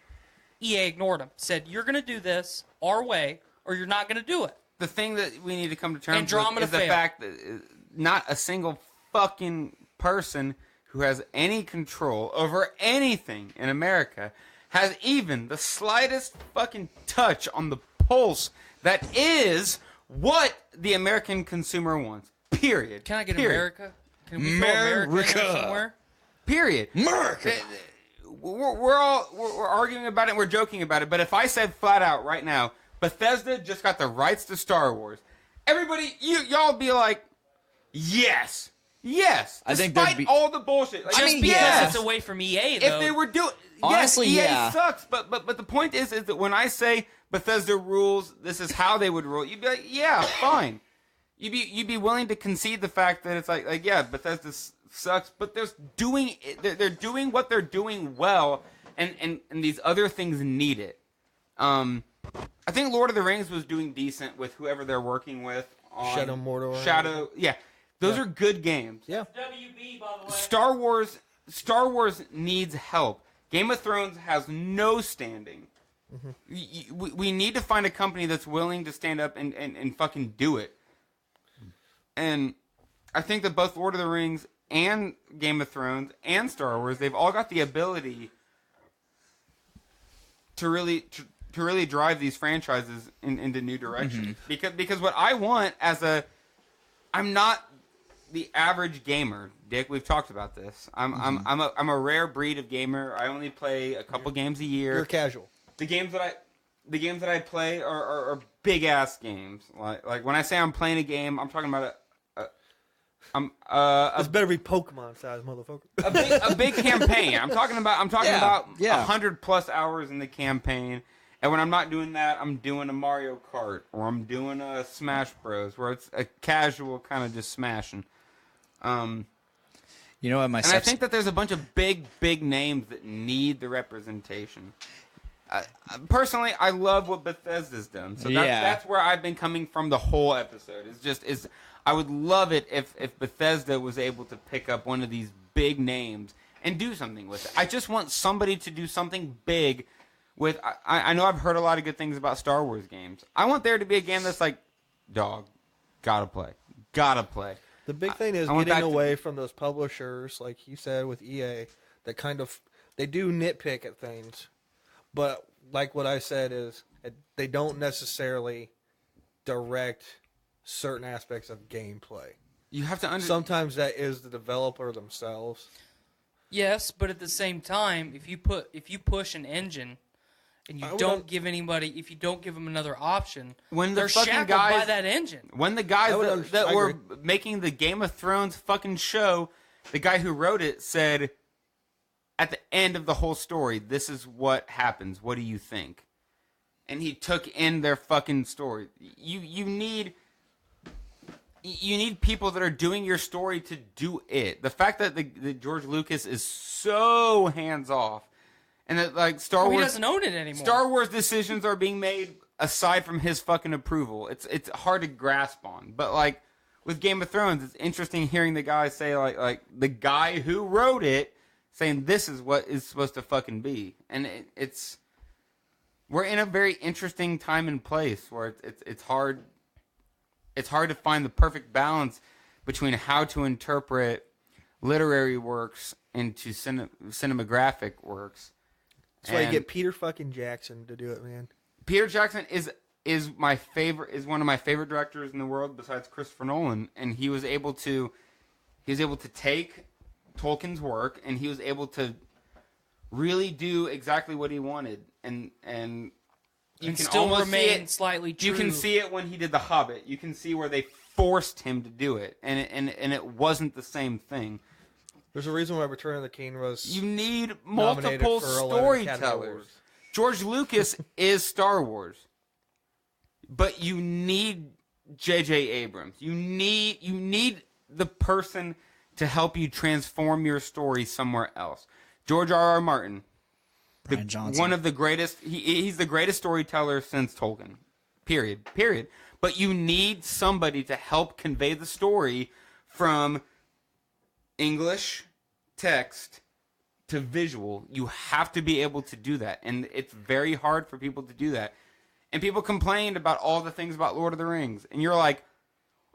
EA ignored them. Said, you're going to do this our way, or you're not going to do it. The thing that we need to come to terms Andromeda with is the fact that not a single fucking person who has any control over anything in America has even the slightest fucking touch on the pulse that is what the American consumer wants. Period. Can I get Period. America? Can we throw America in there somewhere? Period. America. We're arguing about it and we're joking about it, but if I said flat out right now, Bethesda just got the rights to Star Wars, everybody, y'all be like, yes. I think despite all the bullshit. Like, Just because it's away from EA, though. If they were doing, honestly, yes, EA sucks. But the point is that when I say Bethesda rules, this is how they would rule. You'd be like, yeah, fine. You'd be willing to concede the fact that it's like yeah, Bethesda sucks, but they're doing what they're doing well, and these other things need it. I think Lord of the Rings was doing decent with whoever they're working with on Shadow Mordor. Yeah. Those are good games. Yeah. WB, by the way. Star Wars needs help. Game of Thrones has no standing. Mm-hmm. We need to find a company that's willing to stand up and fucking do it. And I think that both Lord of the Rings and Game of Thrones and Star Wars, they've all got the ability to really drive these franchises into new directions. Mm-hmm. Because what I want I'm not the average gamer, Dick. We've talked about this. I'm a rare breed of gamer. I only play a couple games a year. You're casual. The games that I play are big ass games. Like when I say I'm playing a game, I'm talking about this better be Pokemon size, motherfucker. A big campaign. I'm talking about 100+ hours in the campaign. And when I'm not doing that, I'm doing a Mario Kart or I'm doing a Smash Bros, where it's a casual kind of just smashing. You know what, I think that there's a bunch of big names that need the representation. Personally, I love what Bethesda's done. So that's where I've been coming from the whole episode. I would love it if Bethesda was able to pick up one of these big names and do something with it. I just want somebody to do something big with. I know I've heard a lot of good things about Star Wars games. I want there to be a game that's like, dog, gotta play. The big thing is getting away from those publishers, like you said with EA, that kind of, they do nitpick at things, but like what I said is, they don't necessarily direct certain aspects of gameplay. You have to sometimes that is the developer themselves. Yes, but at the same time, if you push an engine and you don't give them another option, when they're shackled by that engine. When the guys that were making the Game of Thrones fucking show, the guy who wrote it said, at the end of the whole story, this is what happens. What do you think? And he took in their fucking story. You need people that are doing your story to do it. The fact that George Lucas is so hands off, and that like Star Wars, he doesn't own it anymore. Star Wars decisions are being made aside from his fucking approval. It's hard to grasp on. But like with Game of Thrones, it's interesting hearing the guy say like the guy who wrote it saying this is what is supposed to fucking be, and we're in a very interesting time and place where it's hard. It's hard to find the perfect balance between how to interpret literary works into cinematographic works. That's why you get Peter fucking Jackson to do it, man. Peter Jackson is my favorite, is one of my favorite directors in the world besides Christopher Nolan, and he was able to take Tolkien's work and he was able to really do exactly what he wanted, and you can still remain slightly true. You can see it when he did The Hobbit. You can see where they forced him to do it, and it wasn't the same thing. There's a reason why Return of the King was. You need multiple storytellers. George Lucas is Star Wars, but you need J.J. Abrams. You need the person to help you transform your story somewhere else. George R.R. Martin. One of the greatest. He's the greatest storyteller since Tolkien. Period. But you need somebody to help convey the story from English text to visual. You have to be able to do that, and it's very hard for people to do that. And people complained about all the things about Lord of the Rings, and you're like,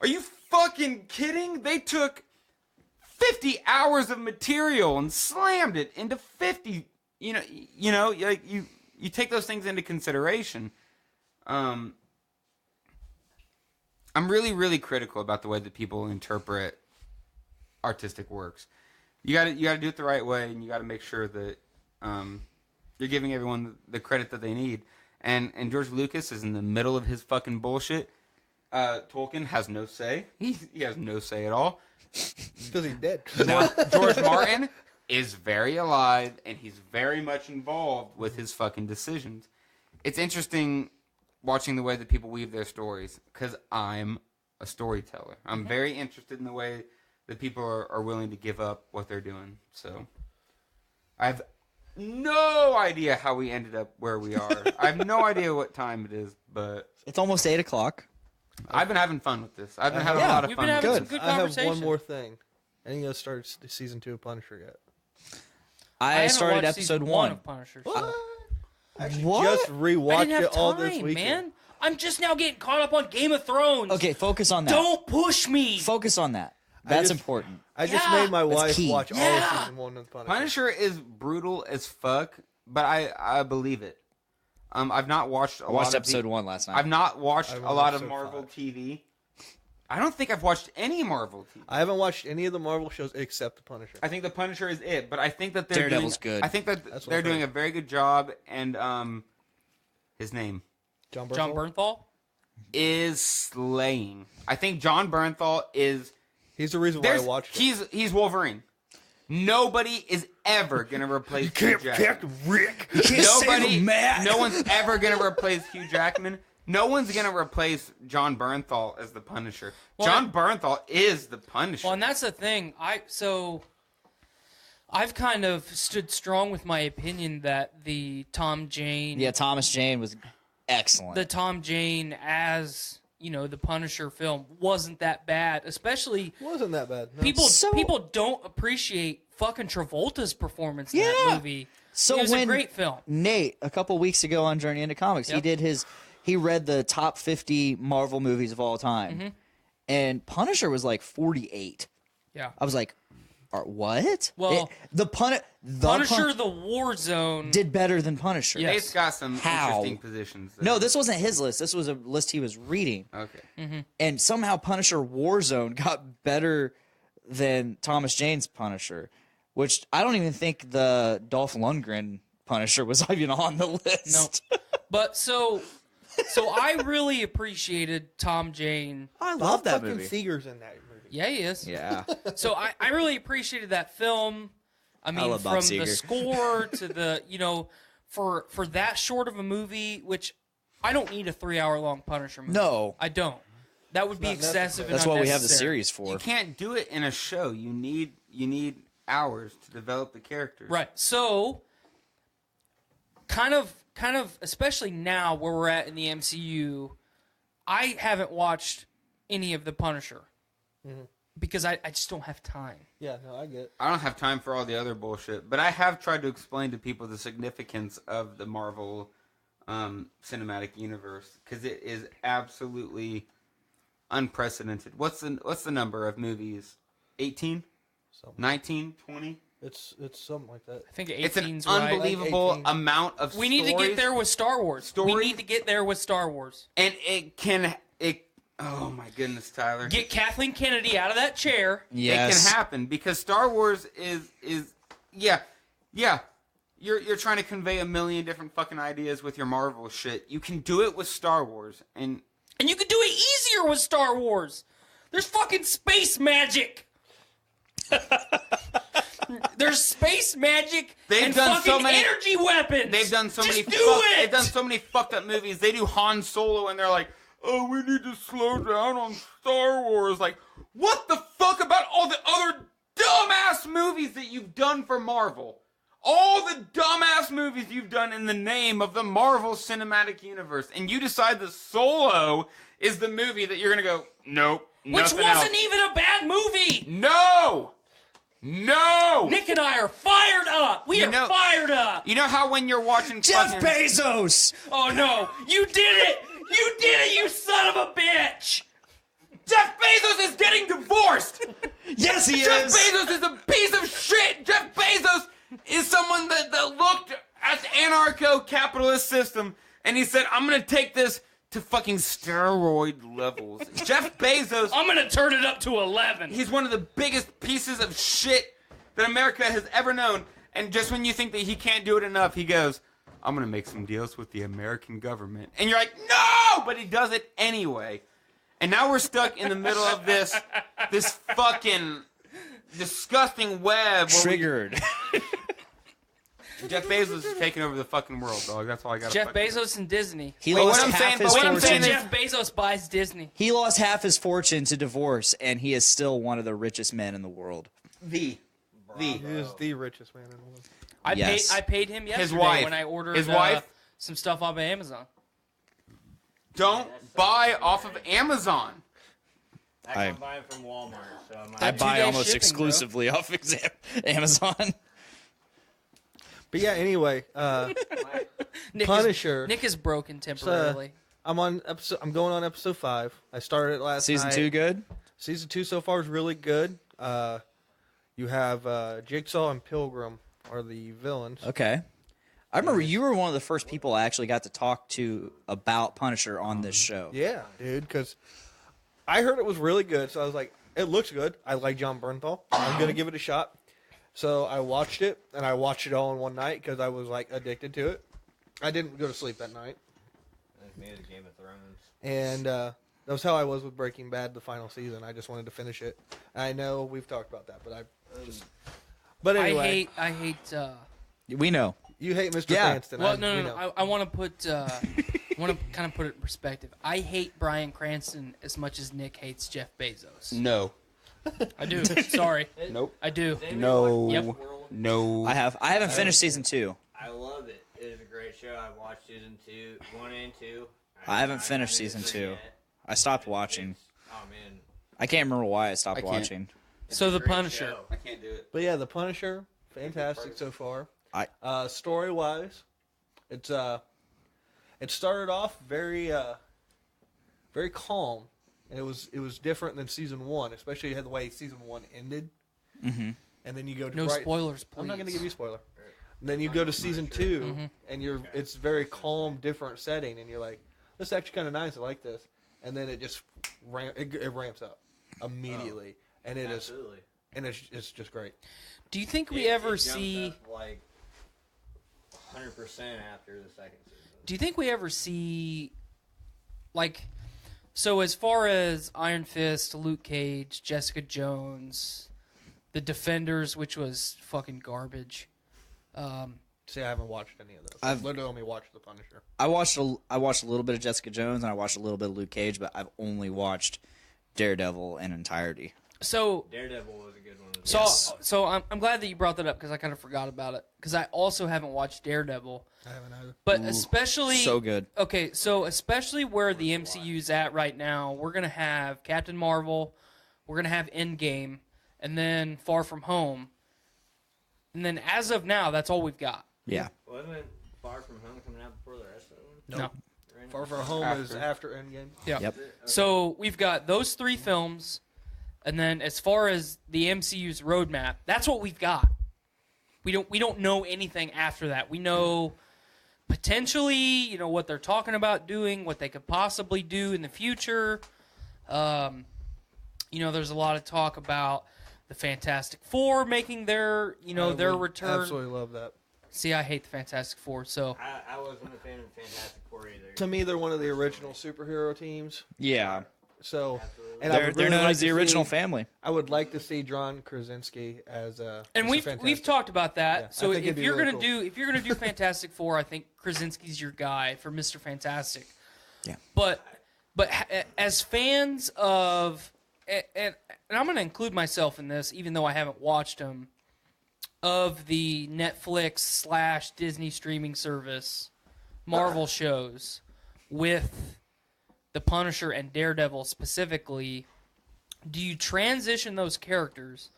are you fucking kidding? They took 50 hours of material and slammed it into 50. You know, like you take those things into consideration. I'm really, really critical about the way that people interpret artistic works. You got to do it the right way, and you got to make sure that you're giving everyone the credit that they need. And George Lucas is in the middle of his fucking bullshit. Tolkien has no say. He has no say at all. Because he's dead. Now, George Martin is very alive, and he's very much involved with his fucking decisions. It's interesting watching the way that people weave their stories, because I'm a storyteller. I'm very interested in the way that people are willing to give up what they're doing. So I have no idea how we ended up where we are. I have no idea what time it is, but it's almost 8 o'clock. I've been having fun with this. I've been having a lot of fun. Been with some good I have conversation. one more thing. I ain't gonna start season 2 of Punisher yet. I started watched episode season 1 of Punisher. What? Just I rewatched didn't have it all time, this weekend. man. I'm just now getting caught up on Game of Thrones. Okay, focus on that. Don't push me. Focus on that. That's important. I just made my wife key. watch all of season 1 of Punisher. Punisher is brutal as fuck, but I believe it. I've not watched a lot watched of episode 1 last night. I've not watched I've a lot of episode Marvel 5. TV. I don't think I've watched any Marvel TV. I haven't watched any of the Marvel shows except the Punisher. I think the Punisher is it, but I think that they're Daredevil's doing, good. I think that That's what they're I've doing heard. a very good job, and his name John Bernthal? John Bernthal? is slaying. I think John Bernthal is. He's the reason why I watched it. He's Wolverine. Nobody is ever gonna replace Hugh Jackman. Rick. No one's ever gonna replace Hugh Jackman. No one's gonna replace John Bernthal as the Punisher. Well, John Bernthal is the Punisher. Well, and that's the thing. I've kind of stood strong with my opinion that the Tom Jane. Yeah, Thomas Jane was excellent. The Tom Jane as the Punisher film wasn't that bad. Especially Wasn't that bad. No. people don't appreciate fucking Travolta's performance in that movie. So it was when a great film. Nate, a couple weeks ago on Journey into Comics, he read the top 50 Marvel movies of all time, and Punisher was like 48. Yeah, I was like, what? Well, Punisher, the Warzone did better than Punisher. Yeah. It's got some How? interesting positions. There. No, this wasn't his list. This was a list he was reading. Okay. And somehow Punisher Warzone got better than Thomas Jane's Punisher, which I don't even think the Dolph Lundgren Punisher was even on the list. No, but so I really appreciated Tom Jane. I love that fucking movie. Seeger's in that movie. Yeah, he is. Yeah. So I really appreciated that film. I mean, love Bob from the Seger. score to the for that short of a movie, which I don't need a 3-hour long Punisher movie. No. I don't. That would be excessive. That's and what we have the unnecessary. series for. You can't do it in a show. You need hours to develop the characters. Right. So, kind of, especially now where we're at in the MCU, I haven't watched any of the Punisher because I just don't have time. Yeah, no, I get it. I don't have time for all the other bullshit, but I have tried to explain to people the significance of the Marvel cinematic universe because it is absolutely unprecedented. What's the number of movies? 18? 19? 20? It's something like that. I think It's an 18's right. unbelievable Like 18. amount of We need to get there with Star Wars. Stories? We need to get there with Star Wars. And oh my goodness, Tyler. Get Kathleen Kennedy out of that chair. Yes. It can happen because Star Wars is yeah. You're trying to convey a million different fucking ideas with your Marvel shit. You can do it with Star Wars, and you can do it easier with Star Wars. There's fucking space magic. There's space magic and fucking energy weapons. They've done so Just many. do it. They've done so many fucked up movies. They do Han Solo, and they're like, "Oh, we need to slow down on Star Wars." Like, what the fuck about all the other dumbass movies that you've done for Marvel? All the dumbass movies you've done in the name of the Marvel Cinematic Universe, and you decide that Solo is the movie that you're gonna go, nope, Which nothing wasn't else. even a bad movie. No. Nick and I are fired up. We are fired up. You know how when you're watching Jeff Bezos. Oh no, you did it! You did it, you son of a bitch! Jeff Bezos is getting divorced. Yes, he Jeff is. Bezos is a piece of shit. Jeff Bezos is someone that looked at the anarcho-capitalist system and he said, I'm going to take this to fucking steroid levels. Jeff Bezos. I'm gonna turn it up to 11. He's one of the biggest pieces of shit that America has ever known. And just when you think that he can't do it enough, he goes, I'm gonna make some deals with the American government. And you're like, no! But he does it anyway. And now we're stuck in the middle of this fucking disgusting web. Triggered. Jeff Bezos is taking over the fucking world, dog. That's all I got. Jeff Bezos and Disney. He lost half his fortune. Jeff Bezos buys Disney. He lost half his fortune to divorce, and he is still one of the richest men in the world. He is the richest man in the world. I paid him yesterday when I ordered some stuff off of Amazon. Don't buy off of Amazon. I'm buying from Walmart. So I buy almost exclusively off Amazon. But yeah, anyway, Punisher. Nick is broken temporarily. I'm going on episode 5. I started it last night. Season 2 good? Season 2 so far is really good. You have Jigsaw and Pilgrim are the villains. Okay. I remember you were one of the first people I actually got to talk to about Punisher on this show. Yeah, dude, because I heard it was really good, so I was like, it looks good. I like John Bernthal. I'm going to give it a shot. So I watched it, and I watched it all in one night because I was, like, addicted to it. I didn't go to sleep that night. That's me with Game of Thrones. And that was how I was with Breaking Bad the final season. I just wanted to finish it. I know we've talked about that, but But anyway. I hate we know. You hate Mr. Cranston. Well, no. I want to put kind of put it in perspective. I hate Bryan Cranston as much as Nick hates Jeff Bezos. No. I do. Sorry. Nope. I do. No. Yep. No. I haven't finished season 2. I love it. It is a great show. I watched season 1 and 2. I haven't finished season 2. I stopped watching. Oh man. I can't remember why I stopped watching. So The Punisher. I can't do it. But yeah, The Punisher, fantastic so far. Story-wise, it started off very calm, and it was different than season 1, especially the way season 1 ended. Mm-hmm. And then you go to No spoilers, please. I'm not going to give you a spoiler. And then you go to season 2, and it's very calm, different setting, and you're like, this is actually kind of nice. I like this. And then it just ramps up immediately, and it Absolutely. it's just great. Do you think we ever see? Like 100% after the second season. Do you think we ever see, like, so as far as Iron Fist, Luke Cage, Jessica Jones, The Defenders, which was fucking garbage. See, I haven't watched any of those. I've literally only watched The Punisher. I watched a little bit of Jessica Jones and I watched a little bit of Luke Cage, but I've only watched Daredevil in entirety. So Daredevil was a good one. So I'm glad that you brought that up because I kind of forgot about it because I also haven't watched Daredevil. I haven't either. But especially so good. Okay, so especially where the MCU's at right now, we're gonna have Captain Marvel, we're gonna have Endgame, and then Far From Home, and then as of now, that's all we've got. Yeah. Wasn't Far From Home coming out before the rest of them? No. Far From Home is after Endgame. Yeah. Yep. Okay. So we've got those 3 films, and then as far as the MCU's roadmap, that's what we've got. We don't know anything after that. We know potentially, what they're talking about doing, what they could possibly do in the future. There's a lot of talk about the Fantastic Four making their return. Absolutely love that. See, I hate the Fantastic Four, so I wasn't a fan of the Fantastic Four either. To me, they're one of the original superhero teams. Yeah. So, Absolutely. and They're known as the original family. I would like to see John Krasinski as and Mr. we've talked about that. Yeah, so I think if it'd be you're really gonna do Fantastic Four, I think Krasinski's your guy for Mr. Fantastic. Yeah. But as fans of and I'm gonna include myself in this, even though I haven't watched them, of the Netflix / Disney streaming service Marvel shows with The Punisher and Daredevil specifically, do you transition those characters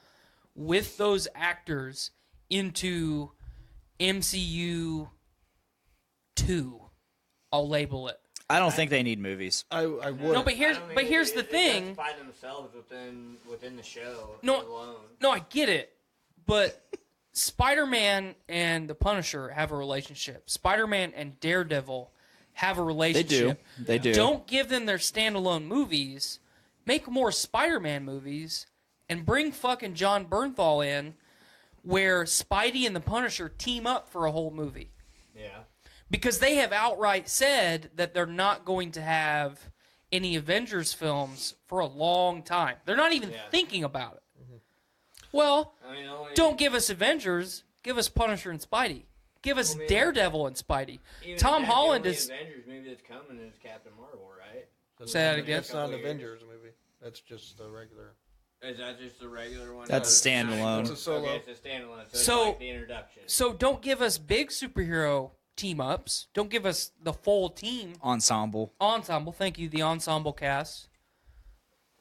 with those actors into MCU 2? I'll label it. I don't think they need movies. I would. No, but here's the thing. By themselves within the show alone. No, I get it, but Spider-Man and the Punisher have a relationship. Spider-Man and Daredevil have a relationship. They do. Don't give them their standalone movies. Make more Spider-Man movies and bring fucking John Bernthal in where Spidey and the Punisher team up for a whole movie. Yeah. Because they have outright said that they're not going to have any Avengers films for a long time. They're not even thinking about it. Well, don't give us Avengers. Give us Punisher and Spidey. Give us Daredevil and Spidey. Tom Holland is... The Avengers movie that's coming is Captain Marvel, right? Say that again. That's not an Avengers movie. That's just the regular. Is that just the regular one? That's a standalone. It's a solo. Okay, it's a standalone. So, So- it's like the introduction. So don't give us big superhero team-ups. Don't give us the full team. Ensemble. Thank you, the ensemble cast.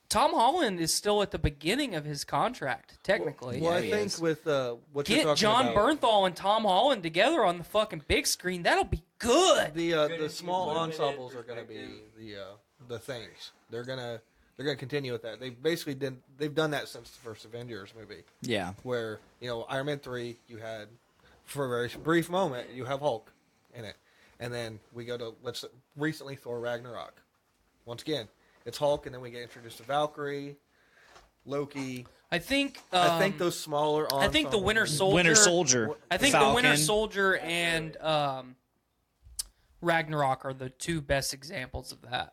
Tom Holland is still at the beginning of his contract, technically. Well, I think with what you're Get talking John about, Bernthal and Tom Holland together on the fucking big screen. That'll be good. the small ensembles are going to be the things. They're gonna continue with that. They've done that since the first Avengers movie. Yeah. Where Iron Man 3, you had for a very brief moment you have Hulk in it, and then we go to recently Thor Ragnarok. Once again, it's Hulk, and then we get introduced to Valkyrie, Loki. I think those smaller ensembles. I think the Winter Soldier. I think Falcon. the Winter Soldier and Ragnarok are the two best examples of that.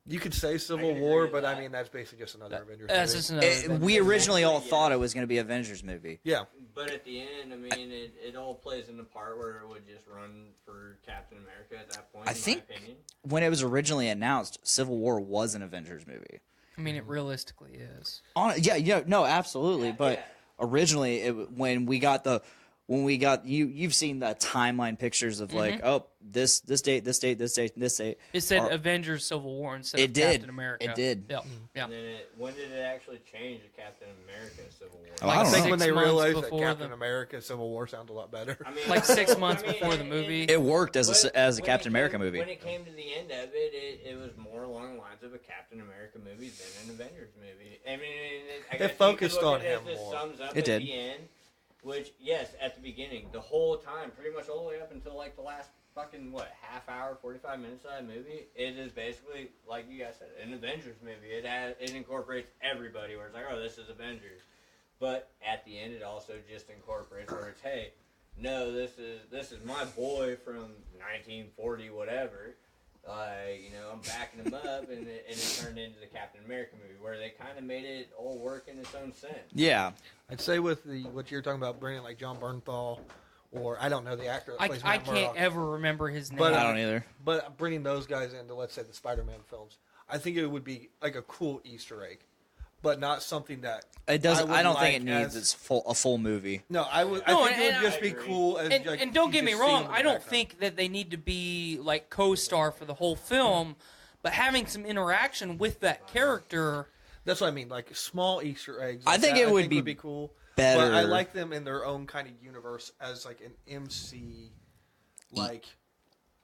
You could say Civil War, but I mean that's basically just another Avengers That's movie. just another Avengers. We originally all thought it was going to be Avengers movie. Yeah. But at the end, I mean, it all plays in the part where it would just run for Captain America at that point, I in think my opinion. when it was originally announced, Civil War was an Avengers movie. I mean, it realistically is. No, absolutely. But originally, when we got you've seen the timeline pictures of like, this date. It said Avengers Civil War instead of Captain America. It did. Yep. And then when did it actually change to Captain America Civil War? Oh, I don't know. When they 6 months realized that before Captain America Civil War sounds a lot better. I mean, Like 6 months before the movie. It worked as a Captain America movie. When it came to the end of it, it was more along the lines of a Captain America movie than an Avengers movie. I mean, I guess focused you could look on at it him as more. Sums up It at did. the end, which, yes, at the beginning, the whole time, pretty much all the way up until like the last fucking, half hour, 45 minutes of that movie, it is basically, like you guys said, an Avengers movie. It incorporates everybody, where it's like, oh, this is Avengers. But at the end, it also just incorporates where it's, hey, no, this is my boy from 1940, whatever. I'm backing him up, and it turned into the Captain America movie, where they kind of made it all work in its own sense. Yeah. I'd say with what you're talking about, bringing like John Bernthal, or I don't know the actor that plays I Matt can't Murdock, ever remember his name. But, I don't either. But bringing those guys into, let's say, the Spider-Man films, I think it would be like a cool Easter egg, but not something that It doesn't. I don't think it like needs a full movie. No, I think it would just be cool. As, And don't get me wrong, I don't think that they need to be like co-star for the whole film, but having some interaction with that character. That's what I mean, like small Easter eggs. I think it would be cool. better. But I like them in their own kind of universe as like an MC, like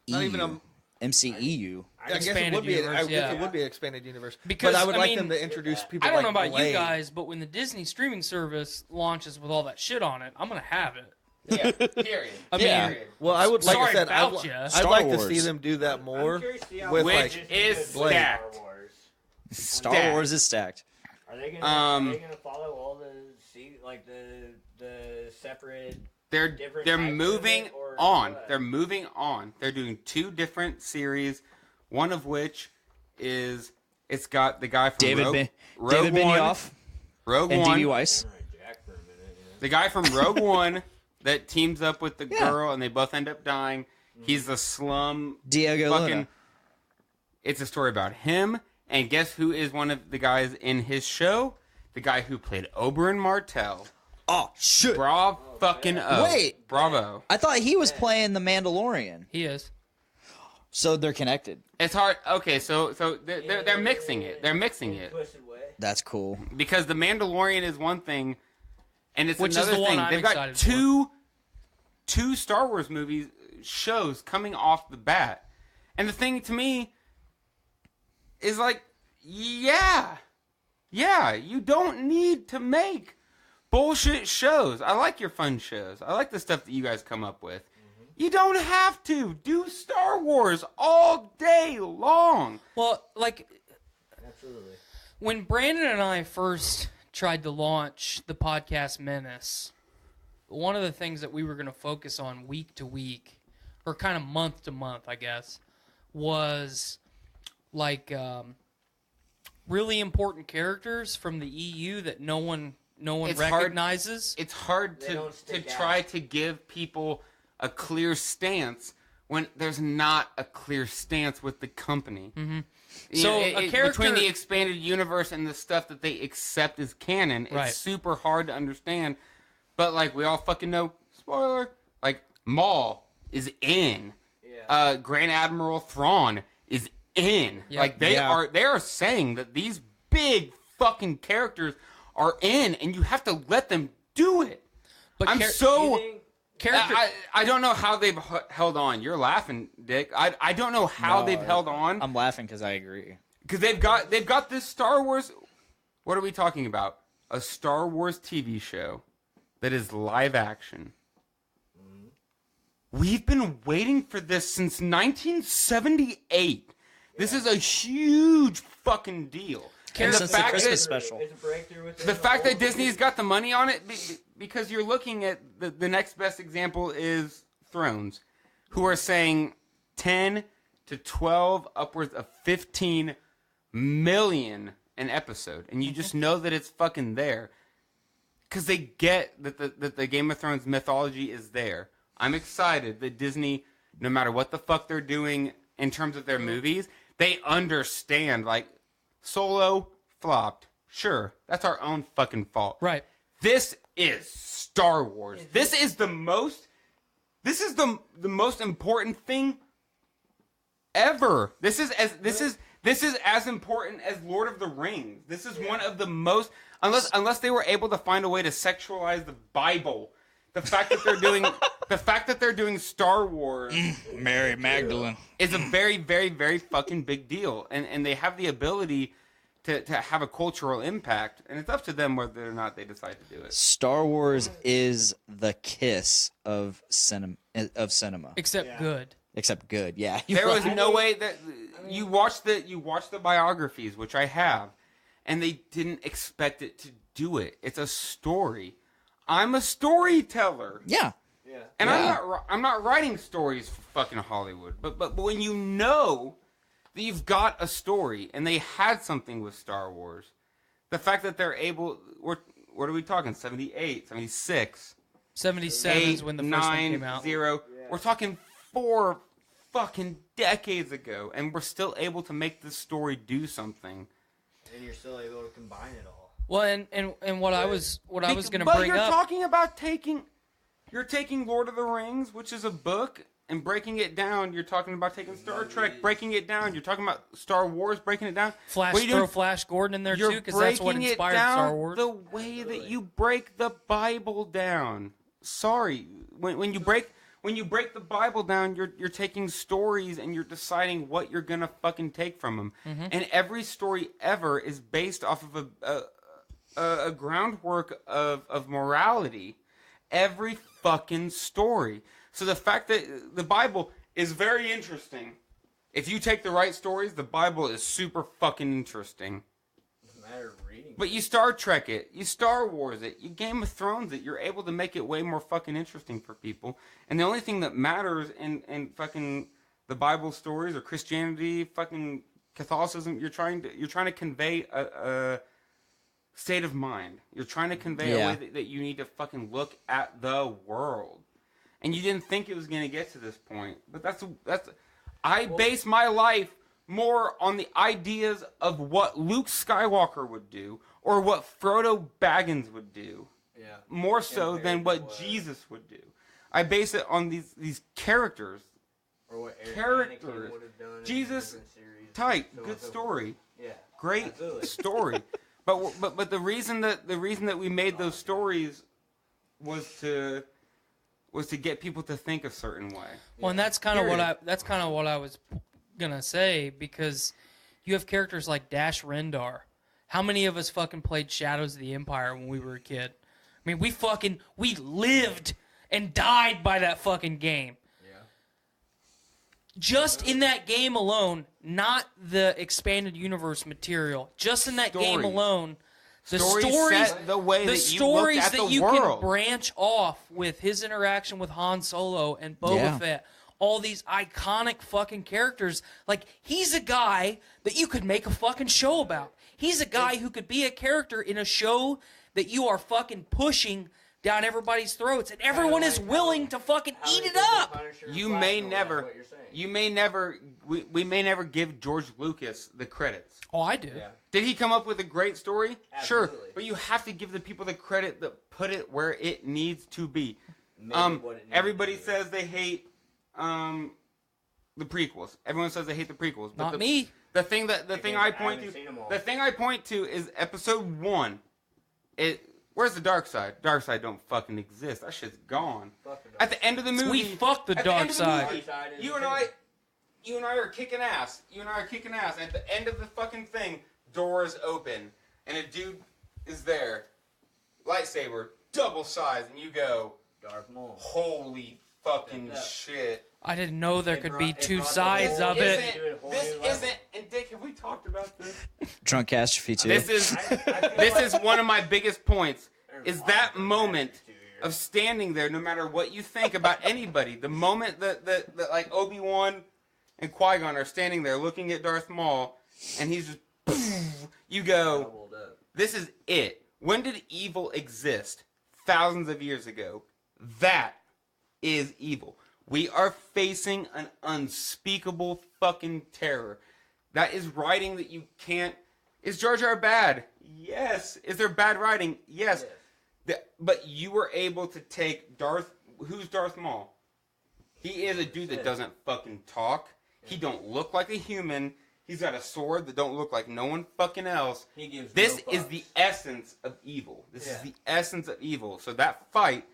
not even a MCEU. I guess it Expanded would be. universe, It would be an expanded universe. Because but I would like mean, them to introduce people. I don't know like about you Blade. guys, but when the Disney streaming service launches with all that shit on it, I'm gonna have it. Yeah, period. I mean, Well, I would like sorry I said, about ya. I'd like to Star see Wars. them do that more. I'm curious to see how with Which like is Blade. stacked. Star Stacked. Wars is stacked. Are they gonna follow all the separate? They're different they're types of moving it, or on. what? They're moving on. They're doing 2 different series. One of which is it's got the guy from David Rogue David One, Benioff Rogue and One, D.B. Weiss. the guy from Rogue One that teams up with the girl and they both end up dying. He's the slum Diego fucking. Luna. It's a story about him, and guess who is one of the guys in his show? The guy who played Oberyn Martell. Oh shit! Bravo fucking O. Wait. Bravo. I thought he was playing the Mandalorian. he is. So they're connected. It's hard. Okay, so they're mixing it. They're mixing it That's cool. because the Mandalorian is one thing, and it's Which is another the one thing. I'm They've got excited two Star Wars movies shows coming off the bat, and the thing to me is like, yeah, you don't need to make bullshit shows. I like your fun shows. I like the stuff that you guys come up with. You don't have to do Star Wars all day long. Well, like, Absolutely. when Brandon and I first tried to launch the podcast Menace, one of the things that we were going to focus on week to week, or kind of month to month, I guess, was like really important characters from the EU that no one recognizes. It's hard to try to give people a clear stance when there's not a clear stance with the company. Mm-hmm. So a character between the expanded universe and the stuff that they accept as canon, it's super hard to understand. But like we all fucking know, spoiler, like Maul is in. Yeah. Grand Admiral Thrawn is in. Yep. Like they are saying that these big fucking characters are in, and you have to let them do it. But I don't know how they've held on. You're laughing, Dick. I don't know how they've held on. I'm laughing because I agree. Because they've got this Star Wars. What are we talking about? A Star Wars TV show that is live action. We've been waiting for this since 1978. This is a huge fucking deal. And the fact Christmas special. The fact that Disney's got the money on it, because you're looking at the next best example is Thrones, who are saying 10 to 12, upwards of 15 million an episode. And you just know that it's fucking there. Because they get that the Game of Thrones mythology is there. I'm excited that Disney, no matter what the fuck they're doing in terms of their movies, they understand, like, Solo flopped. Sure, that's our own fucking fault. Right. This is Star Wars. This is the most important thing ever. This is as important as Lord of the Rings. This is one of the most, unless they were able to find a way to sexualize the Bible. The fact that they're doing Star Wars, Mary Magdalene, is a very, very, very fucking big deal, and they have the ability to have a cultural impact, and it's up to them whether or not they decide to do it. Star Wars is the kiss of cinema. Except good. Except good, yeah. There was no way that you watch the biographies, which I have, and they didn't expect it to do it. It's a story. I'm a storyteller. Yeah. And I'm not writing stories for fucking Hollywood. But when you know that you've got a story and they had something with Star Wars, the fact that they're able, what are we talking? 78, 76, 77 is when the first one came out. 0. Yeah. We're talking 4 fucking decades ago, and we're still able to make this story do something. And you're still able to combine it all. Well, and what I was going to bring up. But you're talking about taking Lord of the Rings, which is a book, and breaking it down. You're talking about taking Star Trek, breaking it down. You're talking about Star Wars, breaking it down. Throw Flash Gordon in there too, because that's what inspired Star Wars. The way that you break the Bible down. Sorry, when you break the Bible down, you're taking stories and you're deciding what you're gonna fucking take from them. Mm-hmm. And every story ever is based off of a groundwork of morality. Every fucking story. So the fact that the Bible is very interesting. If you take the right stories, the Bible is super fucking interesting. It's a matter of reading. But you Star Trek it, you Star Wars it, you Game of Thrones it, you're able to make it way more fucking interesting for people. And the only thing that matters in fucking the Bible stories or Christianity, fucking Catholicism, you're trying to convey a state of mind. You're trying to convey a way that you need to fucking look at the world. And you didn't think it was going to get to this point. But I base my life more on the ideas of what Luke Skywalker would do or what Frodo Baggins would do. Yeah. More so than what Jesus would do. I base it on these characters. Or what characters. Would have done Jesus, tight, good story. Yeah. Great story. But the reason that we made those stories was to get people to think a certain way. Well, and that's kind of what I was gonna say, because you have characters like Dash Rendar. How many of us fucking played Shadows of the Empire when we were a kid? I mean, we lived and died by that fucking game. Just in that game alone, not the expanded universe material. Just in that game alone, the stories set the way the that stories you look at that the you world. can branch off with his interaction with Han Solo and Boba Fett. All these iconic fucking characters. Like, he's a guy that you could make a fucking show about. He's a guy who could be a character in a show that you are fucking pushing down everybody's throats, and everyone is willing to fucking eat it up. We may never give George Lucas the credits. Oh, I do. Yeah. Did he come up with a great story? Absolutely. Sure, but you have to give the people the credit that put it where it needs to be. Everybody says they hate the prequels. Everyone says they hate the prequels. But Not me. The thing I point to is episode 1. Where's the dark side? Dark side don't fucking exist. That shit's gone. At the end of the movie, We fuck the dark side. You and I are kicking ass. And at the end of the fucking thing, doors open, and a dude is there, lightsaber, double size, and you go, Darth Maul. Holy fucking shit. I didn't know there could be two sides of it. This isn't, and Dick, have we talked about this? Drunkastrophe 2. This is one of my biggest points, is that moment of standing there, no matter what you think about anybody. The moment that like Obi-Wan and Qui-Gon are standing there looking at Darth Maul, and he's just, you go, this is it. When did evil exist? Thousands of years ago. That is evil. We are facing an unspeakable fucking terror. That is writing that you can't... Is Jar Jar bad? Yes. Is there bad writing? Yes. But you were able to take Darth... Who's Darth Maul? He is a dude that doesn't fucking talk. He don't look like a human. He's got a sword that don't look like no one fucking else. This is the essence of evil. This is the essence of evil. So that fight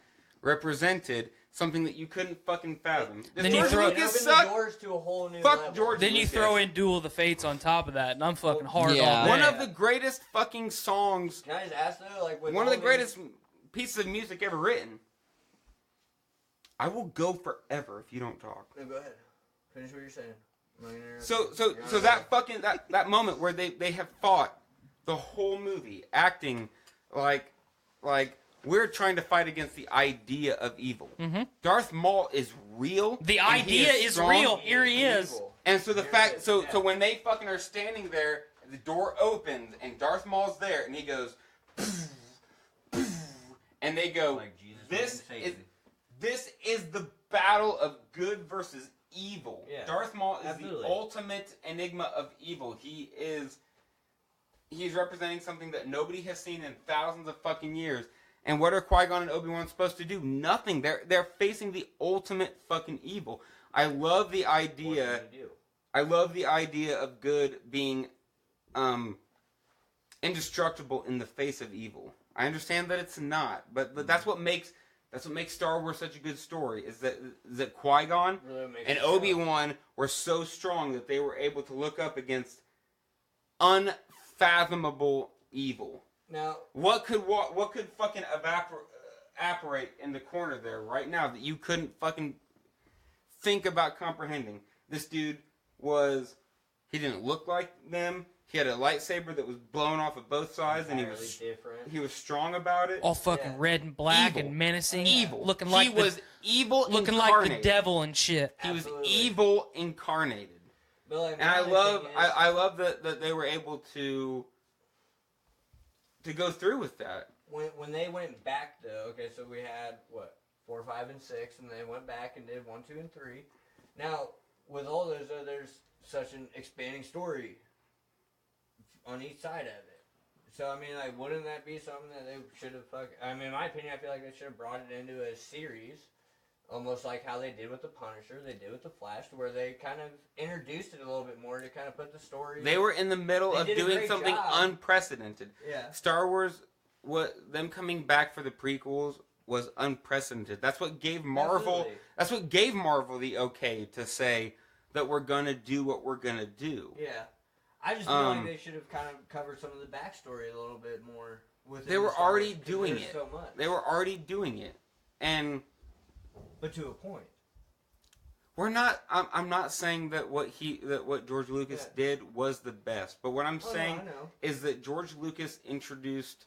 represented something that you couldn't fucking fathom. Then you throw the doors to a whole new Fuck level. George Then you Lucas. throw in Duel of the Fates on top of that, and I'm fucking hard Yeah. on One that. of the greatest fucking songs. Can I just ask though, like, with One of the all greatest pieces of music ever written. I will go forever if you don't talk. No, go ahead. Finish what you're saying. So that fucking that moment where they have fought the whole movie, acting like we're trying to fight against the idea of evil. Mm-hmm. Darth Maul is real. The and he idea is strong. real. Here he is. And so so when they fucking are standing there, the door opens and Darth Maul's there, and he goes, and they go, Like Jesus this is the battle of good versus evil. Yeah, Darth Maul is absolutely. the ultimate enigma of evil. He's representing something that nobody has seen in thousands of fucking years. And what are Qui-Gon and Obi-Wan supposed to do? Nothing. They're facing the ultimate fucking evil. I love the idea. I love the idea of good being indestructible in the face of evil. I understand that it's not, but that's what makes Star Wars such a good story. Is that Qui-Gon and Obi-Wan were so strong that they were able to look up against unfathomable evil. Now, what could fucking evaporate in the corner there right now that you couldn't fucking think about comprehending? This dude he didn't look like them. He had a lightsaber that was blown off of both sides, and he was strong about it. All fucking red and black and menacing. Evil. Looking like he was evil looking incarnated. like the devil and shit. He was evil incarnated. But like, And I love that they were able to go through with that. When they went back though, okay, so we had 4, 5, and 6, and they went back and did 1, 2, and 3. Now with all those, there's such an expanding story on each side of it. So I mean, like, wouldn't that be something that they should have? I mean, in my opinion, I feel like they should have brought it into a series, almost like how they did with the Punisher, they did with the Flash, where they kind of introduced it a little bit more to kind of put the story. They were in the middle of doing something unprecedented. Yeah. Star Wars, them coming back for the prequels was unprecedented. That's what gave Marvel. Absolutely. That's what gave Marvel the okay to say that we're gonna do what we're gonna do. Yeah. I just feel like they should have kind of covered some of the backstory a little bit more. They were already doing it. So much. They were already doing it, but to a point. I'm not saying that what George Lucas did was the best, but what I'm saying is that George Lucas introduced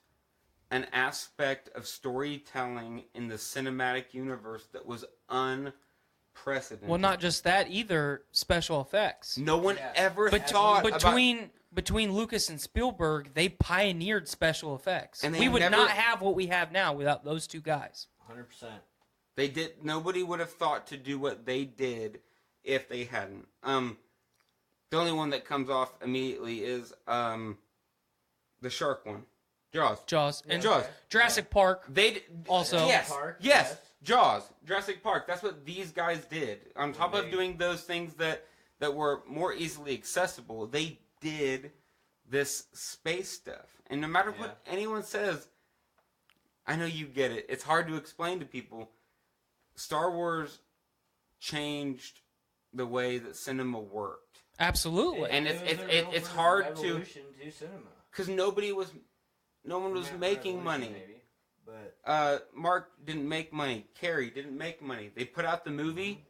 an aspect of storytelling in the cinematic universe that was unprecedented. Well, not just that either. Special effects. No one ever thought between Lucas and Spielberg, they pioneered special effects. And we would never, not have what we have now without those two guys. 100%. They did. Nobody would have thought to do what they did if they hadn't. The only one that comes off immediately is the shark one, Jaws. And Jaws. Jurassic Park. They also. Yes. Jaws. Jurassic Park. That's what these guys did. On top of doing those things that were more easily accessible, they did this space stuff. And no matter what anyone says, I know you get it. It's hard to explain to people. Star Wars changed the way that cinema worked. Absolutely. And it's hard to because no one was making money. Maybe, but Mark didn't make money. Carrie didn't make money. They put out the movie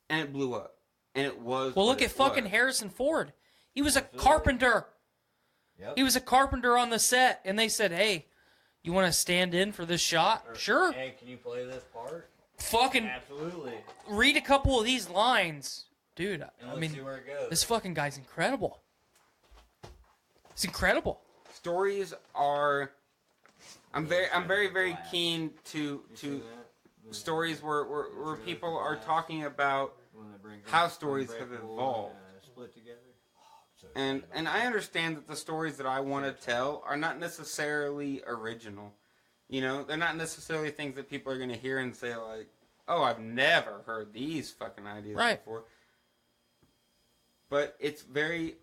and it blew up. And it was well, look at fucking Harrison Ford. He was a carpenter. Yep. He was a carpenter on the set, and they said, "Hey, you want to stand in for this shot?" Or, sure. Hey, can you play this part? Fucking absolutely. Read a couple of these lines, dude. I mean, see where it goes. This fucking guy's incredible. It's incredible. Stories are. I'm very keen to stories where people are talking about how stories have evolved. Split together. And I understand that the stories that I want to tell are not necessarily original. You know, they're not necessarily things that people are going to hear and say like, "Oh, I've never heard these fucking ideas before." But it's very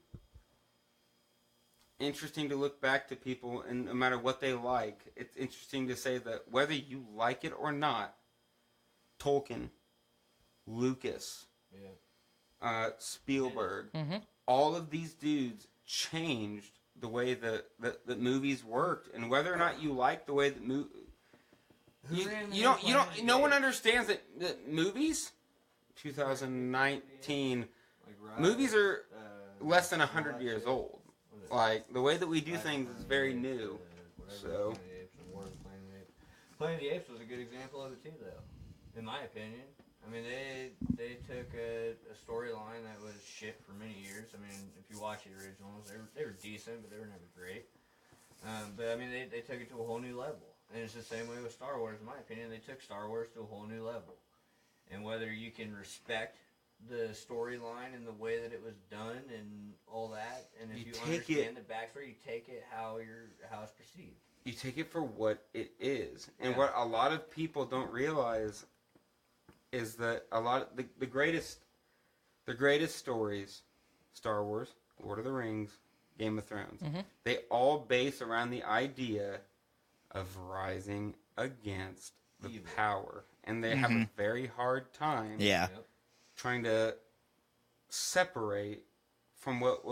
interesting to look back to people, and no matter what they like, it's interesting to say that whether you like it or not, Tolkien, Lucas, Spielberg, all of these dudes changed the way that movies worked, and whether or not you like the way that no one understands that movies, 2019, movies are less than 100 years old. Like, the way that we do things is very new. So Planet of the Apes was a good example of it too, though, in my opinion. I mean, they took a storyline that was shit for many years. I mean, if you watch the originals, they were decent, but they were never great. But I mean, they took it to a whole new level, and it's the same way with Star Wars. In my opinion, they took Star Wars to a whole new level. And whether you can respect the storyline and the way that it was done and all that, and if you understand the backstory, you take it how it's perceived. You take it for what it is, and what a lot of people don't realize is that a lot of the greatest stories, Star Wars, Lord of the Rings, Game of Thrones, they all base around the idea of rising against the power, and they have a very hard time trying to separate from what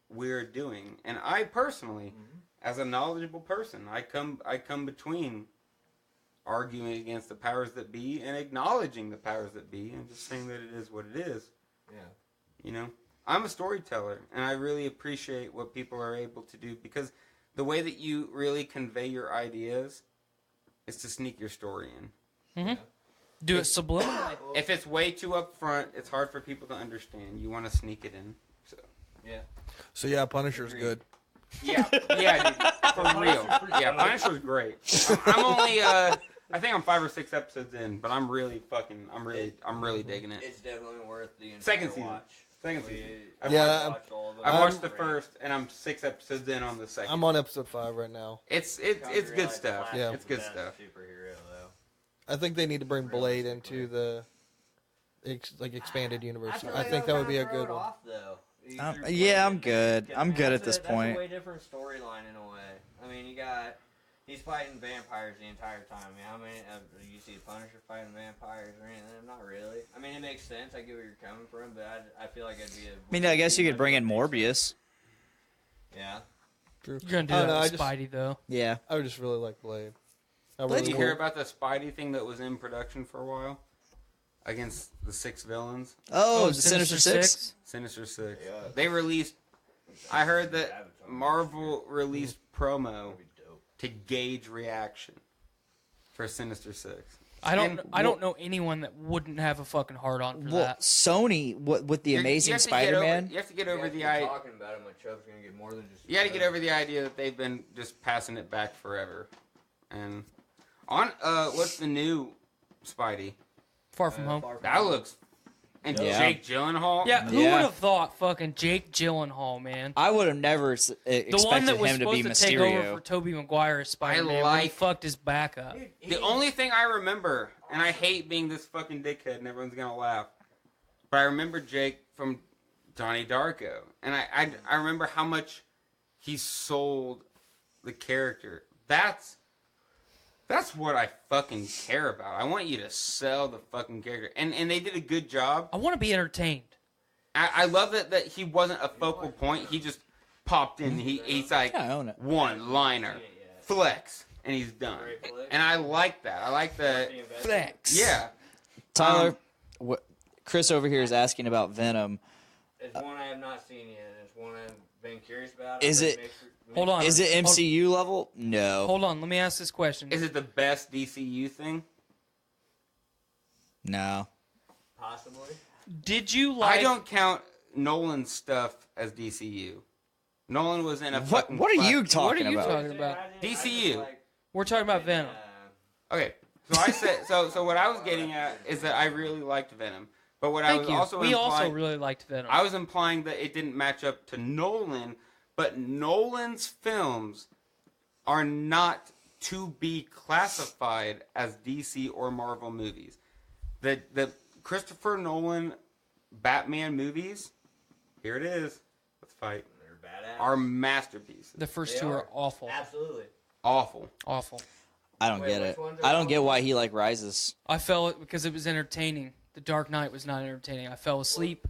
we're doing. And I personally, as a knowledgeable person, I come between arguing against the powers that be and acknowledging the powers that be and just saying that it is what it is. Yeah. You know, I'm a storyteller, and I really appreciate what people are able to do, because the way that you really convey your ideas is to sneak your story in. Yeah. Do it subliminally. If it's way too upfront, it's hard for people to understand. You want to sneak it in. So yeah, Punisher's good. Yeah, dude, for real. Yeah, Punisher's great. I'm only I think I'm 5 or 6 episodes in, but I'm really digging it. It's definitely worth the entire second season. watch. Second season. I watched the first, and I'm 6 episodes in on the second. I'm on episode 5 right now. It's good stuff. Yeah, it's good stuff. Superhero though. I think they need to bring Blade into the expanded universe. I think that would be a good one. Yeah, I'm good. I'm good at this point. That's a way different storyline in a way. I mean, he's fighting vampires the entire time. I mean, how many you see Punisher fighting vampires or anything? Not really. I mean, it makes sense. I get where you're coming from, but I feel like it'd be I mean, I guess you could bring in Morbius. Yeah. True. You're gonna do that with Spidey, though. Yeah. I would just really like Blade. Did you hear about the Spidey thing that was in production for a while? against the 6 villains. Oh, the Sinister Six? Sinister Six. Yeah. They released. I heard that Marvel released promo to gauge reaction for Sinister Six. I don't know anyone that wouldn't have a fucking hard on for that. Sony with the Amazing Spider-Man. You have to get over the idea. Talking about it, my Chubb's gonna get more than just. You got to get over the idea that they've been just passing it back forever. And on what's the new Spidey? Far From Home. That looks. And Jake Gyllenhaal. Yeah, who would have thought fucking Jake Gyllenhaal, man? I would have never expected the one that was him to be supposed Mysterio. to take over for Tobey Maguire as Spider-Man. When he fucked his back up. The only thing I remember, and I hate being this fucking dickhead, and everyone's gonna laugh, but I remember Jake from Donnie Darko, and I remember how much he sold the character. That's what I fucking care about. I want you to sell the fucking character. And they did a good job. I want to be entertained. I love that he wasn't a focal point. He just popped in. He's like, one-liner, flex, and he's done. And I like that. I like the... Flex. Yeah. Tyler, Chris over here is asking about Venom. It's one I have not seen yet. It's one I've been curious about. Is it... Hold on. Is it MCU level? No. Hold on. Let me ask this question. Is it the best DCU thing? No. Possibly. Did you like... I don't count Nolan's stuff as DCU. Nolan was in a fucking... What are you talking about? What are you talking about? DCU. We're talking about Venom. Okay. So I said... So what I was getting at is that I really liked Venom. But what I was also We implying... also really liked Venom. I was implying that it didn't match up to Nolan... But Nolan's films are not to be classified as DC or Marvel movies. The Christopher Nolan Batman movies, here it is, let's fight, They're badass. are masterpieces. The first two are awful. Absolutely. Awful. Awful. I don't get it. I don't get why he rises. I fell because it was entertaining. The Dark Knight was not entertaining. I fell asleep.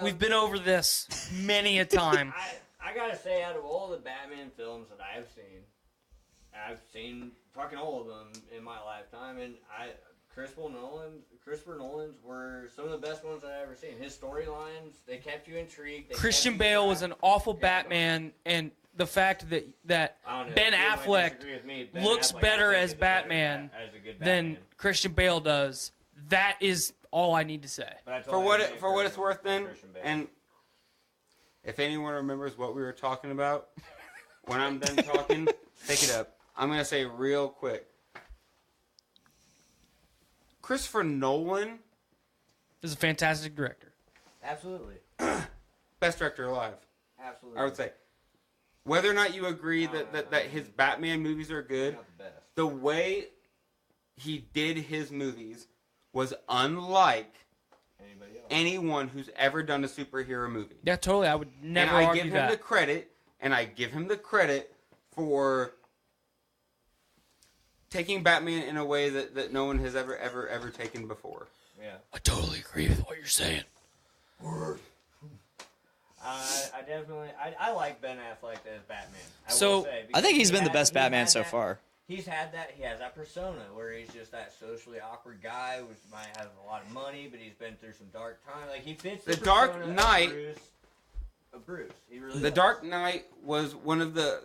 We've been over this many a time. I gotta say, out of all the Batman films that I've seen fucking all of them in my lifetime, and Christopher Nolan's were some of the best ones I've ever seen. His storylines, they kept you intrigued. Christian Bale was an awful Batman, and the fact that Ben Affleck looks better as Batman than Christian Bale does, that is all I need to say. For what it's worth, then, and if anyone remembers what we were talking about, when I'm done talking, pick it up. I'm going to say real quick. Christopher Nolan is a fantastic director. Absolutely. Best director alive. Absolutely. I would say. Whether or not you agree that his Batman movies are good, the way he did his movies was unlike anyone who's ever done a superhero movie. Yeah, totally. I would never argue that. And I give him the credit for taking Batman in a way that no one has ever taken before. Yeah. I totally agree with what you're saying. Word. I definitely like Ben Affleck as Batman. I think he's been the best Batman so far. He has that persona where he's just that socially awkward guy who might have a lot of money, but he's been through some dark times. Like he fits the Dark Knight. Of Bruce. He really the Dark Knight was one of the.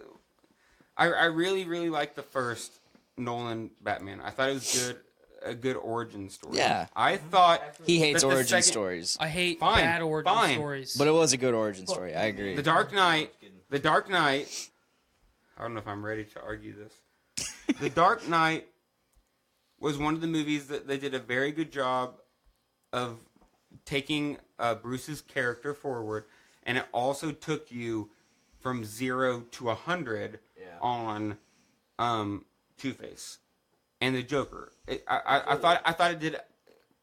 I really liked the first Nolan Batman. I thought it was a good origin story. Yeah, I thought he hates origin stories. I hate bad origin stories. But it was a good origin story. I agree. The Dark Knight. I don't know if I'm ready to argue this. The Dark Knight was one of the movies that they did a very good job of taking Bruce's character forward, and it also took you from 0 to 100 on Two-Face and the Joker. I thought it did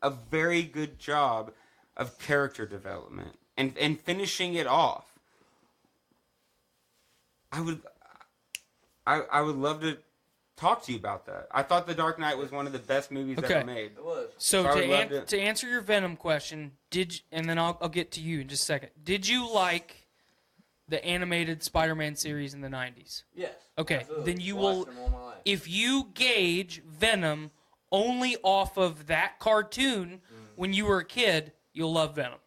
a very good job of character development and finishing it off. I would love to talk to you about that. I thought The Dark Knight was one of the best movies ever made. It was. So to answer your Venom question, and then I'll get to you in just a second. Did you like the animated Spider-Man series in the 90s? Yes. Okay, absolutely. then you Watched will. them all my life. If you gauge Venom only off of that cartoon, when you were a kid, you'll love Venom.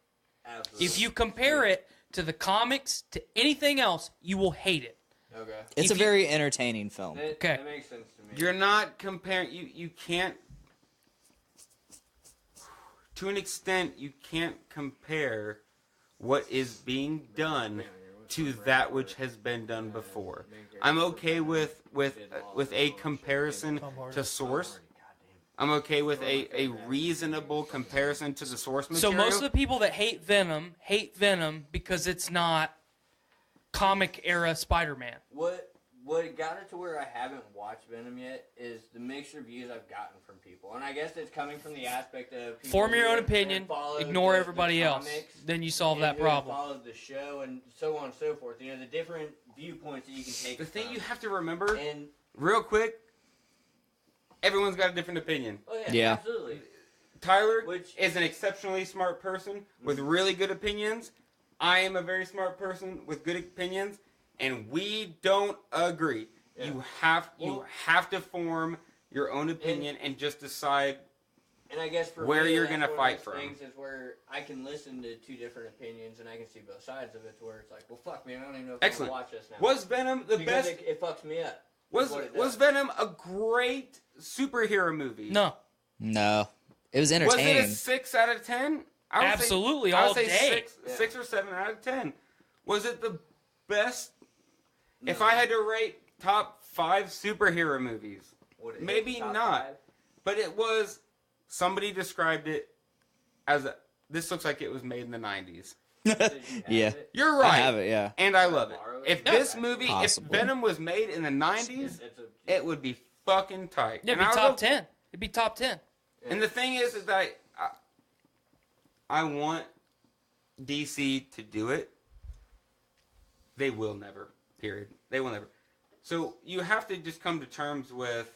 Absolutely. If you compare it to the comics, to anything else, you will hate it. Okay. It's a very entertaining film. Okay. That makes sense to me. You're not comparing. You can't. To an extent, you can't compare what is being done to that which has been done before. I'm okay with a comparison to source. I'm okay with a reasonable comparison to the source material. So most of the people that hate Venom because it's not comic era Spider-Man. What got it to where I haven't watched Venom yet is the mixed reviews I've gotten from people. And I guess it's coming from the aspect of people Form your who own have opinion, followed ignore the everybody else. comics, Then you solve and that who have problem. followed the show and so on and so forth. You know, the different viewpoints that you can take. The thing from. you have to remember, And real quick, everyone's got a different opinion. oh yeah, Yeah. absolutely. Tyler Which- is an exceptionally smart person with really good opinions. I am a very smart person with good opinions, and we don't agree. Yeah. You have to form your own opinion and just decide. And I guess for where me, you're that's gonna one of fight those from. things is where I can listen to two different opinions and I can see both sides of it. To where it's like, well, fuck, man, I don't even know if Excellent. I want to watch this now. Was Venom the because best? It fucks me up. Was what it was does. Venom a great superhero movie? No. No, it was Was entertaining. it a 6 out of 10? Absolutely, I would all say day. six or 7 out of 10. Was it the best? No. If I had to rate top 5 superhero movies, maybe not. 5? But it was. Somebody described it as this looks like it was made in the 90s. Yeah, You're right. I have it. Yeah, And I love it. If this movie, Possibly. if Venom was made in the 90s, it would be fucking tight. Yeah, it'd And be I'll top go- 10. It'd be top 10. And the thing is that I want DC to do it. They will never. Period. They will never. So you have to just come to terms with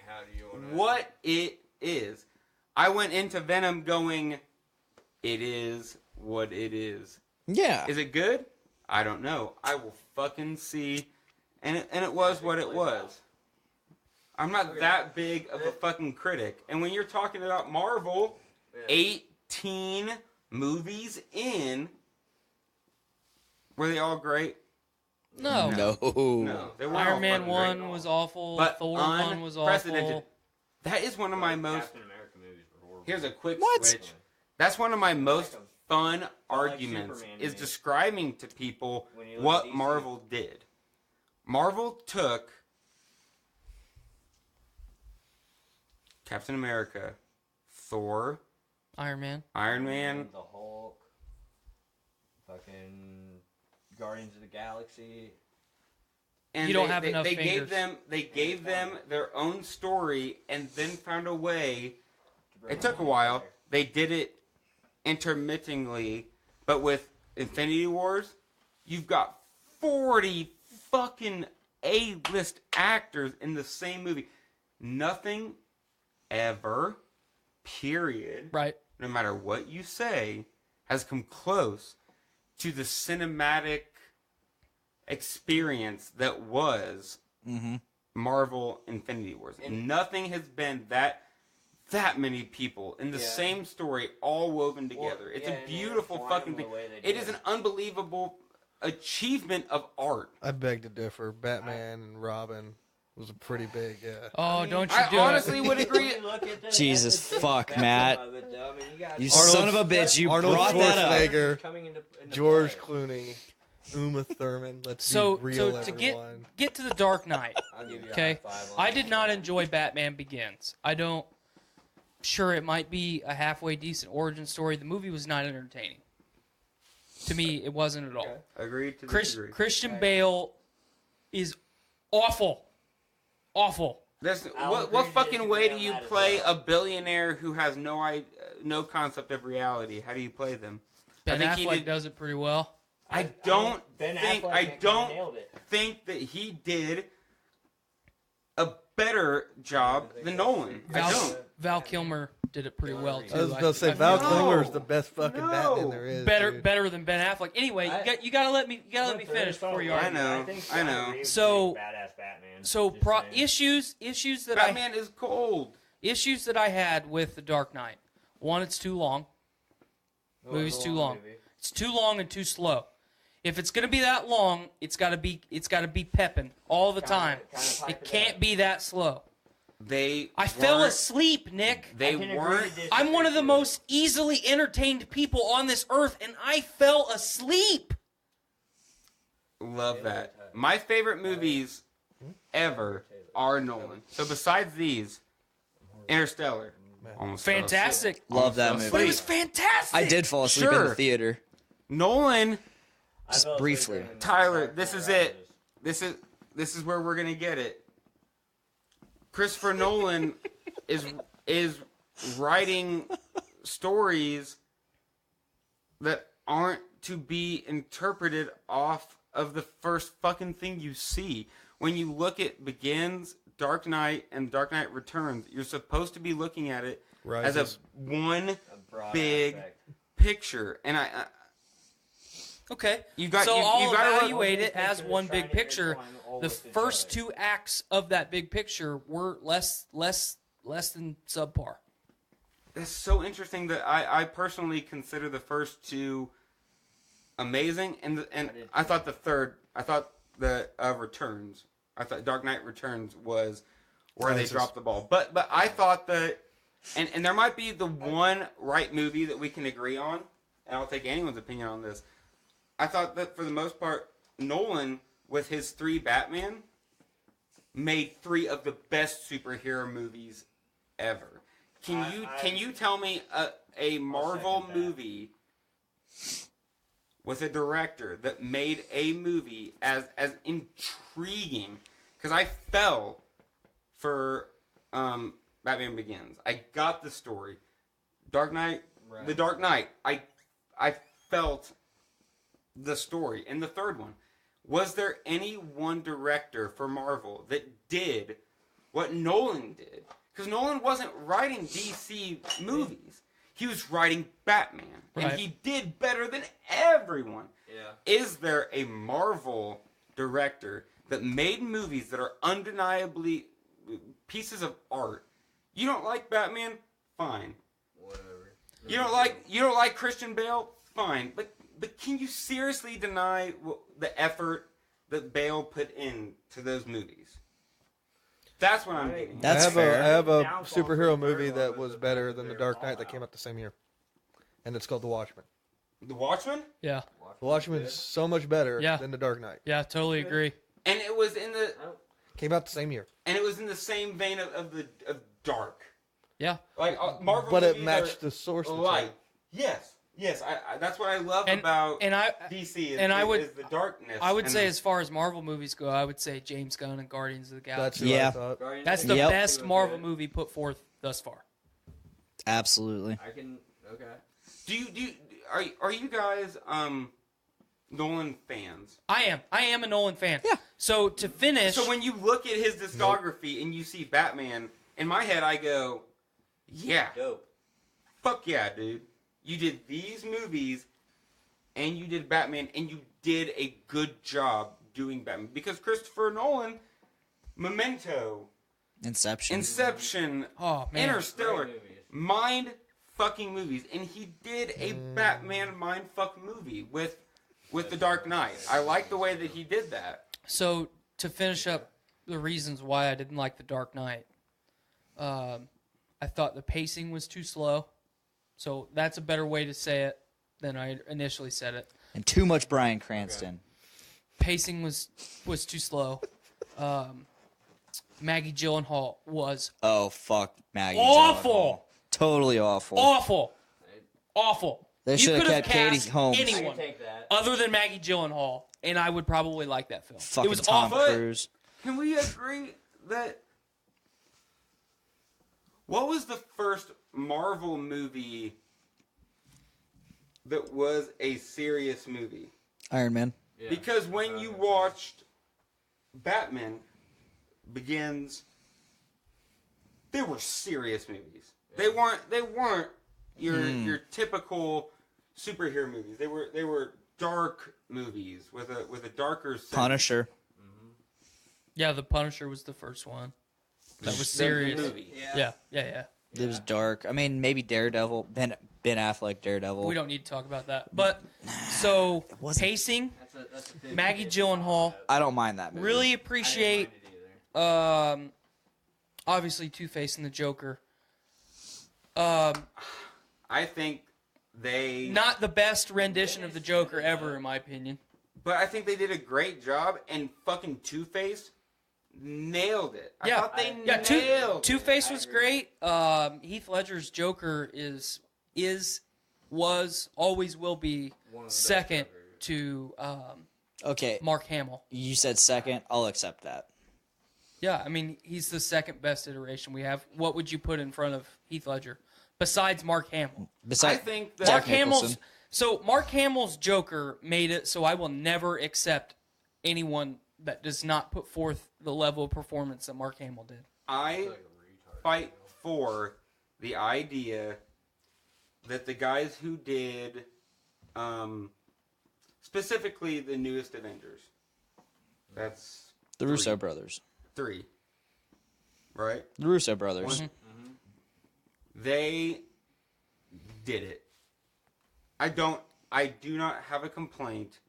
How do you want to... what it is. I went into Venom going, it is what it is. yeah. Is it good? I don't know. I will fucking see. And it was what it was. I'm not that big of a fucking critic. And when you're talking about Marvel, 18 movies in, were they all great? No. No. They weren't all Iron Man fucking 1 great. was awful. But Thor 1 was unprecedented. awful. That is one of my most... Captain America movies were horrible. Here's a quick What? switch. That's one of my most fun like arguments, Superman is to me. describing to people When you look what at DC. Marvel did. Marvel took Captain America, Thor, Iron Man. Iron Man, The Hulk, fucking Guardians of the Galaxy. and You don't have enough they fingers. gave them their own story, and then found a way. It took a while. They did it intermittently, but with Infinity Wars, you've got 40 fucking A-list actors in the same movie. Nothing ever, period, Right. no matter what you say, has come close to the cinematic experience that was Marvel Infinity Wars. And nothing has been that many people in the same story all woven together. It's a beautiful fucking thing. It is an unbelievable achievement of art. I beg to differ. Batman and Robin was a pretty big. Oh, don't you I do honestly it. would agree. Jesus fuck, Matt. You Arnold- son of a bitch! You Arnold brought that up. Schwarzenegger, George Clooney, Uma Thurman. Let's So, be real, to everyone. get to the Dark Knight, I'll give you a okay? high five on I that. did not enjoy Batman Begins. I don't. Sure, it might be a halfway decent origin story. The movie was not entertaining. To me, it wasn't at all. Agreed to disagree. Christian Bale is awful. Awful. What fucking way do you play a billionaire who has no concept of reality? How do you play them? Ben I think Affleck does it pretty well. I don't Ben think Affleck I kinda don't nailed it. think that he did a better job than Nolan. I don't. Val Kilmer did it pretty well too. I was about to say I Val feel. Kilmer is the best fucking No. Batman there is. better dude. better than Ben Affleck. Anyway, you gotta let me finish before you argue. I know. So- badass Batman. So Just saying. issues that Batman is cold. issues that I had with The Dark Knight. One, it's too long. Movie's too long. It's too long and too slow. If it's gonna be that long, it's gotta be pepping all the time. It can't be that slow. I fell asleep, Nick. I'm one of the most easily entertained people on this earth, and I fell asleep. Love that. My favorite movies ever are Nolan. So besides these, Interstellar. Fantastic. Love that movie. But it was fantastic. I did fall asleep in the theater. Nolan. Just briefly. Tyler, this is it. This is where we're gonna get it. Christopher Nolan is writing stories that aren't to be interpreted off of the first fucking thing you see. When you look at Begins, Dark Knight, and Dark Knight Returns, you're supposed to be looking at it as a big picture. And Okay. You got I'll to evaluate it as one big picture. The first two acts of that big picture were less than subpar. It's so interesting that I personally consider the first two amazing, and I thought the Returns. I thought Dark Knight Returns was where they dropped the ball. But I thought that, and there might be the one right movie that we can agree on, and I'll take anyone's opinion on this. I thought that for the most part, Nolan, with his 3 Batman, made 3 of the best superhero movies ever. Can you tell me a Marvel movie with a director that made a movie as intriguing? Because I fell for Batman Begins. I got the story. Dark Knight, The Dark Knight. I felt the story. And the third one, was there any one director for Marvel that did what Nolan did? Because Nolan wasn't writing DC movies. He was writing Batman. And he did better than everyone. Yeah. Is there a Marvel director that made movies that are undeniably pieces of art? You don't like Batman? Fine. Whatever. You don't like Christian Bale? Fine. But can you seriously deny the effort that Bale put into those movies? That's what I'm getting. I have a superhero movie that was better than The Dark Knight that came out the same year, and it's called The Watchmen. The Watchmen? Yeah. The Watchmen is so much better than The Dark Knight. Yeah, totally agree. And it was in the came out the same year, and it was in the same vein of Dark. Yeah. Like Marvel, but it matched the source material. Yes. I that's what I love about DC. Is the darkness. I would say, as far as Marvel movies go, I would say James Gunn and Guardians of the Galaxy. That's the best Marvel movie put forth thus far. Absolutely. Are you guys Nolan fans? I am a Nolan fan. Yeah. So to finish, so when you look at his discography and you see Batman, in my head I go, yeah, dope. Fuck yeah, dude. You did these movies, and you did Batman, and you did a good job doing Batman. Because Christopher Nolan, Memento, Inception, oh, man. Interstellar, mind-fucking movies. And he did a Batman mind-fuck movie with The Dark Knight. I like the way that he did that. So, to finish up the reasons why I didn't like The Dark Knight, I thought the pacing was too slow. So that's a better way to say it than I initially said it. And too much Bryan Cranston. Pacing was too slow. Maggie Gyllenhaal was Maggie awful. Gyllenhaal. Totally awful. Awful. They should have kept Katie Holmes. Anyone other than Maggie Gyllenhaal, and I would probably like that film. Fucking it was Tom awful. Cruise. Can we agree that what was the first Marvel movie that was a serious movie? Iron Man. Yeah. Because when you watched Batman Begins, they were serious movies. Yeah. They weren't your typical superhero movies. They were dark movies with a darker sense. Punisher. Yeah, The Punisher was the first one. That was serious. The movie. Yeah. It was dark. I mean, maybe Daredevil, Ben Affleck, Daredevil. We don't need to talk about that. But so pacing, Maggie Gyllenhaal. I don't mind that movie. Really appreciate. Obviously, Two-Face and the Joker. I think they not the best rendition of the Joker ever, in my opinion. But I think they did a great job, and fucking Two-Face nailed it. I thought they nailed it. Two-Face was great. Heath Ledger's Joker always will be second to Mark Hamill. You said second. I'll accept that. Yeah, I mean, he's the second best iteration we have. What would you put in front of Heath Ledger besides Mark Hamill? I think that Mark Hamill's Joker made it so I will never accept anyone that does not put forth the level of performance that Mark Hamill did. I fight for the idea that the guys who did specifically the newest Avengers, that's the Russo brothers. 3, right? The Russo brothers. Mm-hmm. They did it. I do not have a complaint.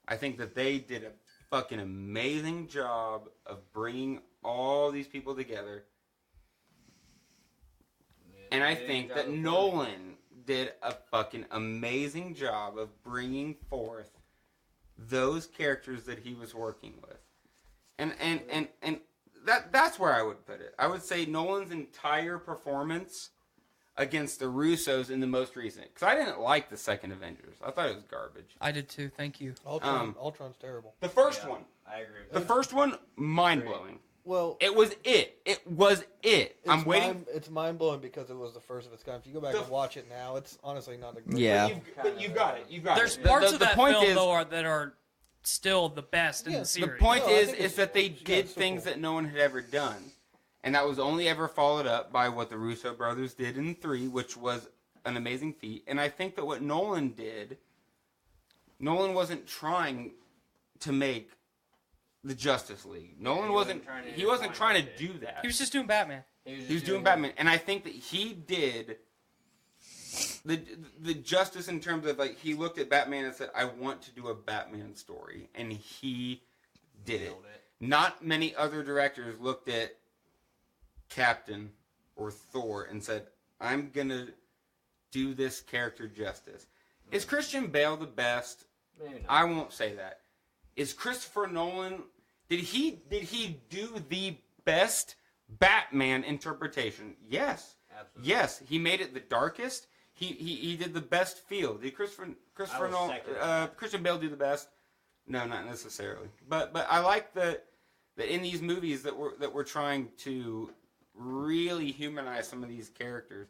I think that they did a fucking amazing job of bringing all these people together. And I think that Nolan did a fucking amazing job of bringing forth those characters that he was working with. And that's where I would put it. I would say Nolan's entire performance against the Russos in the most recent. Because I didn't like the second Avengers. I thought it was garbage. I did too. Thank you. Ultron's terrible. The first one. I agree with The first one, mind-blowing. Well, it was it. It was it. I'm waiting. It's mind-blowing because it was the first of its kind. If you go back and watch it now, it's honestly not a good But you've got it. You've got There's it. parts of the that point film, is, though, that are still the best in the the series. point is that they did things that no one had ever done. And that was only ever followed up by what the Russo brothers did in 3, which was an amazing feat. And I think that what Nolan did, Nolan wasn't trying to make the Justice League. Nolan wasn't trying to do that. He was just doing Batman. He was doing Batman. And I think that he did the justice in terms of, like, he looked at Batman and said, I want to do a Batman story. And he did it. Not many other directors looked at Captain or Thor and said, I'm going to do this character justice. Is Christian Bale the best? I won't say that. Is Christopher Nolan, did he do the best Batman interpretation? Yes. Absolutely. Yes, he made it the darkest. He did the best feel. Did Christian Bale do the best? No, not necessarily. But I like that in these movies that we're trying to really humanize some of these characters,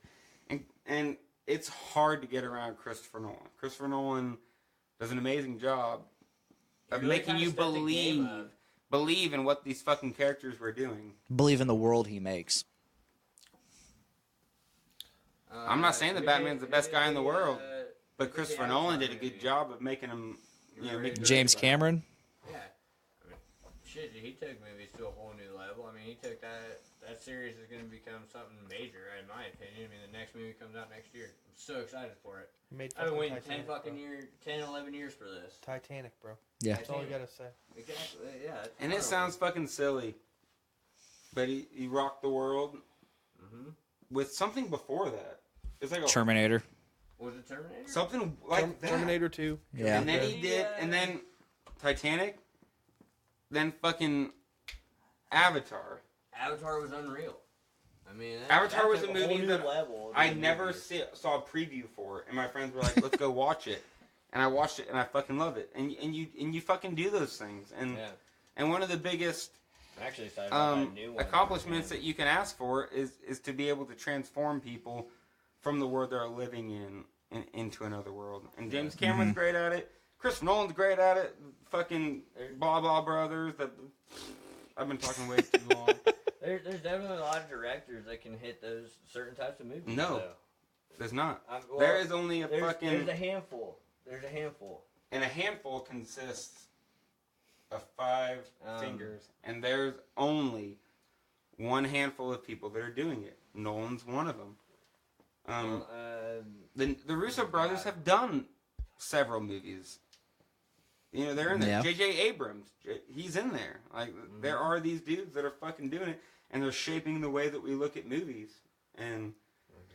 and it's hard to get around Christopher Nolan. Christopher Nolan does an amazing job of making you believe in what these fucking characters were doing. Believe in the world he makes. I'm not saying that Batman's the best guy in the world, but Christopher Nolan did a good job of making him. James Cameron. Yeah, I mean, shit, he took movies to a whole new level. I mean, he took that series is going to become something major, in my opinion. I mean, the next movie comes out next year. I'm so excited for it. I've been waiting 11 years for this. Titanic, bro. Yeah. That's all you gotta say. Exactly. Yeah. And it sounds fucking silly, but he rocked the world with something before that. It's like Terminator. Was it Terminator? Something like that. Terminator 2. Yeah. And then he did, and then Titanic, then fucking Avatar. Avatar was unreal. I mean, Avatar was a movie that level I never saw a preview for, and my friends were like, "Let's go watch it," and I watched it, and I fucking love it. And you fucking do those things, and one of the biggest accomplishments that you can ask for is to be able to transform people from the world they're living in into another world. And James Cameron's great at it. Chris Nolan's great at it. Fucking blah blah brothers. I've been talking way too long. There's definitely a lot of directors that can hit those certain types of movies. No, there's not. Well, there is only fucking. There's a handful. And a handful consists of 5 fingers, and there's only one handful of people that are doing it. Nolan's one of them. The Russo brothers have done several movies. You know, they're in there. Yeah. J.J. Abrams, he's in there. Like, there are these dudes that are fucking doing it, and they're shaping the way that we look at movies. And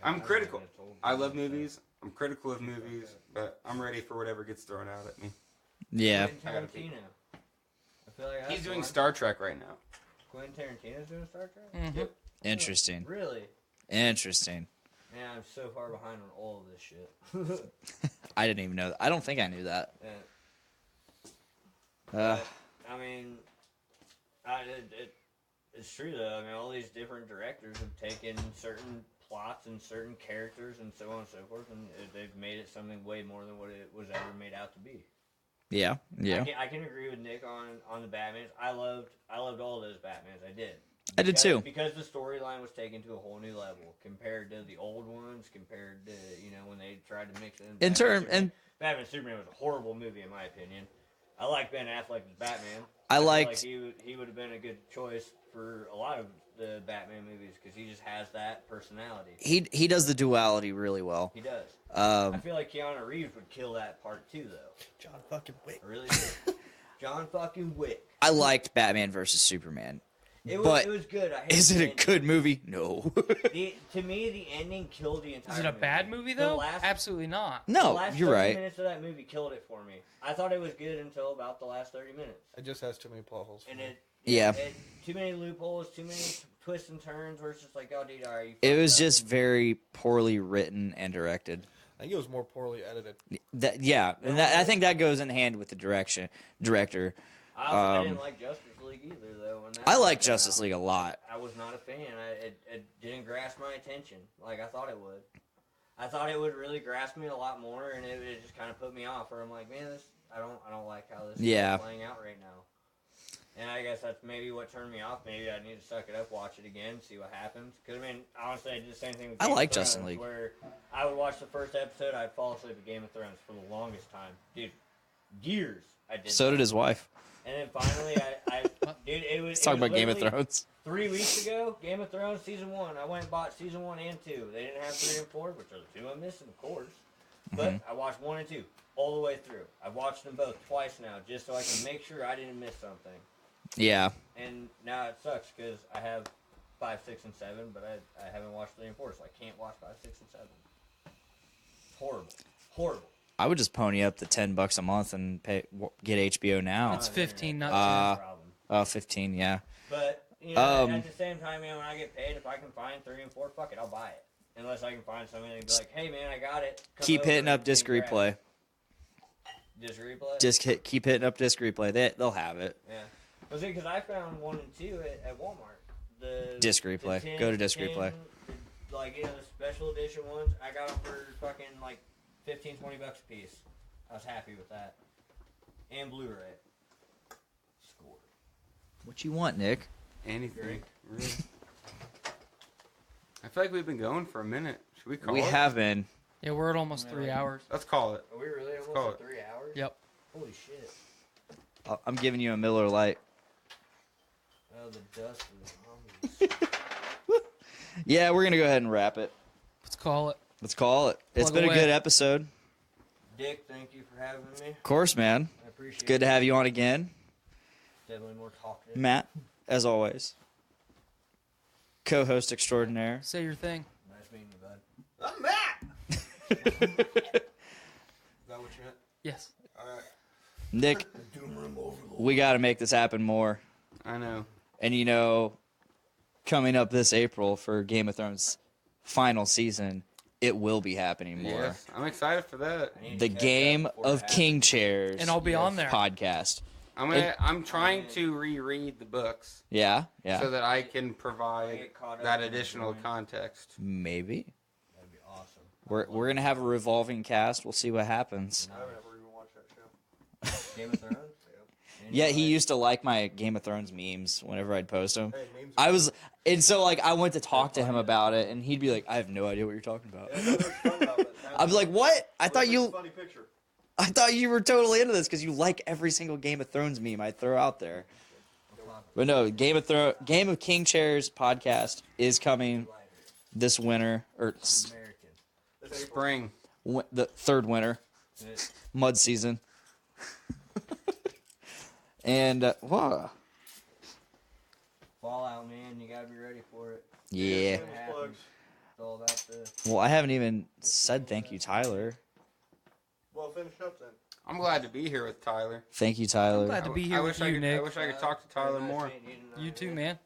I'm critical. I love movies. I'm critical of movies, but I'm ready for whatever gets thrown out at me. Yeah. Tarantino. I feel like He's doing Star Trek right now. Quentin Tarantino's doing Star Trek? Mm-hmm. Yep. Interesting. Really? Interesting. Man, I'm so far behind on all of this shit. I didn't even know that. I don't think I knew that. Yeah. I mean, it's true though. I mean, all these different directors have taken certain plots and certain characters and so on and so forth, and they've made it something way more than what it was ever made out to be. Yeah. I can agree with Nick on the Batmans. I loved all of those Batmans. I did. I did too. Because the storyline was taken to a whole new level compared to the old ones, compared to when they tried to mix it in. Batman Superman was a horrible movie in my opinion. I like Ben Affleck as Batman. I liked like he would have been a good choice for a lot of the Batman movies because he just has that personality. He does the duality really well. He does. I feel like Keanu Reeves would kill that part too, though. John fucking Wick. I really do. John fucking Wick. I liked Batman versus Superman. It was good. Is it a good movie? No. To me, the ending killed the entire movie. Is it a bad movie, though? Absolutely not. No, the last you're 30 right. minutes of that movie killed it for me. I thought it was good until about the last 30 minutes. It just has too many plot holes. And it too many loopholes, too many twists and turns where it's just like, oh, dude, are you... It was just very poorly written and directed. I think it was more poorly edited. I think that goes in hand with the director. I didn't like Justice League either, though. I like Justice League a lot. I was not a fan. It didn't grasp my attention like I thought it would. I thought it would really grasp me a lot more, and it just kind of put me off. Where I'm like, man, I don't like how this is playing out right now. And I guess that's maybe what turned me off. Maybe I need to suck it up, watch it again, see what happens. Because, I mean, honestly, I did the same thing with Game of Thrones, Justice League. Where I would watch the first episode, I'd fall asleep at Game of Thrones for the longest time. Dude, years I did So did his wife. And then finally, dude, it was... Let's talk about Game of Thrones. 3 weeks ago, Game of Thrones Season 1. I went and bought Season 1 and 2. They didn't have 3 and 4, which are the 2 I'm missing, of course. But I watched 1 and 2 all the way through. I've watched them both twice now, just so I can make sure I didn't miss something. Yeah. And now it sucks because I have 5, 6, and 7, but I haven't watched 3 and 4, so I can't watch 5, 6, and 7. Horrible. Horrible. I would just pony up the $10 a month and get HBO Now. It's 15, not 10. 15, yeah. But at the same time, when I get paid, if I can find 3 and 4, fuck it, I'll buy it. Unless I can find something and be like, hey man, I got it. Keep hitting up disc replay. Disc replay? Keep hitting up disc replay. They'll have it. Yeah. Well, see, because I found 1 and 2 at Walmart. The disc replay. Go to disc replay. Like, the special edition ones, I got them for fucking like $15, $20 a piece. I was happy with that. And Blu-ray. Score. What you want, Nick? Anything. Really. I feel like we've been going for a minute. Should we call it? We have been. Yeah, we're at almost 3 hours. Let's call it. Are we really almost at 3 hours? Yep. Holy shit. I'm giving you a Miller Lite. Oh, the dust is Yeah, we're going to go ahead and wrap it. Let's call it. It's been a good episode. Dick, thank you for having me. Of course, man. I appreciate it. It's good to have you on again. Definitely more talkative. Matt, as always. Co-host extraordinaire. Say your thing. Nice meeting you, bud. I'm Matt! Is that what you meant? Yes. Alright. Nick, we got to make this happen more. I know. And coming up this April for Game of Thrones final season, it will be happening more. Yes, I'm excited for that. The Game of King Chairs. And I'll be on there. Podcast. I'm trying to reread the books. Yeah. So that I can provide that additional context. Maybe. That'd be awesome. We're gonna have a revolving cast. We'll see what happens. I've never even watched that show. Game of Thrones? Yeah, he used to like my Game of Thrones memes whenever I'd post them. Hey, memes I went to talk to him about it, and he'd be like, "I have no idea what you're talking about." Yeah, I'd be like, "What? I thought funny picture. you were totally into this because you like every single Game of Thrones meme I throw out there." But no, Game of King Chairs podcast is coming this winter or spring, the third winter, mud season, and wow. Fallout, man, you gotta be ready for it. Yeah. Well, I haven't even said thank you, Tyler. Well, finish up then. I'm glad to be here with Tyler. Thank you, Tyler. I'm glad to be here with you, Nick. I wish I could talk to Tyler more. You too, man.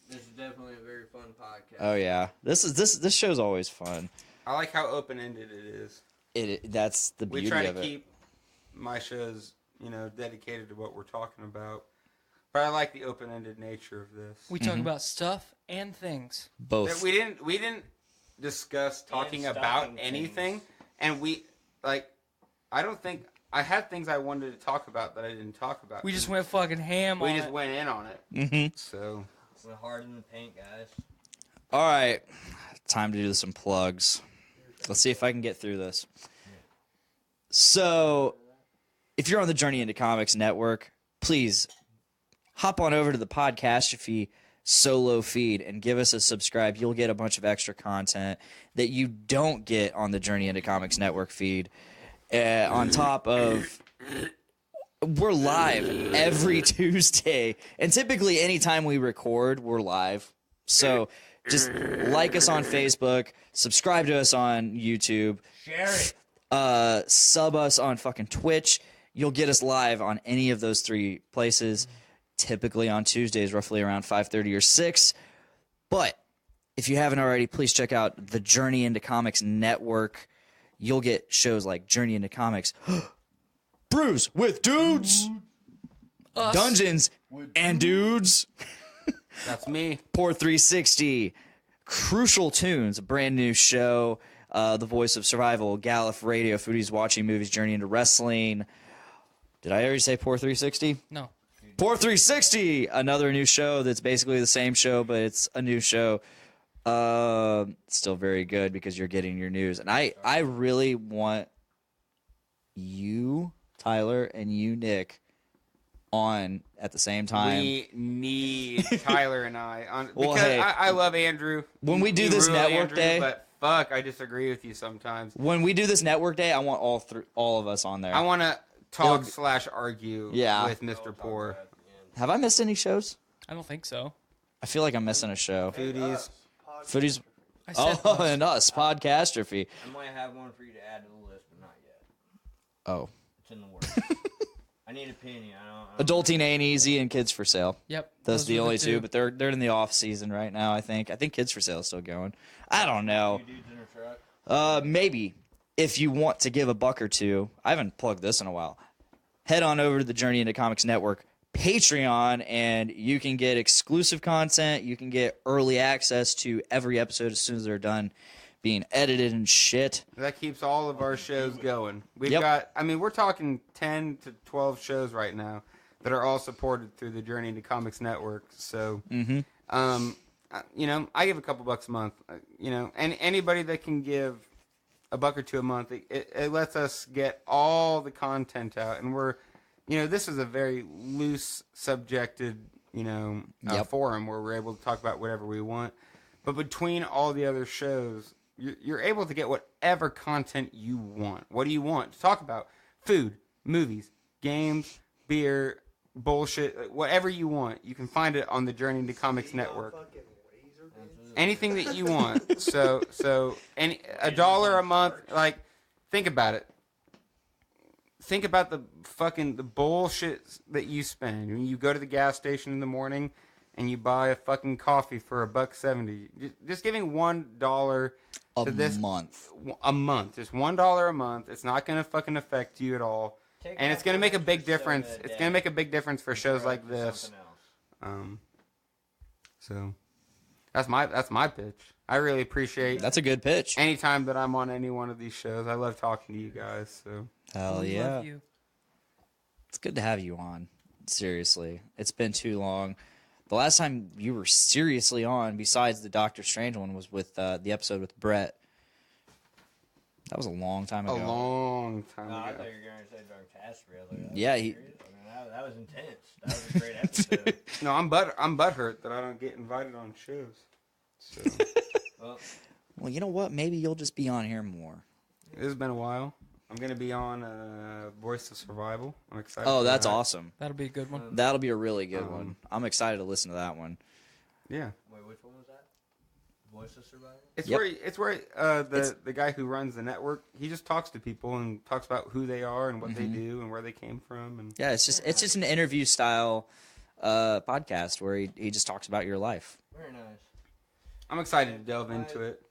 This is definitely a very fun podcast. Oh yeah, this show's always fun. I like how open-ended it is. That's the beauty We try of to it. keep my shows, dedicated to what we're talking about. But I like the open-ended nature of this. We talk about stuff and things. Both. We didn't discuss talking about anything, and I don't think I had things I wanted to talk about that I didn't talk about. We just went fucking ham on it. We just went in on it. Mm-hmm. So we're hard in the paint, guys. All right, time to do some plugs. Let's see if I can get through this. So, if you're on the Journey into Comics network, please hop on over to the Podcastrophe solo feed and give us a subscribe. You'll get a bunch of extra content that you don't get on the Journey into Comics network feed. On top of, we're live every Tuesday, and typically anytime we record, we're live. So just like us on Facebook, subscribe to us on YouTube, share it, sub us on fucking Twitch. You'll get us live on any of those three places. Typically on Tuesdays, roughly around 5:30 or 6. But if you haven't already, please check out the Journey into Comics network. You'll get shows like Journey into Comics, Brews with Dudes, Dungeons and Dudes. That's me. Pour 360, Crucial Tunes, a brand new show. The Voice of Survival, Gallif Radio, Foodies Watching Movies, Journey into Wrestling. Did I already say Pour 360? No. Pour 360, another new show that's basically the same show, but it's a new show. Still very good because you're getting your news. And I really want you, Tyler, and you, Nick, on at the same time. We need Tyler and I on Well, because hey, I love Andrew. When we do You this rule network Andrew, day, but fuck, I disagree with you sometimes. when we do this network day, I want all of us on there. I want to talk / argue with Mr. Poor. Have I missed any shows? I don't think so. I feel like I'm missing a show. Foodies. I said Oh, and us, Podcastrophe. I might have one for you to add to the list, but not yet. Oh. It's in the works. I need a penny. I don't Adulting Ain't Easy and Kids for Sale. Yep. Those are the were only two, but they're in the off season right now, I think. I think Kids for Sale is still going. I don't know. Dudes in a truck. Maybe. If you want to give a buck or two, I haven't plugged this in a while. Head on over to the Journey into Comics Network Patreon, and you can get exclusive content. You can get early access to every episode as soon as they're done being edited and shit. That keeps all of our shows going. We've Yep. got, we're talking 10 to 12 shows right now that are all supported through the Journey into Comics Network. So, I give a couple bucks a month, and anybody that can give a buck or two a month, it lets us get all the content out. And we're, this is a very loose subjected, forum where we're able to talk about whatever we want. But between all the other shows, you're able to get whatever content you want. What do you want to talk about? Food, movies, games, beer, bullshit, whatever you want. You can find it on the Journey into Comics Network. Anything that you want. So $1 a month. Like, think about it. Think about the bullshit that you spend when you go to the gas station in the morning and you buy a fucking coffee for $1.70. Just giving $1 to this month. A month. Just $1 a month. It's not going to fucking affect you at all. And it's going to make a big difference. It's going to make a big difference for shows like this. So that's my pitch. I really appreciate. That's a good pitch. Anytime that I'm on any one of these shows, I love talking to you guys. So hell yeah, it's good to have you on. Seriously, it's been too long. The last time you were seriously on, besides the Doctor Strange one, was with the episode with Brett. That was a long time ago. A long time I ago. thought you were going to say Dark Catastrophe. Yeah, That was intense. That was a great episode. No, I'm butthurt that I don't get invited on shows. So. Well, you know what? Maybe you'll just be on here more. It has been a while. I'm going to be on Voice of Survival. I'm excited. Oh, that's awesome. That'll be a good one. That'll be a really good one. I'm excited to listen to that one. Yeah. Wait, which one was that? Voice of Survival? It's where the guy who runs the network, he just talks to people and talks about who they are and what they do and where they came from. And yeah, it's just an interview style podcast where he just talks about your life. Very nice. I'm excited to delve into it.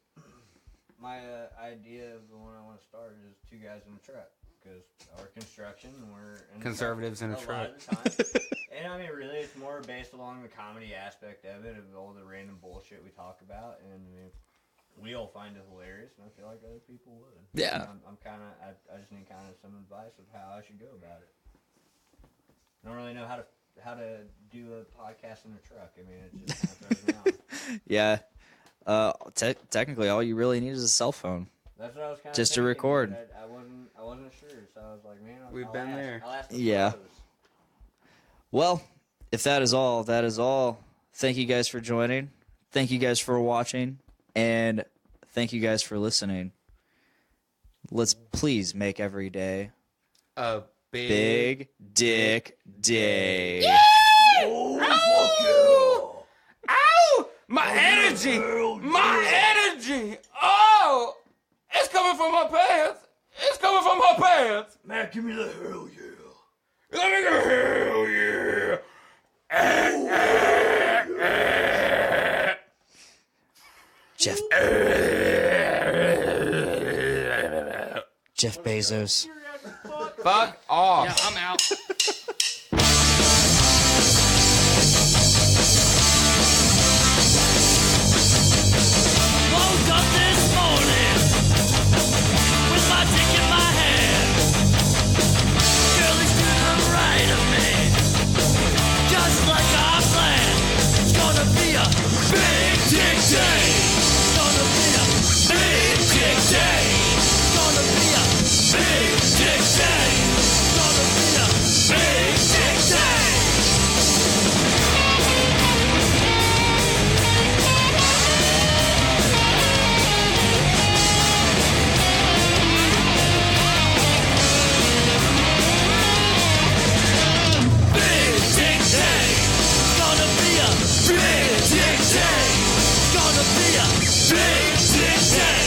My idea of the one I want to start is 2 guys in a truck, because our construction, we're in conservatives in a truck. Lot of the time. And I mean, really, it's more based along the comedy aspect of it, of all the random bullshit we talk about, and I mean, we all find it hilarious, and I feel like other people would. Yeah. I'm kind of, I just need kind of some advice of how I should go about it. I don't really know how to do a podcast in a truck. I mean, it just kind of throws me off. Yeah. Technically, all you really need is a cell phone. That's what I was kind of just to record. I wasn't sure, so I was like, man, we've been there. I'll ask yeah. Well, if that is all, that is all. Thank you guys for joining. Thank you guys for watching, and thank you guys for listening. Let's please make every day a big dick day. Yeah! Oh, ow! My energy! My energy! Oh! It's coming from my pants! It's coming from my pants! Man, give me the hell yeah! Let me go hell yeah! Jeff Bezos. Fuck off! Yeah, I'm out. Woke up this morning with my dick in my hand. Girlie's to the right of me, just like I planned. It's gonna be a big dick day. It's gonna be a big dick day. It's gonna be a big dick day. It's gonna be a big dick day. Big dick day.